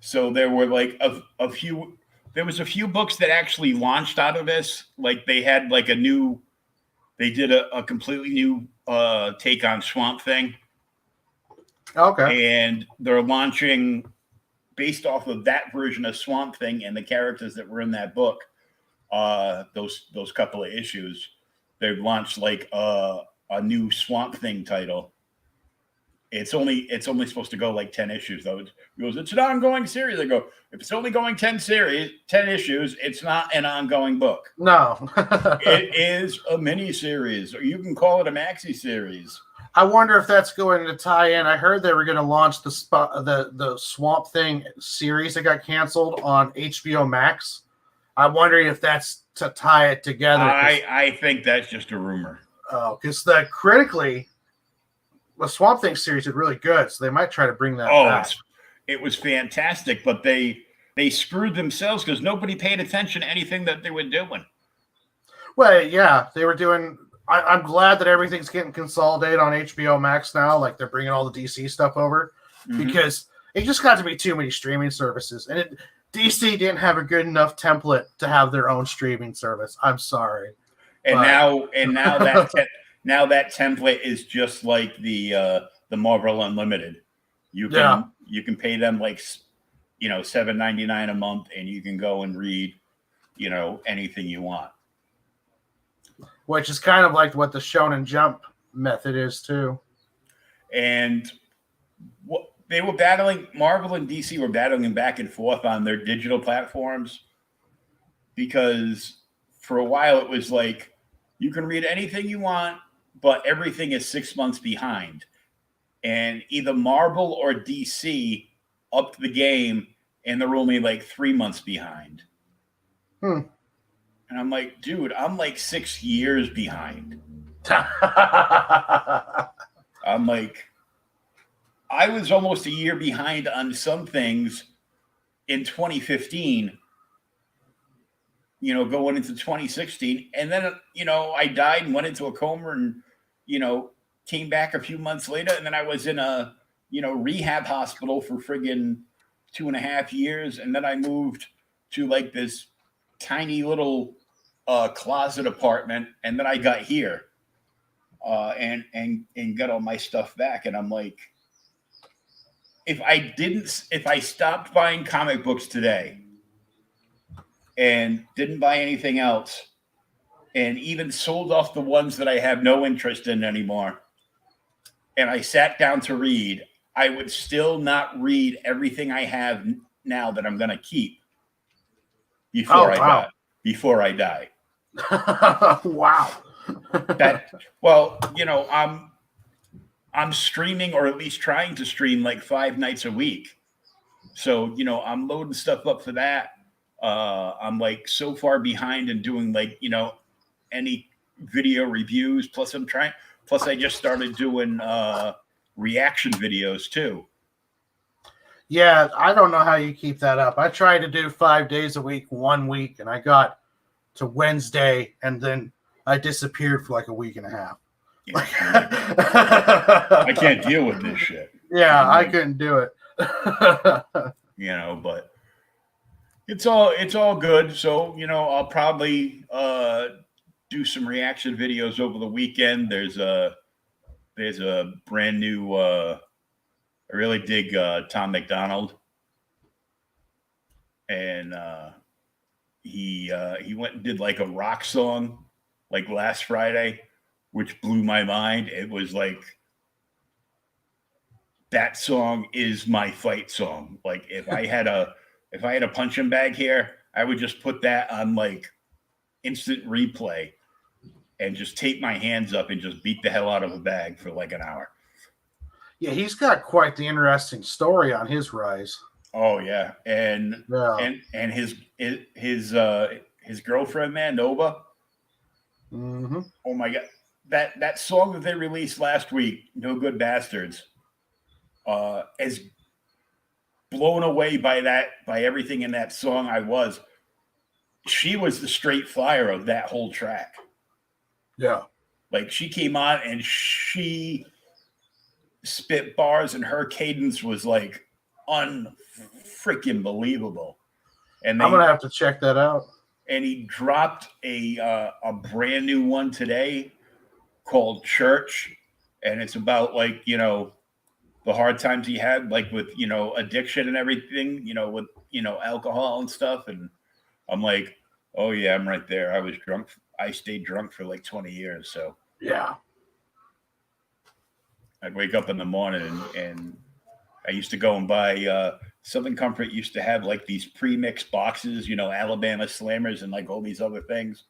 So there were like a few. There was a few books that actually launched out of this. Like they had like a new. They did a completely new take on Swamp Thing. Okay. And they're launching based off of that version of Swamp Thing and the characters that were in that book. Those couple of issues, they've launched like a new Swamp Thing title. It's only supposed to go like 10 issues though. It goes, it's an ongoing series. I go, if it's only going 10 issues, it's not an ongoing book. No. It is a mini series, or you can call it a maxi series. I wonder if that's going to tie in. I heard they were going to launch the Swamp Thing series that got canceled on HBO Max. I'm wondering if that's to tie it together. I think that's just a rumor. Oh, because critically, the Swamp Thing series is really good, so they might try to bring that back. It was fantastic, but they screwed themselves because nobody paid attention to anything that they were doing. Well, yeah, they were doing. I'm glad that everything's getting consolidated on HBO Max now. Like they're bringing all the DC stuff over because it just got to be too many streaming services, and DC didn't have a good enough template to have their own streaming service. I'm sorry. Now that template is just like the Marvel Unlimited. You can pay them like $7.99 a month, and you can go and read anything you want. Which is kind of like what the Shonen Jump method is too. And what they were battling, Marvel and DC were battling back and forth on their digital platforms, because for a while it was like you can read anything you want, but everything is 6 months behind. And either Marvel or DC upped the game, and they're only like 3 months behind. And I'm like, dude, I'm like 6 years behind. I'm like, I was almost a year behind on some things in 2015, going into 2016. And then, I died and went into a coma and, came back a few months later. And then I was in a, rehab hospital for friggin' 2.5 years. And then I moved to like this tiny little closet apartment. And then I got here and got all my stuff back. And I'm like, if I stopped buying comic books today and didn't buy anything else, and even sold off the ones that I have no interest in anymore, and I sat down to read, I would still not read everything I have now that I'm going to keep before I die. Wow. I'm streaming, or at least trying to stream, like 5 nights a week. So, I'm loading stuff up for that. I'm like so far behind in doing like, any video reviews. Plus I just started doing reaction videos too. Yeah, I don't know how you keep that up. I tried to do 5 days a week, 1 week, and I got to Wednesday, and then I disappeared for like a week and a half. I can't deal with this shit. Yeah, I couldn't do it. But it's all good. So, I'll probably do some reaction videos over the weekend. There's a brand new I really dig Tom McDonald. And he went and did like a rock song like last Friday, which blew my mind. It was like, that song is my fight song. Like if I had a punching bag here, I would just put that on like instant replay and just tape my hands up and just beat the hell out of a bag for like an hour. Yeah, he's got quite the interesting story on his rise. Oh yeah. And his girlfriend, man, Nova. Mm-hmm. Oh my God. That song that they released last week, No Good Bastards, as blown away by everything in that song I was. She was the straight flyer of that whole track. Yeah. Like she came on and she spit bars, and her cadence was like unfreaking believable. And I'm gonna have to check that out. And he dropped a brand new one today called Church, and it's about like the hard times he had, like with addiction and everything, with alcohol and stuff. And I'm like, oh yeah, I'm right there. I was drunk. I stayed drunk for like 20 years. So yeah, I'd wake up in the morning and I used to go and buy Southern Comfort used to have like these pre-mixed boxes, Alabama Slammers and like all these other things,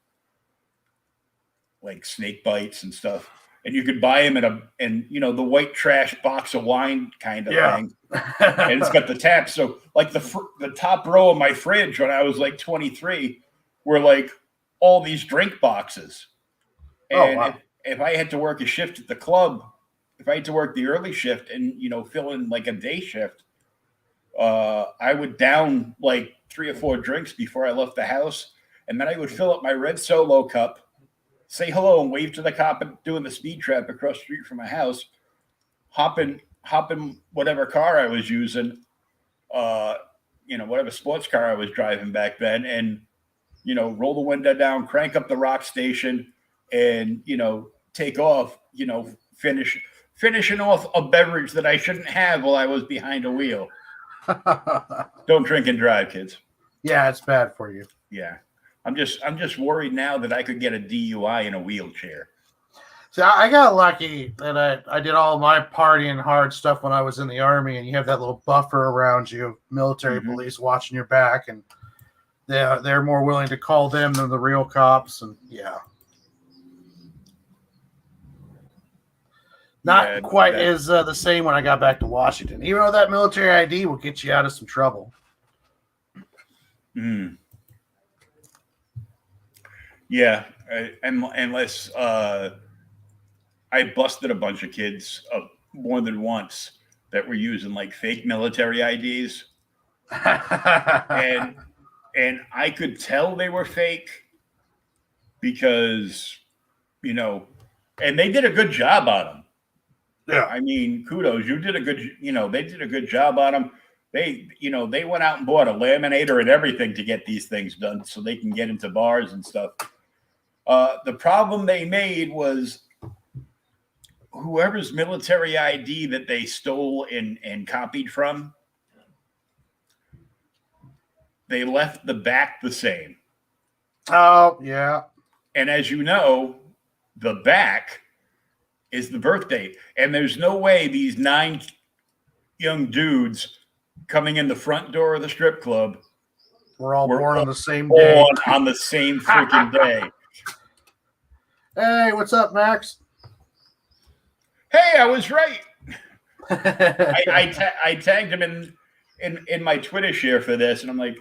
like snake bites and stuff. And you could buy them in the white trash box of wine kind of thing. And it's got the tap. So like the top row of my fridge when I was like 23 were like all these drink boxes. And if I had to work a shift at the club, if I had to work the early shift and, fill in like a day shift, I would down like 3 or 4 drinks before I left the house. And then I would fill up my red Solo cup, say hello and wave to the cop doing the speed trap across the street from my house, hop in whatever car I was using, whatever sports car I was driving back then, and, roll the window down, crank up the rock station, and, take off, finishing off a beverage that I shouldn't have while I was behind a wheel. Don't drink and drive, kids. Yeah, it's bad for you. Yeah. I'm just worried now that I could get a DUI in a wheelchair. So I got lucky that I did all my partying hard stuff when I was in the Army, and you have that little buffer around you, military police watching your back, and they're more willing to call them than the real cops, and not quite as the same when I got back to Washington. Even though that military ID will get you out of some trouble. Yeah, unless I busted a bunch of kids more than once that were using like fake military IDs, and I could tell they were fake because, you know, and they did a good job on them. Yeah, I mean, kudos. You did a good, they did a good job on them. They went out and bought a laminator and everything to get these things done so they can get into bars and stuff. The problem they made was whoever's military ID that they stole and copied from, they left the back the same. Oh, yeah. And as you know, the back is the birth date. And there's no way these 9 young dudes coming in the front door of the strip club were all born on the same day. On the same freaking day. Hey, what's up, Max? Hey, I was right. I tagged him in my Twitter share for this, and I'm like,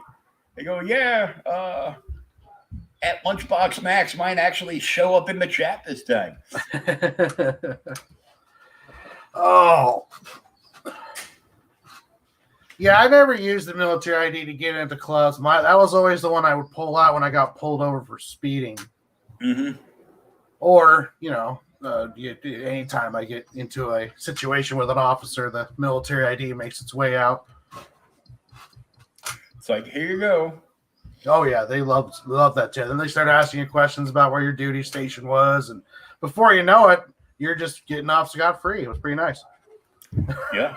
they go, yeah, at Lunchbox Max might actually show up in the chat this time. Oh. Yeah, I never used the military ID to get into clubs. That was always the one I would pull out when I got pulled over for speeding. Mm-hmm. Or, anytime I get into a situation with an officer, the military ID makes its way out. It's like, here you go. Oh, yeah, they love that shit. Then they start asking you questions about where your duty station was. And before you know it, you're just getting off scot-free. It was pretty nice. Yeah,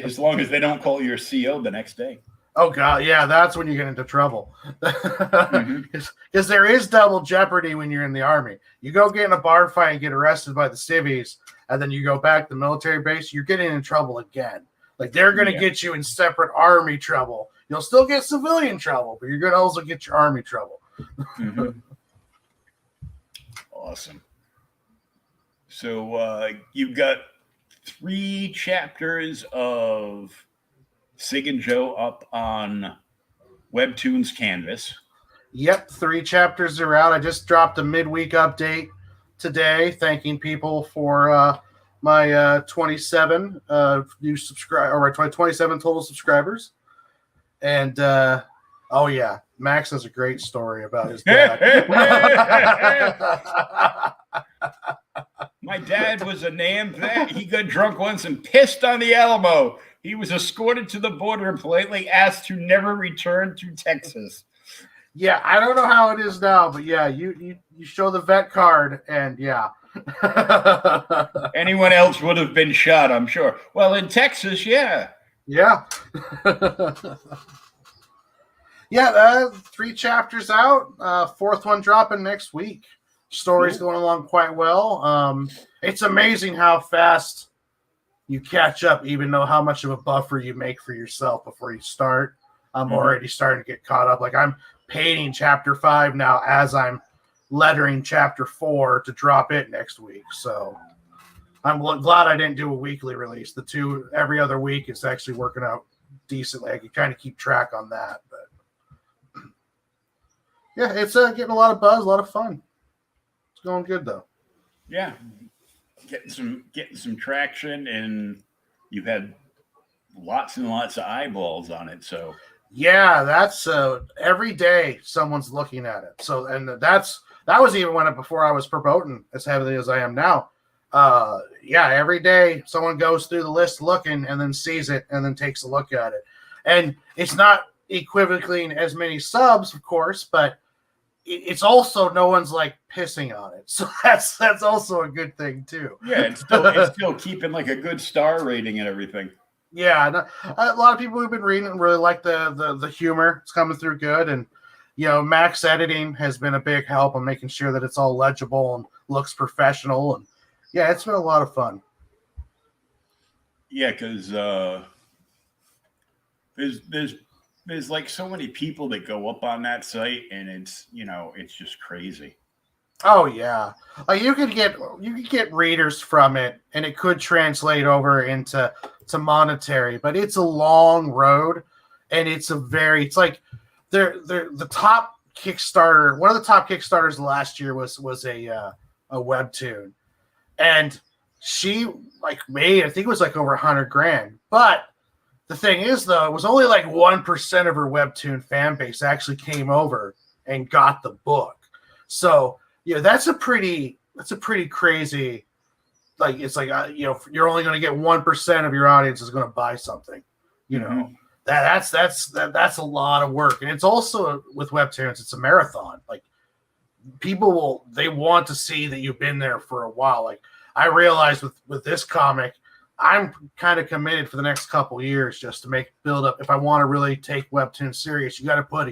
as long as they don't call your CO the next day. Oh, God, yeah, that's when you get into trouble. Because there is double jeopardy when you're in the Army. You go get in a bar fight and get arrested by the civvies, and then you go back to the military base, you're getting in trouble again. Like, they're going to get you in separate Army trouble. You'll still get civilian trouble, but you're going to also get your Army trouble. Awesome. So you've got 3 chapters of Sig and Joe up on Webtoons Canvas. Yep, 3 chapters are out. I just dropped a midweek update today, thanking people for my 27 new subscribe or 27 total subscribers. And oh yeah, Max has a great story about his dad. My dad was a named that. He got drunk once and pissed on the Alamo. He was escorted to the border and politely asked to never return to Texas. Yeah, I don't know how it is now, but yeah, you show the vet card, and yeah. Anyone else would have been shot, I'm sure. Well, in Texas, yeah. Yeah. Yeah, 3 chapters out. 4th one dropping next week. Story's going along quite well. It's amazing how fast you catch up, even though how much of a buffer you make for yourself before you start. I'm already starting to get caught up. Like, I'm painting chapter 5 now as I'm lettering chapter 4 to drop it next week. So I'm glad I didn't do a weekly release. The 2 every other week is actually working out decently. I can kind of keep track on that. But yeah, it's getting a lot of buzz, a lot of fun. It's going good though. Yeah, getting some traction, and you've had lots and lots of eyeballs on it. So yeah, that's every day someone's looking at it. So and that was even before I was promoting as heavily as I am now. Yeah, every day someone goes through the list looking and then sees it and then takes a look at it. And it's not equivocally as many subs, of course, but it's also no one's like pissing on it. So that's also a good thing too. Yeah, it's still keeping like a good star rating and everything. Yeah, a lot of people who've been reading really like the humor. It's coming through good, and Max editing has been a big help on making sure that it's all legible and looks professional. And Yeah, it's been a lot of fun. Yeah, because there's like so many people that go up on that site, and it's just crazy. Oh yeah, like you could get readers from it, and it could translate over into monetary, but it's a long road, and it's like they're the top Kickstarter. One of the top Kickstarters last year was a webtoon, and she like made, I think it was like over 100 grand. But the thing is, though, it was only like 1% of her webtoon fan base actually came over and got the book. So yeah, that's a pretty crazy. Like it's like you're only going to get 1% of your audience is going to buy something. You know Mhm. that's a lot of work, and it's also with webtoons, it's a marathon. Like people they want to see that you've been there for a while. Like I realized with this comic, I'm kind of committed for the next couple years just to build up. If I want to really take webtoon serious, you got to put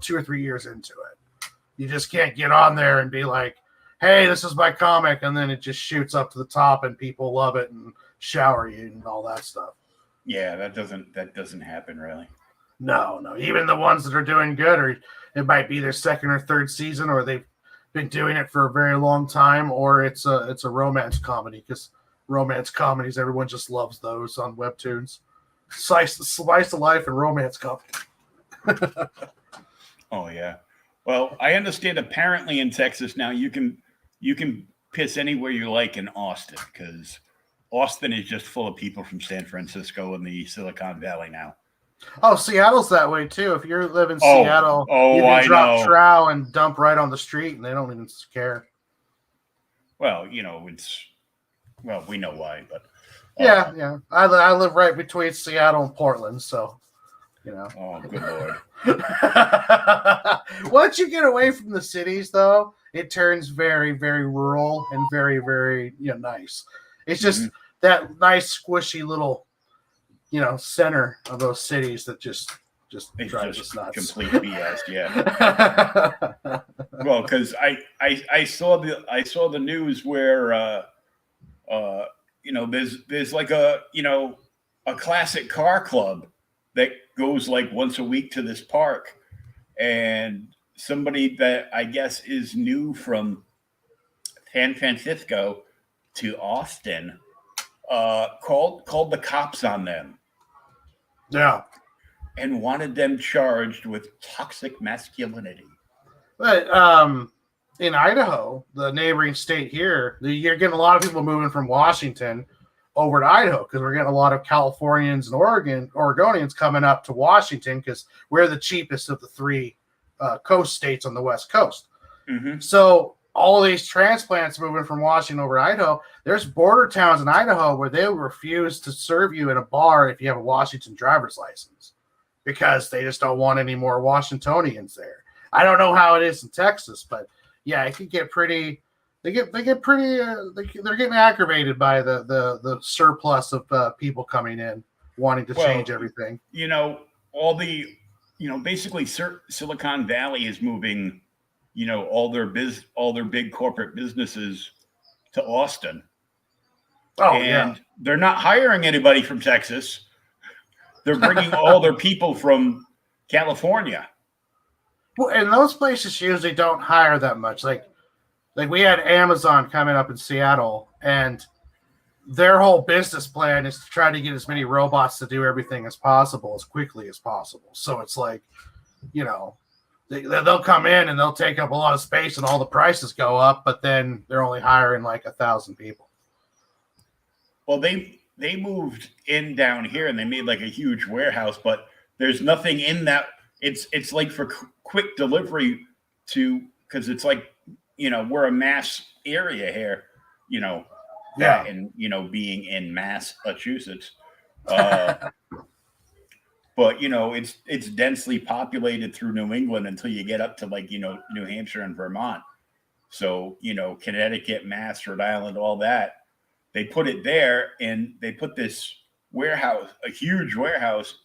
2 or 3 years into it. You just can't get on there and be like, hey, this is my comic, and then it just shoots up to the top and people love it and shower you and all that stuff. Yeah, that doesn't happen really. No. Even the ones that are doing good, or it might be their second or third season, or they've been doing it for a very long time, or it's a romance comedy, because romance comedies, everyone just loves those on webtoons. Slice of life and romance comedy. Oh yeah. Well, I understand apparently in Texas now you can piss anywhere you like in Austin, because Austin is just full of people from San Francisco and the Silicon Valley now. Oh, Seattle's that way too. If you live in Oh, Seattle, you oh, can I drop know. trow and dump right on the street, and they don't even care. Well, we know why, but Yeah. I live right between Seattle and Portland, so oh, good lord. Once you get away from the cities, though, it turns very, very rural and very, very nice. It's just that nice, squishy little center of those cities that just It's drives just us nuts. complete BS. Yeah. Well, because I saw the news where there's like a classic car club that goes like once a week to this park, and somebody that I guess is new from San Francisco to Austin called the cops on them Yeah. and wanted them charged with toxic masculinity. But in Idaho, the neighboring state here, you're getting a lot of people moving from Washington over to Idaho, because we're getting a lot of Californians and Oregonians coming up to Washington, because we're the cheapest of the three coast states on the West Coast. Mm-hmm. So all these transplants moving from Washington over to Idaho, there's border towns in Idaho where they will refuse to serve you in a bar if you have a Washington driver's license, because they just don't want any more Washingtonians there. I don't know how it is in Texas, but yeah, it could get pretty. They're getting aggravated by the surplus of people coming in wanting to change everything. Basically Silicon Valley is moving, all their big corporate businesses to Austin. Oh, and yeah. They're not hiring anybody from Texas. They're bringing all their people from California. Well, and those places usually don't hire that much. Like we had Amazon coming up in Seattle, and their whole business plan is to try to get as many robots to do everything as possible, as quickly as possible. So it's like, they'll come in and they'll take up a lot of space and all the prices go up, but then they're only hiring like 1,000 people. Well, they moved in down here and they made like a huge warehouse, but there's nothing in that. It's like for quick delivery because it's like, we're a mass area here, Yeah. and being in Massachusetts, but it's densely populated through New England until you get up to like New Hampshire and Vermont. So Connecticut, Mass, Rhode Island, all that, they put it there, and they put this warehouse, a huge warehouse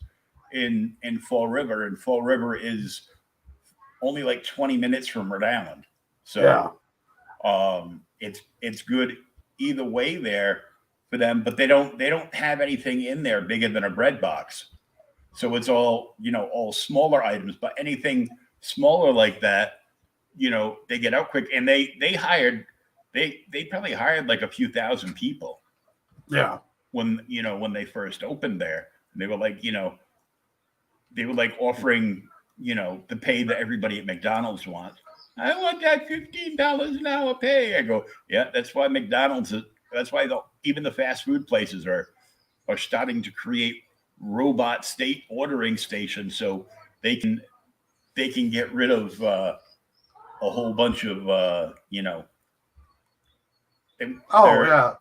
in Fall River, and Fall River is only like 20 minutes from Rhode Island. So yeah. it's good either way there for them, but they don't have anything in there bigger than a bread box. So it's all, all smaller items, but anything smaller like that, they get out quick. And they probably hired like a few thousand people. Yeah. When they first opened there, they were like, offering, the pay that everybody at McDonald's wants. I want that $15 an hour pay. I go, yeah, that's why that's why even the fast food places are starting to create robot state ordering stations so they can get rid of a whole bunch of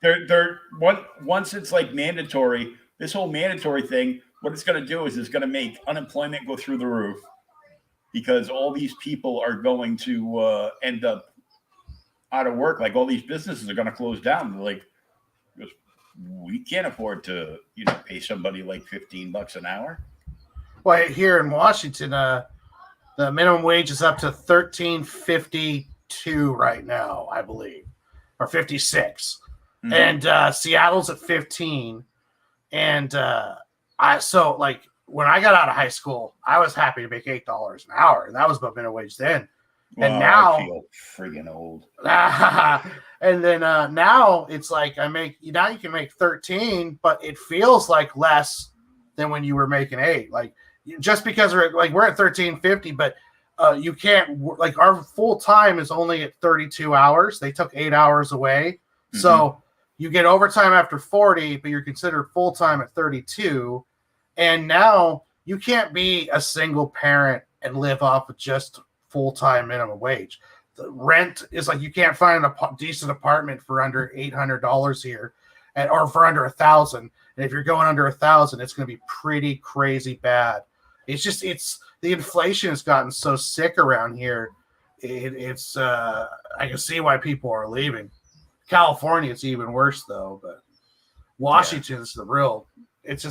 they're once it's like mandatory, this whole mandatory thing, what it's going to do is it's going to make unemployment go through the roof, because all these people are going to end up out of work. Like all these businesses are going to close down. They're like, we can't afford to, pay somebody like $15 an hour. Well, here in Washington, the minimum wage is up to $13.52 right now, I believe, or 56, and Seattle's at 15. And so when I got out of high school, I was happy to make $8 an hour, and that was about minimum wage then. Well, and now I feel friggin' old. And then now it's like you can make 13, but it feels like less than when you were making 8. Like just because we're at 13.50, but you can't our full time is only at 32 hours. They took 8 hours away, so you get overtime after 40, but you're considered full time at 32. And now you can't be a single parent and live off of just full-time minimum wage. The rent is you can't find a decent apartment for under $800 here, or for under $1,000. And if you're going under $1,000, it's going to be pretty crazy bad. It's the inflation has gotten so sick around here. It's I can see why people are leaving. California, it's even worse though, but Washington is the real. It's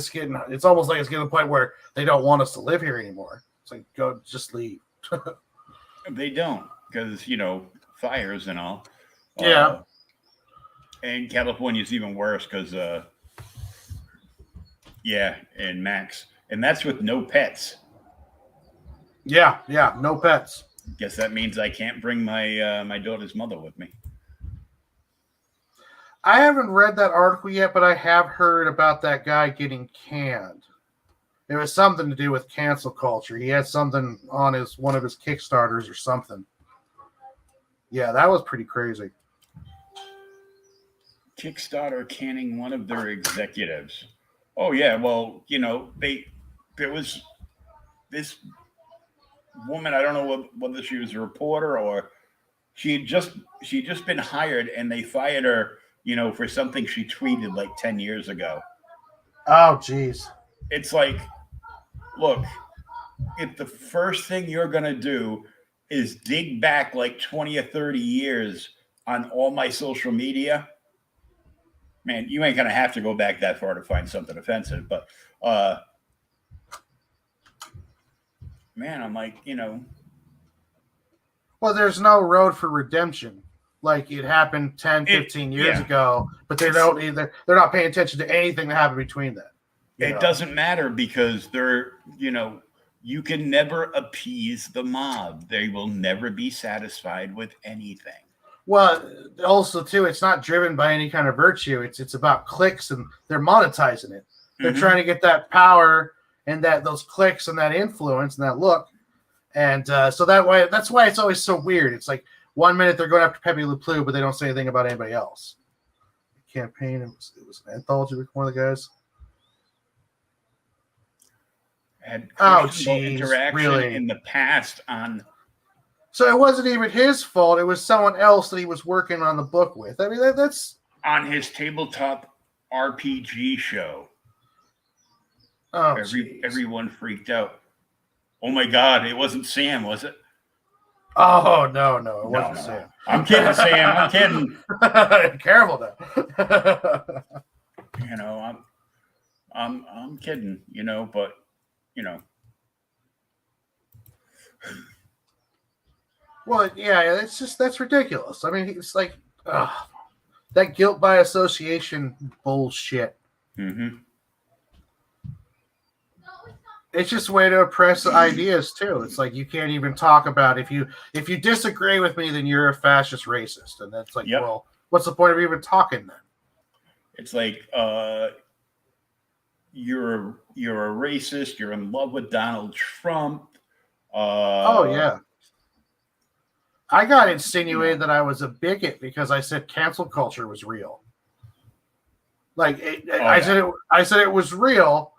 almost like it's getting to the point where they don't want us to live here anymore. It's like, go, just leave. They don't, because, fires and all. Yeah. And California's even worse because, and Max. And that's with no pets. Yeah, no pets. Guess that means I can't bring my daughter's mother with me. I haven't read that article yet, but I have heard about that guy getting canned. It was something to do with cancel culture. He had something on one of his Kickstarters or something. Yeah, that was pretty crazy. Kickstarter canning one of their executives. Oh yeah, well, there was this woman. I don't know whether she was a reporter or she'd just been hired, and they fired her, for something she tweeted like 10 years ago. Oh, geez. It's like, look, if the first thing you're going to do is dig back like 20 or 30 years on all my social media, man, you ain't going to have to go back that far to find something offensive. But, man, I'm like, Well, there's no road for redemption. Like it happened 10, 15 years ago, but they're not paying attention to anything that happened between then. It doesn't matter because you can never appease the mob. They will never be satisfied with anything. Well, also too, it's not driven by any kind of virtue. It's about clicks, and they're monetizing it. They're trying to get that power and those clicks and that influence and that look. And so that's why it's always so weird. It's like 1 minute they're going after Pepe Le Pew, but they don't say anything about anybody else. The campaign, it was an anthology with one of the guys. Had interaction really? In the past on. So it wasn't even his fault. It was someone else that he was working on the book with. I mean, that's on his tabletop RPG show. Oh, everyone freaked out. Oh my God! It wasn't Sam, was it? Oh no, it wasn't Sam. I'm kidding, Sam. I'm kidding. Careful now. I'm kidding. But. Well, yeah, that's ridiculous. I mean, it's like, that guilt by association bullshit. Mm-hmm. It's just a way to oppress ideas too. It's like you can't even talk about if you disagree with me, then you're a fascist racist, and that's like, well, what's the point of even talking then? It's like you're a racist. You're in love with Donald Trump. Oh yeah, I got insinuated that I was a bigot because I said cancel culture was real. Like I said it was real.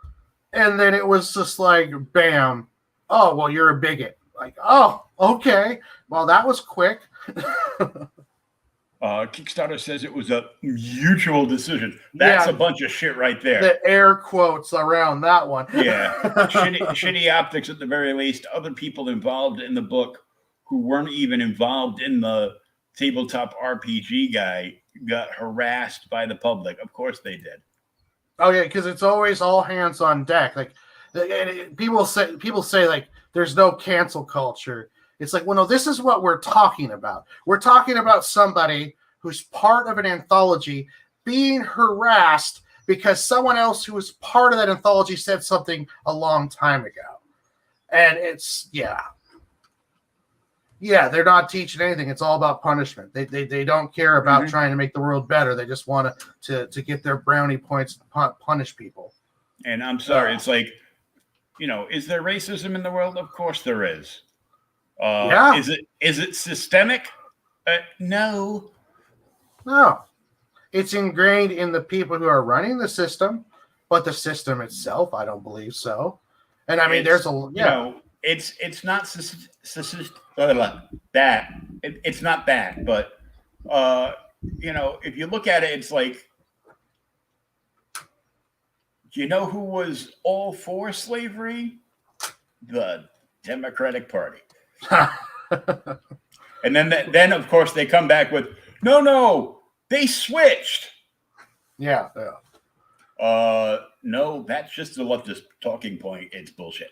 And then it was just like, bam. Oh, well, you're a bigot. Like, oh, okay. Well, that was quick. Kickstarter says it was a mutual decision. That's a bunch of shit right there. The air quotes around that one. Yeah. Shitty optics at the very least. Other people involved in the book who weren't even involved in the tabletop RPG guy got harassed by the public. Of course they did. Oh yeah, because it's always all hands on deck. Like people say like there's no cancel culture. It's like, well, no, this is what we're talking about. We're talking about somebody who's part of an anthology being harassed because someone else who was part of that anthology said something a long time ago. And it's they're not teaching anything. It's all about punishment. They don't care about trying to make the world better. They just want to get their brownie points and punish people. And I'm sorry, it's like, is there racism in the world? Of course there is. Is it systemic? No. It's ingrained in the people who are running the system, but the system itself, I don't believe so. And I mean, it's not that. It's not that, but if you look at it, it's like, who was all for slavery? The Democratic Party. And then of course they come back with no, they switched. Yeah. No, that's just a leftist talking point. It's bullshit.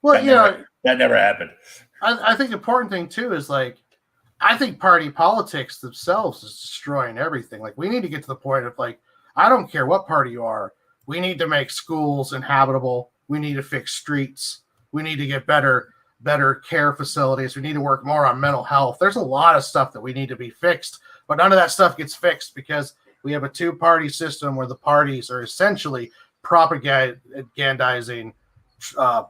Well, that never happened. I think the important thing too is like, I think party politics themselves is destroying everything. Like, we need to get to the point of like, I don't care what party you are. We need to make schools inhabitable. We need to fix streets. We need to get better care facilities. We need to work more on mental health. There's a lot of stuff that we need to be fixed, but none of that stuff gets fixed because we have a two-party system where the parties are essentially propagandizing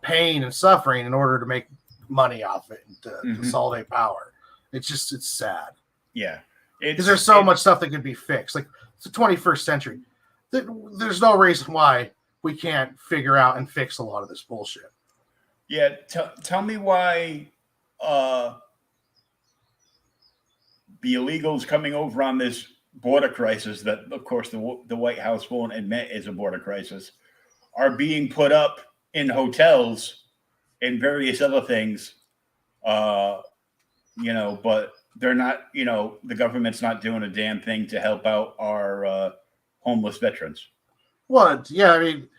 pain and suffering in order to make money off it and to consolidate power. It's sad. Yeah. Because there's so much stuff that could be fixed. Like, it's the 21st century. There's no reason why we can't figure out and fix a lot of this bullshit. Yeah. Tell me why the illegals coming over on this border crisis that, of course, the White House won't admit is a border crisis, are being put up in hotels and various other things, but they're not, the government's not doing a damn thing to help out our homeless veterans. Well, yeah, I mean,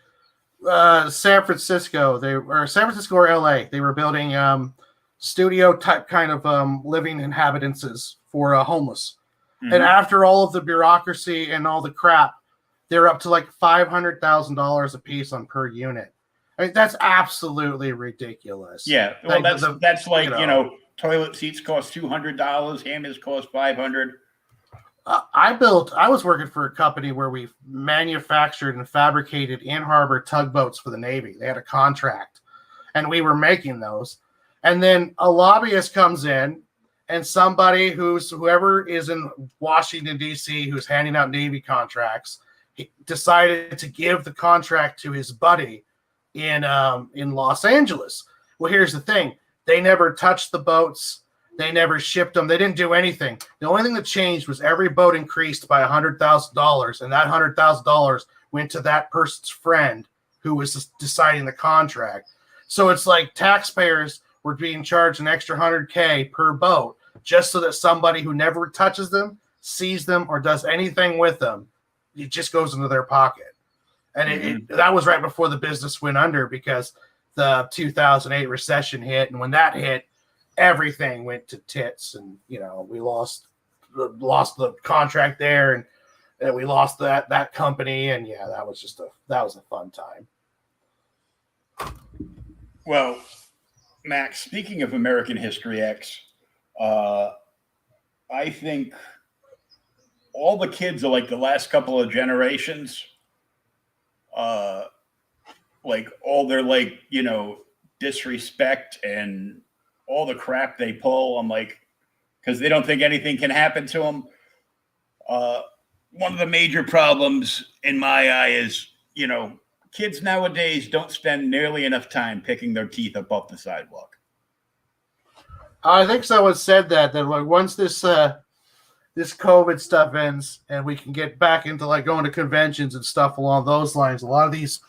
San Francisco or LA, they were building studio type kind of living inhabitances for homeless. Mm-hmm. And after all of the bureaucracy and all the crap, they're up to like $500,000 a piece on per unit. I mean, that's absolutely ridiculous. Yeah, well, that's like, toilet seats cost $200, hammers cost $500. I was working for a company where we manufactured and fabricated in-harbor tugboats for the Navy. They had a contract, and we were making those. And then a lobbyist comes in, and whoever is in Washington, D.C., who's handing out Navy contracts, he decided to give the contract to his buddy in Los Angeles. Well, here's the thing. They never touched the boats. They never shipped them. They didn't do anything. The only thing that changed was every boat increased by $100,000, and that $100,000 went to that person's friend who was deciding the contract. So it's like taxpayers were being charged an extra $100K per boat just so that somebody who never touches them, sees them, or does anything with them, it just goes into their pocket. And that was right before the business went under because the 2008 recession hit, and when that hit, everything went to tits, and we lost lost the contract there, and we lost that company, and yeah, that was a fun time. Well, Max, speaking of American History X, I think all the kids are like the last couple of generations, like all their like, disrespect and all the crap they pull. I'm like, because they don't think anything can happen to them. One of the major problems in my eye is, kids nowadays don't spend nearly enough time picking their teeth up off the sidewalk. I think someone said that like once this COVID stuff ends and we can get back into like going to conventions and stuff along those lines, a lot of these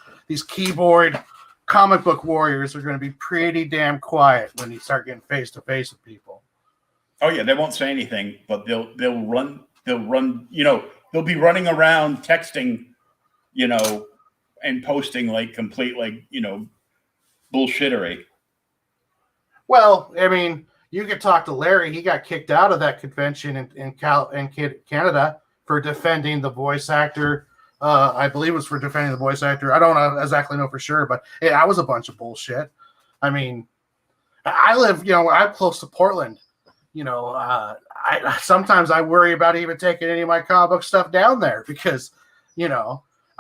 keyboard comic book warriors are going to be pretty damn quiet when you start getting face to face with people. Oh yeah, they won't say anything, but they'll run. They'll be running around texting, and posting like complete bullshittery. Well, I mean, you could talk to Larry. He got kicked out of that convention in Canada for defending the voice actor. I believe it was for defending the voice actor. I don't exactly know for sure, but that was a bunch of bullshit. I mean, I live, I'm close to Portland. Sometimes I worry about even taking any of my comic book stuff down there because,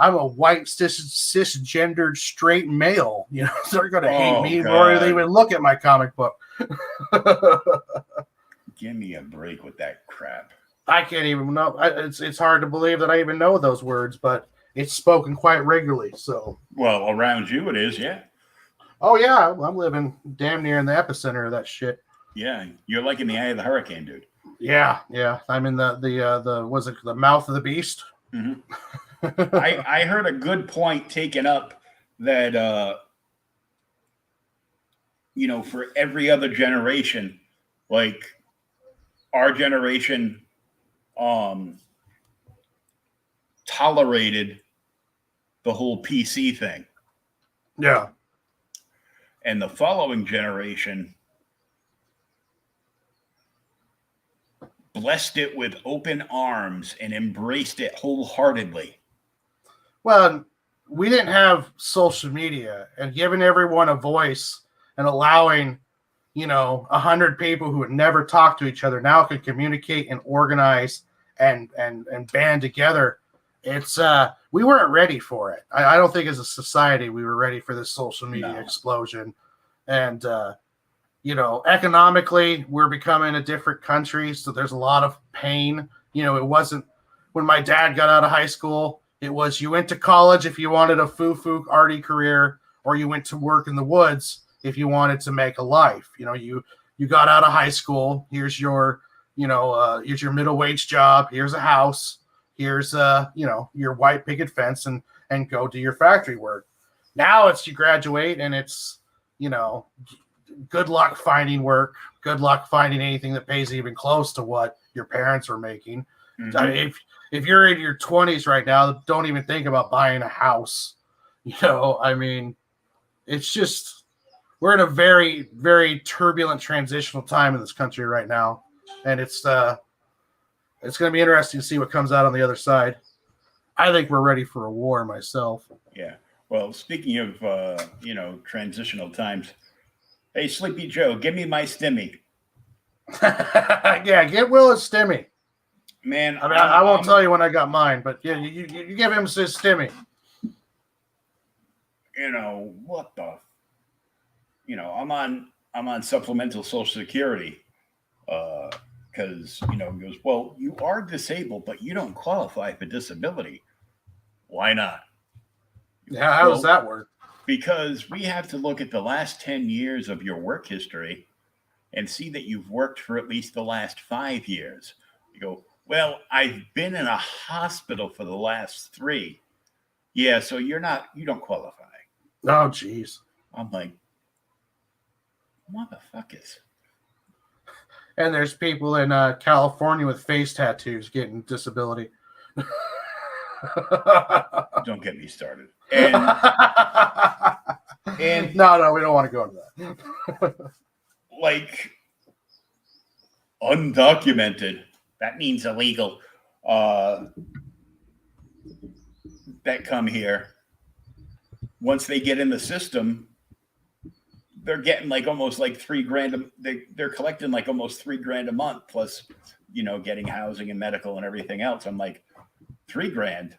I'm a white cisgendered straight male. So they're going to hate me before they even look at my comic book. Give me a break with that crap. I can't even know. It's hard to believe that I even know those words, but it's spoken quite regularly. So, well, around you it is, yeah. Oh yeah, I'm living damn near in the epicenter of that shit. Yeah, you're like in the eye of the hurricane, dude. Yeah. I'm in the was it the mouth of the beast? Mm-hmm. I heard a good point taken up that for every other generation, like our generation tolerated the whole PC thing. Yeah. And the following generation blessed it with open arms and embraced it wholeheartedly. Well, we didn't have social media, and giving everyone a voice and allowing, 100 people who would never talk to each other now can communicate and organize and band together. It's we weren't ready for it. I don't think as a society we were ready for this social media explosion. And economically we're becoming a different country, so there's a lot of pain. It wasn't when my dad got out of high school, it was you went to college if you wanted a foo-foo arty career, or you went to work in the woods if you wanted to make a life. You got out of high school, here's your here's your middle wage job, here's a house, here's your white picket fence, and go do your factory work. Now it's you graduate and it's good luck finding work, good luck finding anything that pays even close to what your parents were making. Mm-hmm. I mean, if you're in your 20s right now, don't even think about buying a house. I mean, it's just we're in a very, very turbulent transitional time in this country right now, and it's going to be interesting to see what comes out on the other side. I think we're ready for a war myself. Yeah. Well, speaking of transitional times, hey, Sleepy Joe, give me my stimmy. Yeah, get Will a stimmy. Man, I mean, I won't tell you when I got mine, but yeah, you give him his stimmy. What the? I'm on supplemental Social Security because he goes, well, you are disabled, but you don't qualify for disability. Why not? Yeah, how does that work? Because we have to look at the last 10 years of your work history and see that you've worked for at least the last 5 years. You go, well, I've been in a hospital for the last 3. Yeah, so you don't qualify. Oh, geez. I'm like, motherfuckers. And there's people in California with face tattoos getting disability. Don't get me started. And no, we don't want to go into that. Like undocumented that means illegal, that come here, once they get in the system, they're getting like almost like $3,000. They're collecting like almost $3,000 a month, plus, getting housing and medical and everything else. I'm like, $3,000.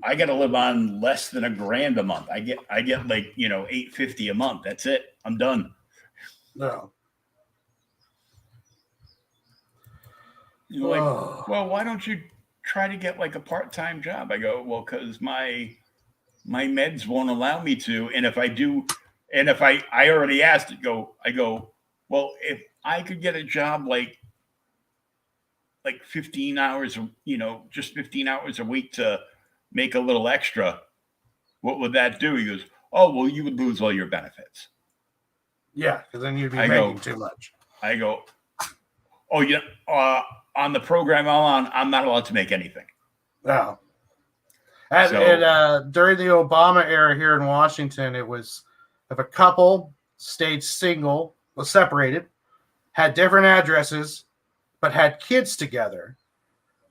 I got to live on less than $1,000 a month. I get like, $850 a month. That's it. I'm done. No. You're like, well, why don't you try to get like a part-time job? I go, well, because my meds won't allow me to. And if I do, and if I already asked it, I go, well, if I could get a job like 15 hours, just 15 hours a week to make a little extra, what would that do? He goes, oh, well, you would lose all your benefits. Yeah, because then you'd be making too much. I go, oh, yeah, on the program I'm on, I'm not allowed to make anything. No. And during the Obama era here in Washington, it was if a couple stayed single, was separated, had different addresses, but had kids together,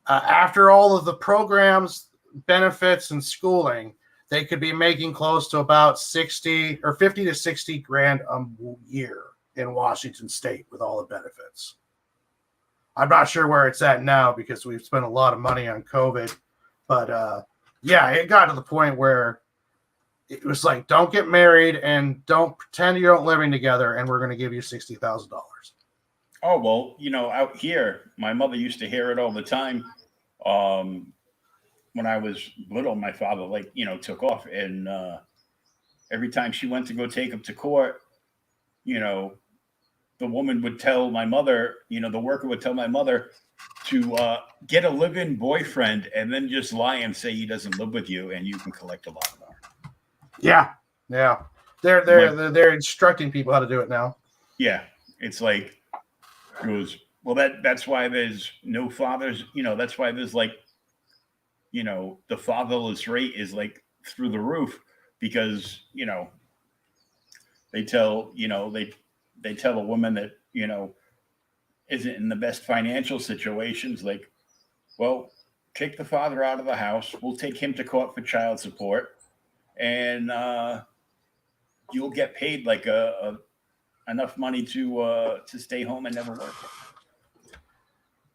after all of the programs, benefits, and schooling, they could be making close to about 50 to 60 grand a year in Washington State with all the benefits. I'm not sure where it's at now because we've spent a lot of money on COVID, but yeah, it got to the point where it was like, don't get married and don't pretend you don't living together, and we're going to give you $60,000. Oh, well, out here, my mother used to hear it all the time. When I was little, my father, took off, and every time she went to go take him to court, the woman would tell my mother, the worker would tell my mother to get a live-in boyfriend and then just lie and say he doesn't live with you, and you can collect a lot more. Yeah. They're instructing people how to do it now. Yeah, it's like, it goes, well, that's why there's no fathers. That's why there's the fatherless rate is like through the roof, because they tell they tell a woman that isn't in the best financial situations, like, well, kick the father out of the house. We'll take him to court for child support, and you'll get paid like enough money to stay home and never work.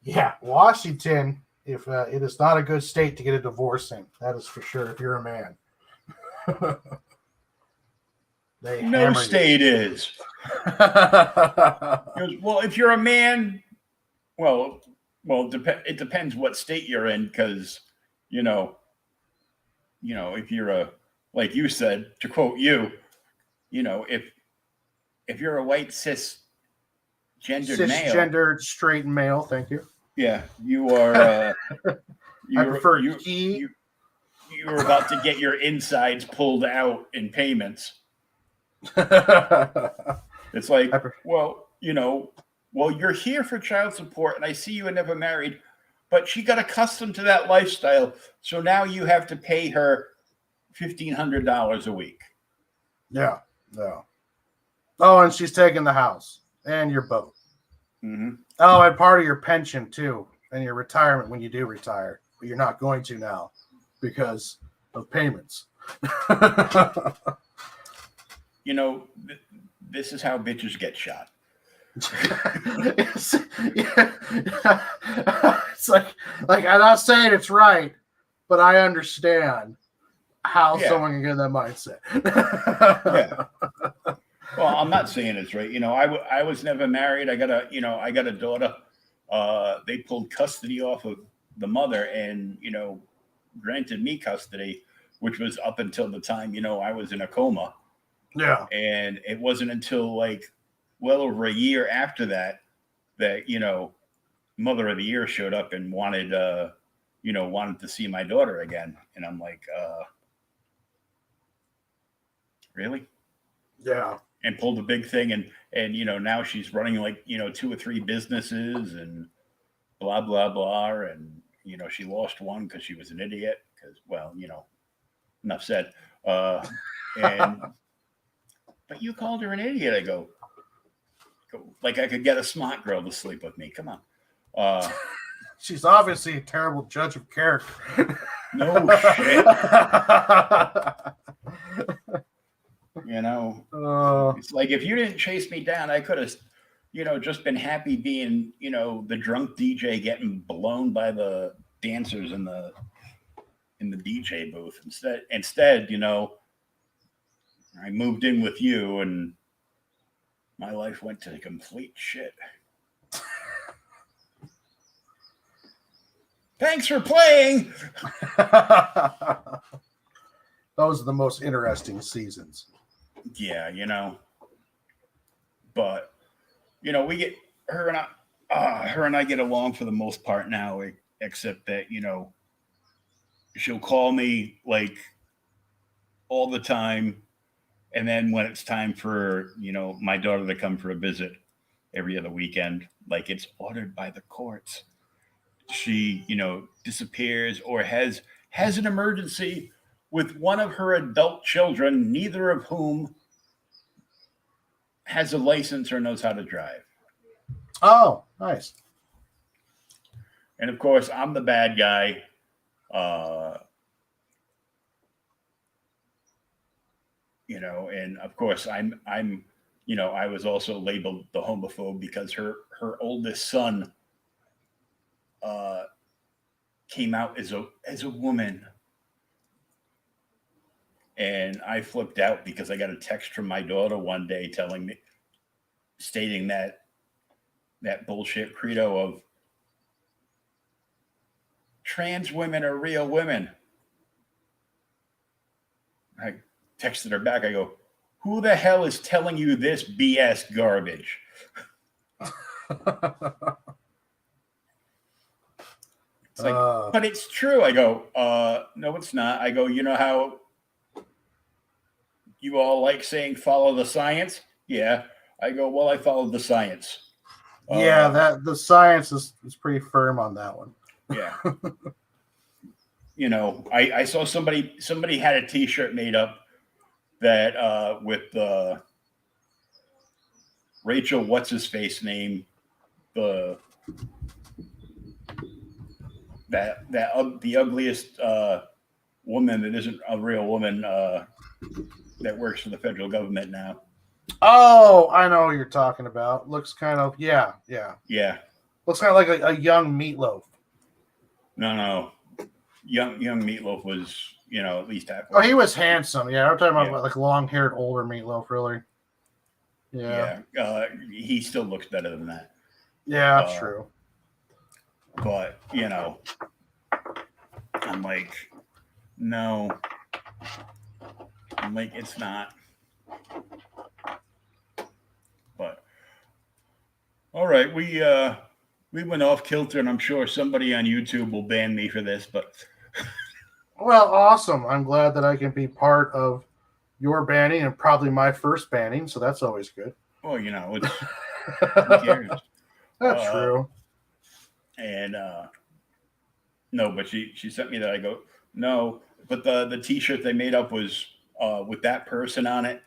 Yeah, Washington, if it is not a good state to get a divorce in, that is for sure. If you're a man, no state is. Well, if you're a man, well, it depends what state you're in, because if you're like you said, to quote you, if you're a white cisgendered straight male, thank you. Yeah, you are. I prefer you're about to get your insides pulled out in payments. It's like, well, you're here for child support, and I see you were never married, but she got accustomed to that lifestyle, so now you have to pay her $1,500 a week. Yeah. Oh, and she's taking the house and your boat. Mm-hmm. Oh, and part of your pension too, and your retirement when you do retire, but you're not going to now because of payments. This is how bitches get shot. It's like I'm not saying it's right, but I understand how someone can get in that mindset. Yeah. Well, I'm not saying it's right. I was never married. I got a daughter. They pulled custody off of the mother and, granted me custody, which was up until the time, I was in a coma. Yeah. And it wasn't until well over a year after that, Mother of the Year showed up and wanted to see my daughter again. And I'm like, really? Yeah. And pulled a big thing. And now she's running 2 or 3 businesses and blah, blah, blah. And, she lost one because she was an idiot because, enough said. But you called her an idiot. I go, like I could get a smart girl to sleep with me. Come on. She's obviously a terrible judge of character. No shit. You know, it's like if you didn't chase me down, I could have, just been happy being, the drunk DJ getting blown by the dancers in the DJ booth. Instead, I moved in with you and my life went to complete shit. Thanks for playing. Those are the most interesting seasons. Yeah, but we get her and I get along for the most part now, except that she'll call me like all the time, and then when it's time for my daughter to come for a visit every other weekend, like it's ordered by the courts, she disappears or has an emergency with one of her adult children, neither of whom has a license or knows how to drive. Oh, nice. And of course, I'm the bad guy. And of course I'm I was also labeled the homophobe because her oldest son came out as a woman. And I flipped out because I got a text from my daughter one day stating that bullshit credo of trans women are real women. I texted her back. I go, who the hell is telling you this BS garbage? It's like, but it's true. I go, no, it's not. I go, you know how you all like saying follow the science? Yeah. I go, well, I followed the science. Yeah, the science is pretty firm on that one. Yeah. I saw somebody had a t-shirt made up that with Rachel, what's his face name, the ugliest woman that isn't a real woman that works for the federal government now. Oh, I know what you're talking about. Looks kind of yeah. Looks kind of like a young Meatloaf. No. Young Meatloaf was, at least half. Oh, he was handsome. Yeah, I'm talking about like long-haired older Meatloaf, really. Yeah. He still looks better than that. Yeah, that's true. But I'm like, no. I'm like, it's not. But all right, we went off kilter, and I'm sure somebody on YouTube will ban me for this, but well, awesome. I'm glad that I can be part of your banning and probably my first banning, so that's always good. Well, it's who cares? That's true. And no, but she sent me that. I go, no, but the t-shirt they made up was with that person on it.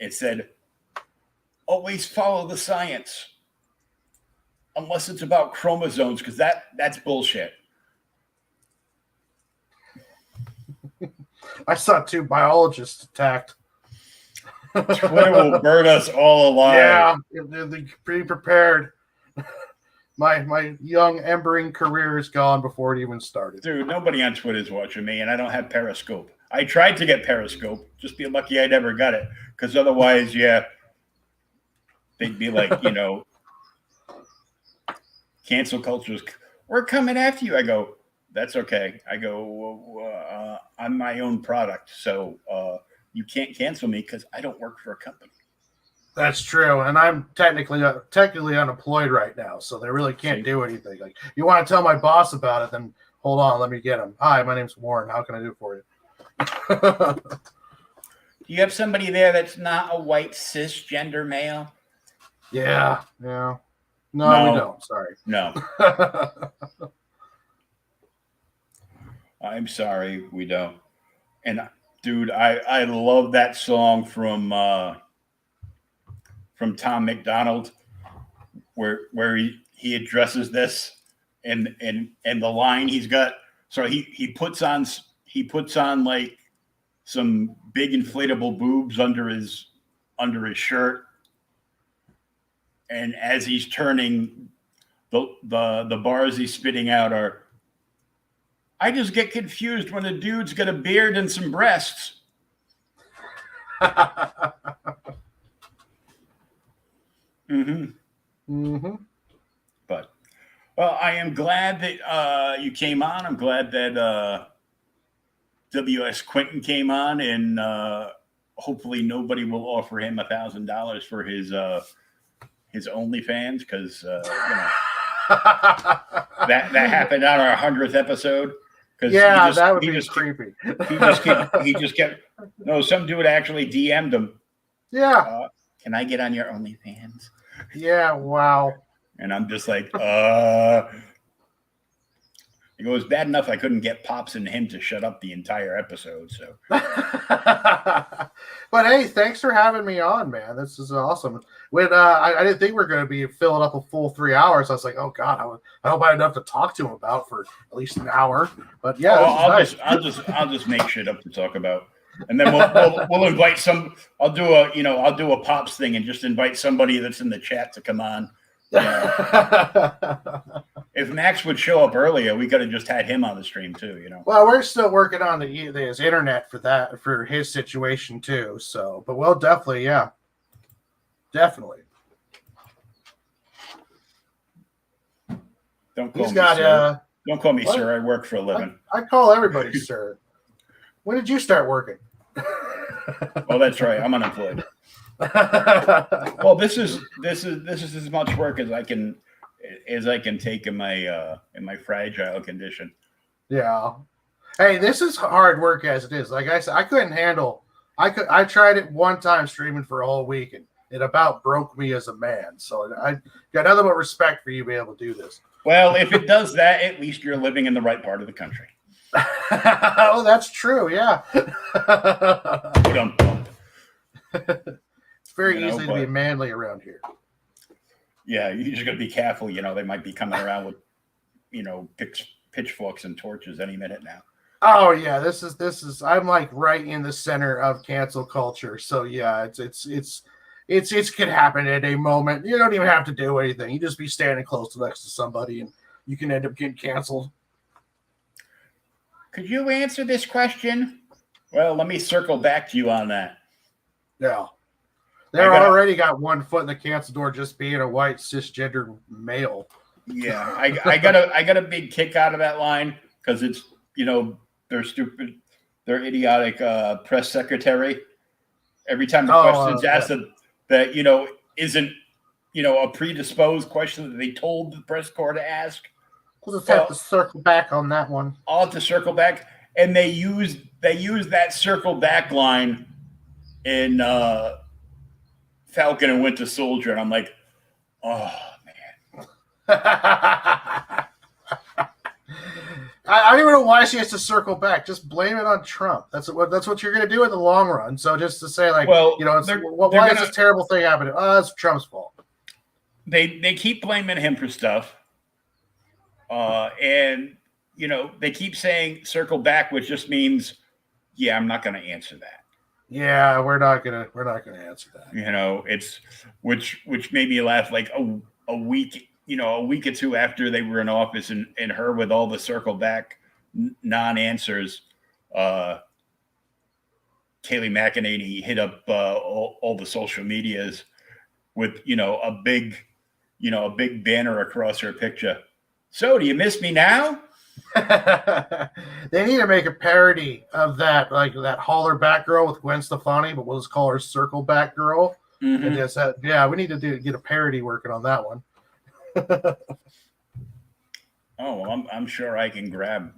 It said, always follow the science. Unless it's about chromosomes, because that's bullshit. I saw 2 biologists attacked. Twitter will burn us all alive. Yeah, be prepared. My young embering career is gone before it even started. Dude, nobody on Twitter is watching me, and I don't have Periscope. I tried to get Periscope. Just be lucky I never got it, because otherwise, they'd be like, cancel culture. We're coming after you. I go, that's okay. I go, I'm my own product, so you can't cancel me because I don't work for a company. That's true, and I'm technically unemployed right now, so they really can't do anything. Like, you want to tell my boss about it, then hold on, let me get him. Hi, my name's Warren. How can I do it for you? Do you have somebody there that's not a white cisgender male? Yeah. No, we don't. Sorry. No. I'm sorry, we don't. And dude, I love that song from Tom McDonald, where he addresses this and the line he's got. So he puts on like some big inflatable boobs under his shirt, and as he's turning, the bars he's spitting out are, I just get confused when a dude's got a beard and some breasts. But, well, I am glad that you came on. I'm glad that W.S. Quentin came on, and hopefully nobody will offer him $1,000 for his OnlyFans, because that happened on our 100th episode. Yeah, that would be creepy. He just kept. No, some dude actually DM'd him. Yeah. Can I get on your OnlyFans? Yeah. Wow. And I'm just like, It was bad enough I couldn't get Pops and him to shut up the entire episode. So, but hey, thanks for having me on, man. This is awesome. When I didn't think we were going to be filling up a full 3 hours. I was like, oh god, I hope I had enough to talk to him about for at least an hour. But yeah, I'll just make shit up to talk about, and then we'll invite some. I'll do a Pops thing and just invite somebody that's in the chat to come on. If Max would show up earlier, we could have just had him on the stream too, Well, we're still working on his internet for his situation too. So, but we'll definitely. Don't call me sir. Don't call me sir. I work for a living. I call everybody sir. When did you start working? Oh, that's right. I'm unemployed. Well, this is as much work as I can take in my fragile condition. Yeah. Hey, this is hard work as it is. Like I said, I couldn't handle. I tried it one time streaming for a whole week, and it about broke me as a man. So I got nothing but respect for you being able to do this. Well, if it does that, at least you're living in the right part of the country. Oh, that's true. Yeah. It's very easy to be manly around here. Yeah, you just got to be careful. They might be coming around with, pitchforks and torches any minute now. Oh yeah, this is. I'm like right in the center of cancel culture. So yeah, it could happen at a moment. You don't even have to do anything. You just be standing close next to somebody, and you can end up getting canceled. Could you answer this question? Well, let me circle back to you on that. Yeah. They're already got 1 foot in the cancel door just being a white cisgender male. Yeah, I got a big kick out of that line because it's they're stupid, they're idiotic press secretary. Every time the question's asked that isn't a predisposed question that they told the press corps to ask. We'll just have to circle back on that one. I'll have to circle back, and they use that circle back line in Falcon and Winter Soldier, and I'm like, oh man. I don't even know why she has to circle back. Just blame it on Trump. That's what you're going to do in the long run. So just to say, like, why is this terrible thing happening? Oh, it's Trump's fault. They keep blaming him for stuff, and they keep saying circle back, which just means, yeah, I'm not going to answer that. Yeah, we're not gonna answer that. It's which made me laugh. Like a week or two after they were in office, and her with all the circle back non-answers, Kayleigh McEnany hit up all the social medias with a big banner across her picture. So, do you miss me now? They need to make a parody of that, like that holler back girl with Gwen Stefani, but we'll just call her circle back girl. Mm-hmm. And just we need to get a parody working on that one. Oh, well, I'm sure I can grab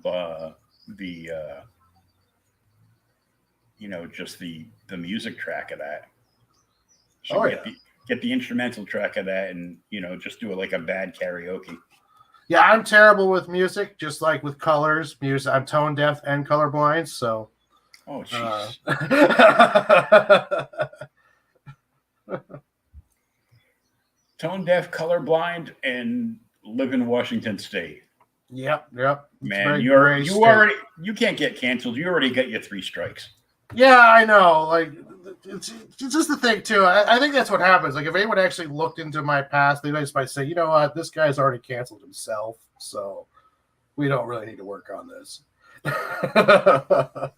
just the music track of that. So get the instrumental track of that, and just do it like a bad karaoke. Yeah, I'm terrible with music, just like with colors. Music, I'm tone deaf and colorblind, so. Oh, jeez. Tone deaf, colorblind, and live in Washington State. Yep. Man, you can't get canceled. You already got your 3 strikes. Yeah, I know. Like, it's just the thing too. I think that's what happens. Like, if anyone actually looked into my past, they just might say, you know what, this guy's already canceled himself, so we don't really need to work on this. But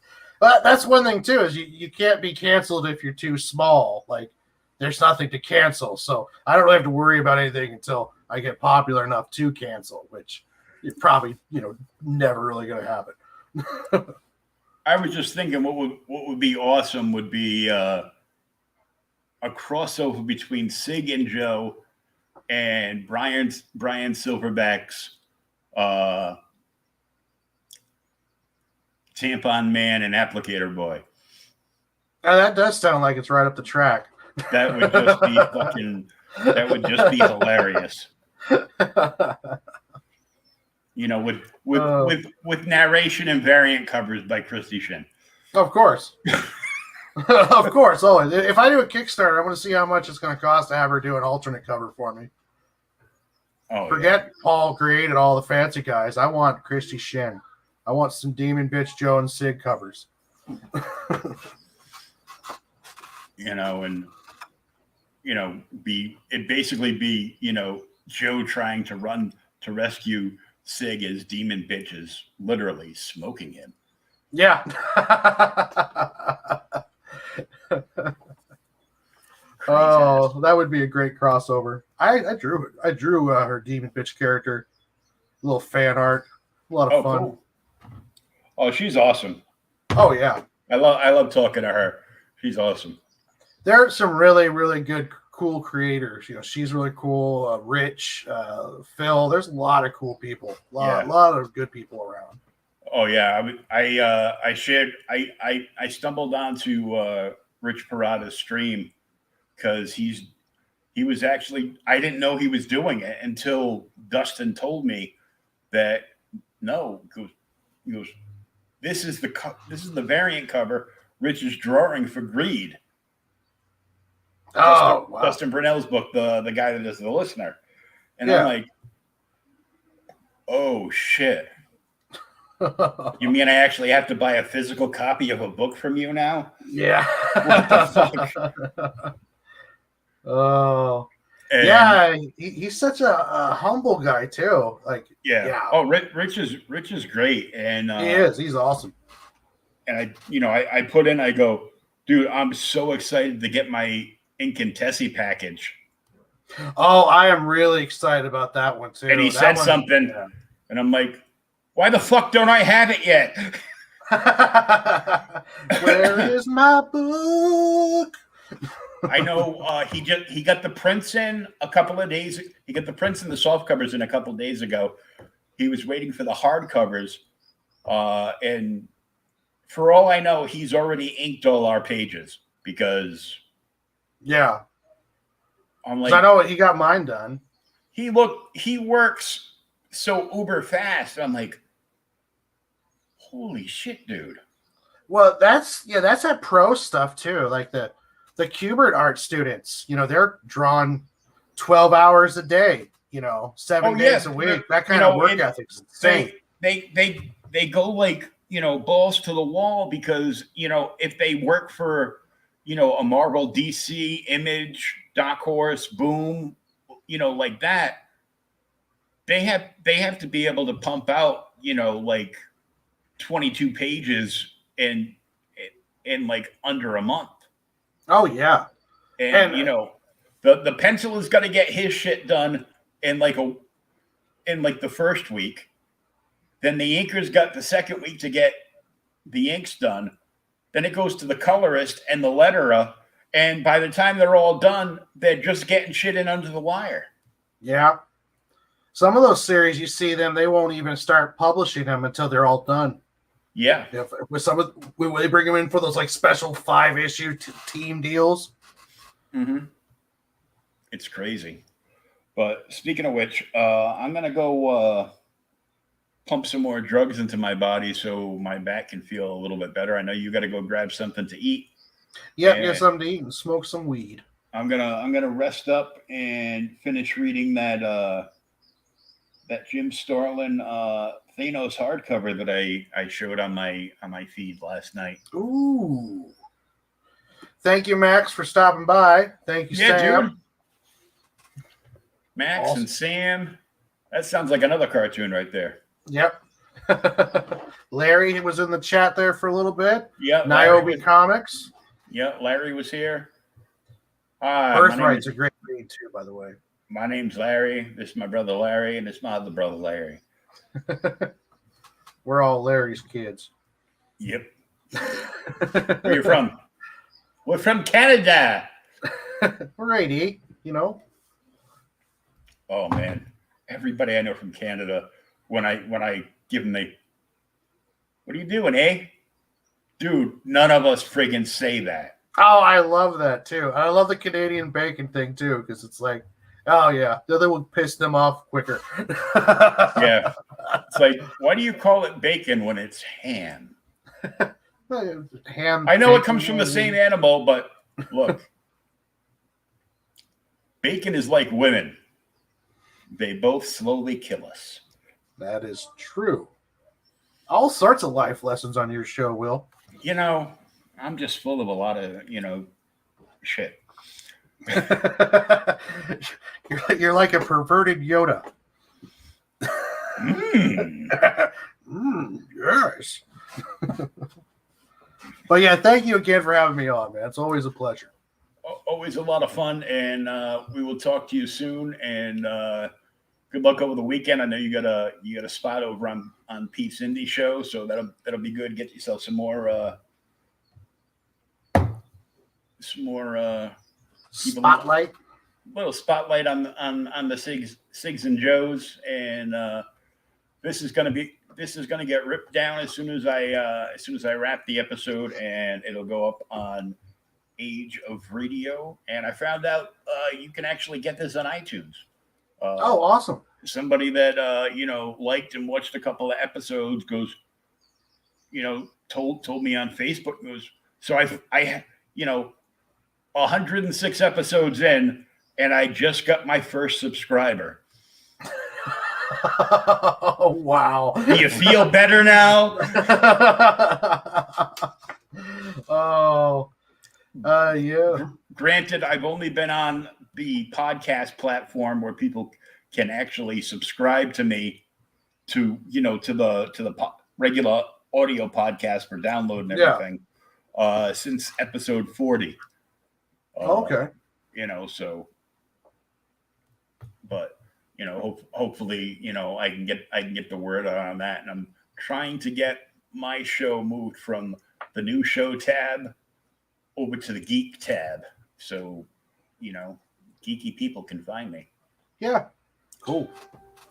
that's one thing too, is you can't be canceled if you're too small. Like, there's nothing to cancel, so I don't really have to worry about anything until I get popular enough to cancel, which is probably never really going to happen. I was just thinking what would be awesome would be a crossover between Sig and Joe and Brian Silverback's Tampon Man and Applicator Boy. That does sound like it's right up the track. That would just be that would just be hilarious. With narration and variant covers by Christy Shin. Of course. Of course. Oh, if I do a Kickstarter, I want to see how much it's going to cost to have her do an alternate cover for me. Oh, Forget Paul created all the fancy guys. I want Christy Shin. I want some Demon Bitch Joe and Sig covers. Basically be Joe trying to run to rescue Sig as demon bitches, literally smoking him. Yeah. Oh, that would be a great crossover. I drew her demon bitch character, a little fan art, a lot of fun. Cool. Oh, she's awesome. Oh yeah, I love talking to her. She's awesome. There are some really, really good, cool creators. She's really cool. Rich, Phil. There's a lot of cool people. A lot of good people around. Oh yeah, I stumbled onto Rich Parada's stream because he was actually, I didn't know he was doing it until Dustin told me that he goes, this is the variant cover Rich is drawing for Greed. Oh, wow. Dustin Brunel's book, the guy that is the listener. And I'm like, oh shit. You mean I actually have to buy a physical copy of a book from you now? Yeah. What the fuck? Oh. And he's such a humble guy too. Like, yeah. Oh, Rich is great, and he is. He's awesome. And I put in. I go, dude. I'm so excited to get my Incantessi package. Oh, I am really excited about that one too. And he said something, and I'm like, why the fuck don't I have it yet? Where is my book? I know he got the prints in a couple of days. He got the prints and the soft covers in a couple of days ago. He was waiting for the hard covers, and for all I know, he's already inked all our pages because. Yeah, I'm like, I know he got mine done. He works so uber fast. I'm like, holy shit, dude. Well, that's that pro stuff too. Like the Kubert art students, they're drawn 12 hours a day, 7 days a week. That kind of work ethic is insane. They go like, balls to the wall because, if they work for, a Marvel, DC, Image, Dark Horse, Boom, like that, they have to be able to pump out, like 22 pages in like under a month. Oh yeah. And the pencil has got to get his shit done in like the first week. Then the inker's got the second week to get the inks done. Then it goes to the colorist and the letterer. And by the time they're all done, they're just getting shit in under the wire. Yeah. Some of those series, you see them, they won't even start publishing them until they're all done. Yeah. When they bring them in for those like special 5-issue team deals. Mm-hmm. It's crazy. But speaking of which, I'm going to go pump some more drugs into my body so my back can feel a little bit better. I know you got to go grab something to eat. Yeah, get something to eat and smoke some weed. I'm gonna rest up and finish reading that Jim Starlin Thanos hardcover that I showed on my feed last night. Ooh. Thank you, Max, for stopping by. Thank you, Sam. Dude. Max Awesome. and Sam. That sounds like another cartoon right there. Yep. Larry was in the chat there for a little bit. Yeah. Niobe Comics. Yeah, Larry was here. Birthright's a great read too, by the way. My name's Larry. This is my brother Larry, and this is my other brother Larry. We're all Larry's kids. Yep. Where you from? We're from Canada. We're 80, you know. Oh man, everybody I know from Canada, when I give them what are you doing, eh? Dude, none of us friggin' say that. Oh, I love that too. I love the Canadian bacon thing too, because it's like, oh yeah, the other will piss them off quicker. Yeah. It's like, why do you call it bacon when it's ham? Ham. I know it comes from the same animal, but look. Bacon is like women. They both slowly kill us. That is true. All sorts of life lessons on your show, Will. You know, I'm just full of a lot of, shit. You're like a perverted Yoda. Yes. But yeah, thank you again for having me on, man. It's always a pleasure. Always a lot of fun, and we will talk to you soon. And good luck over the weekend. I know you got a spot over on Pete's Indie Show, so that'll be good. Get yourself some more spotlight. Little spotlight on the Sigs and Joes, and this is gonna get ripped down as soon as I wrap the episode, and it'll go up on Age of Radio. And I found out you can actually get this on iTunes. Oh, awesome! Somebody that liked and watched a couple of episodes goes, told me on Facebook, goes, so I 106 episodes in, and I just got my first subscriber. Oh, wow. Do you feel better now? Yeah. Granted, I've only been on the podcast platform where people can actually subscribe to me to the regular audio podcast for download and everything since episode 40. Okay. But hopefully, I can get the word out on that. And I'm trying to get my show moved from the new show tab over to the geek tab. So, geeky people can find me. Yeah. Cool.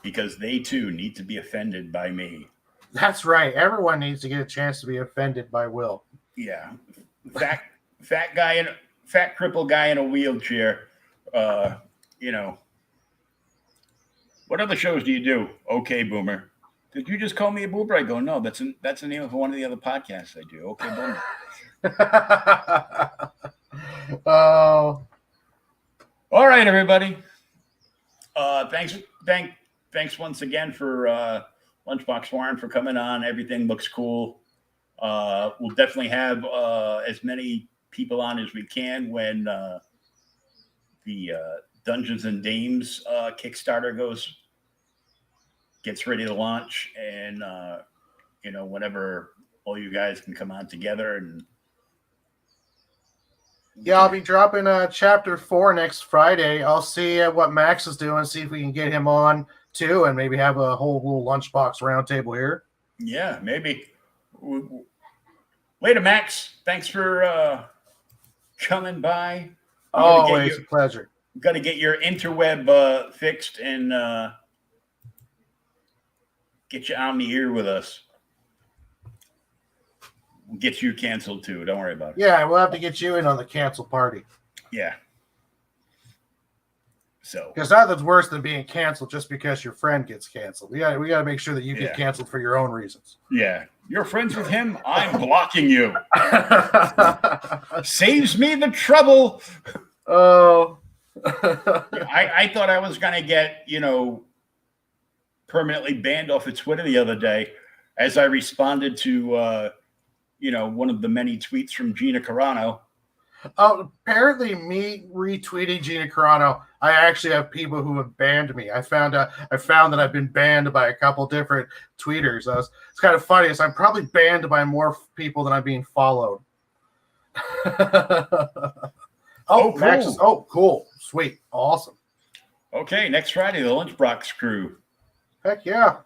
Because they too need to be offended by me. That's right. Everyone needs to get a chance to be offended by Will. Yeah. Fat crippled guy in a wheelchair. What other shows do you do? Okay, Boomer. Did you just call me a boomer? I go, no, that's the name of one of the other podcasts I do. Okay, Boomer. Oh. All right, everybody. Thanks once again for Lunchbox Warren for coming on. Everything looks cool. We'll definitely have as many people on as we can when the Dungeons and Dames Kickstarter gets ready to launch, and whenever all you guys can come on together. And yeah, I'll be dropping chapter 4 next Friday. I'll see what Max is doing, see if we can get him on too, and maybe have a whole little lunchbox roundtable here. Yeah, maybe. Later, Max. Thanks for coming by. Always a pleasure. Got to get your interweb fixed and get you on the air with us. We'll get you canceled too. Don't worry about it. Yeah, we'll have to get you in on the cancel party. Yeah. So, because nothing's worse than being canceled just because your friend gets canceled. We got to make sure that you get canceled for your own reasons. Yeah. You're friends with him? I'm blocking you. Saves me the trouble. Oh. I thought I was going to get, permanently banned off of Twitter the other day as I responded to, one of the many tweets from Gina Carano. Oh, apparently me retweeting Gina Carano, I actually have people who have banned me. I found that I've been banned by a couple different tweeters. It's kind of funny. I'm probably banned by more people than I'm being followed. Cool. Max is, cool. Sweet. Awesome. Okay, next Friday, the Lunchbox crew. Heck yeah.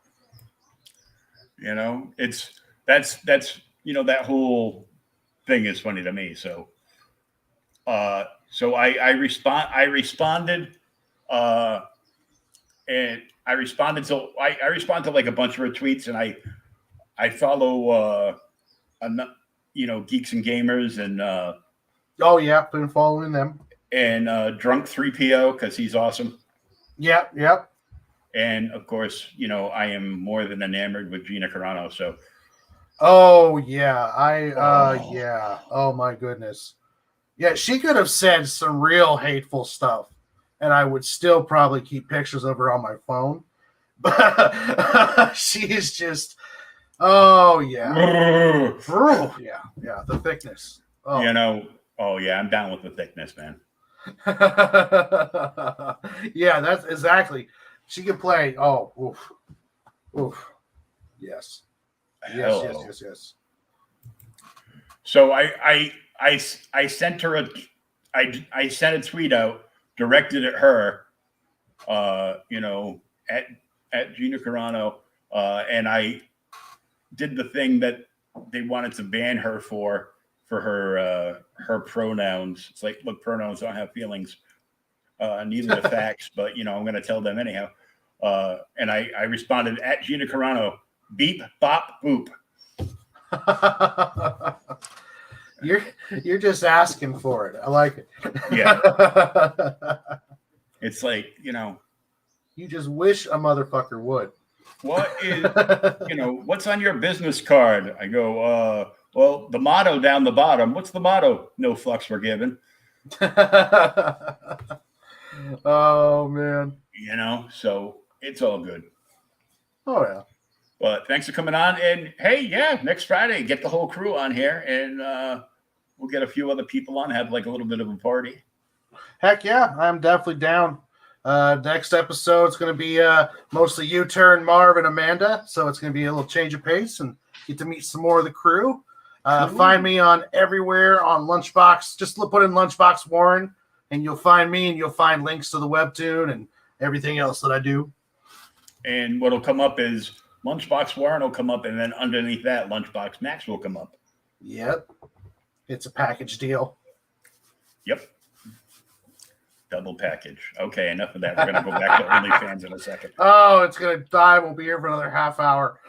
That's that whole thing is funny to me. So I responded to like a bunch of her tweets, and I follow Geeks and Gamers and been following them. And Drunk 3PO because he's awesome. Yep. And of course, I am more than enamored with Gina Carano. So oh yeah, yeah. Oh my goodness. Yeah, she could have said some real hateful stuff, and I would still probably keep pictures of her on my phone. But she's just, oh yeah, yeah, the thickness. Oh. I'm down with the thickness, man. Yeah, that's exactly. She can play. Oh, oof. Yes. Yes. So I sent her I sent a tweet out directed at her, at Gina Carano, and I did the thing that they wanted to ban her for her pronouns. It's like, look, pronouns don't have feelings, neither do facts, but I'm going to tell them anyhow. And I responded at Gina Carano, beep, bop, boop. You're just asking for it. I like it. Yeah. It's like, you just wish a motherfucker would. What is, what's on your business card? I go, well, the motto down the bottom. What's the motto? No fucks were given. Oh, man. So it's all good. Oh, yeah. But thanks for coming on. And hey, yeah, next Friday, get the whole crew on here, and we'll get a few other people on, have like a little bit of a party. Heck yeah, I'm definitely down. Next episode is going to be mostly U-Turn, Marv, and Amanda. So it's going to be a little change of pace and get to meet some more of the crew. Find me on everywhere on Lunchbox. Just put in Lunchbox Warren, and you'll find me, and you'll find links to the webtoon and everything else that I do. And what'll come up is Lunchbox Warren will come up, and then underneath that, Lunchbox Max will come up. Yep. It's a package deal. Yep. Double package. Okay, enough of that. We're going to go back to OnlyFans in a second. Oh, it's going to die. We'll be here for another half hour.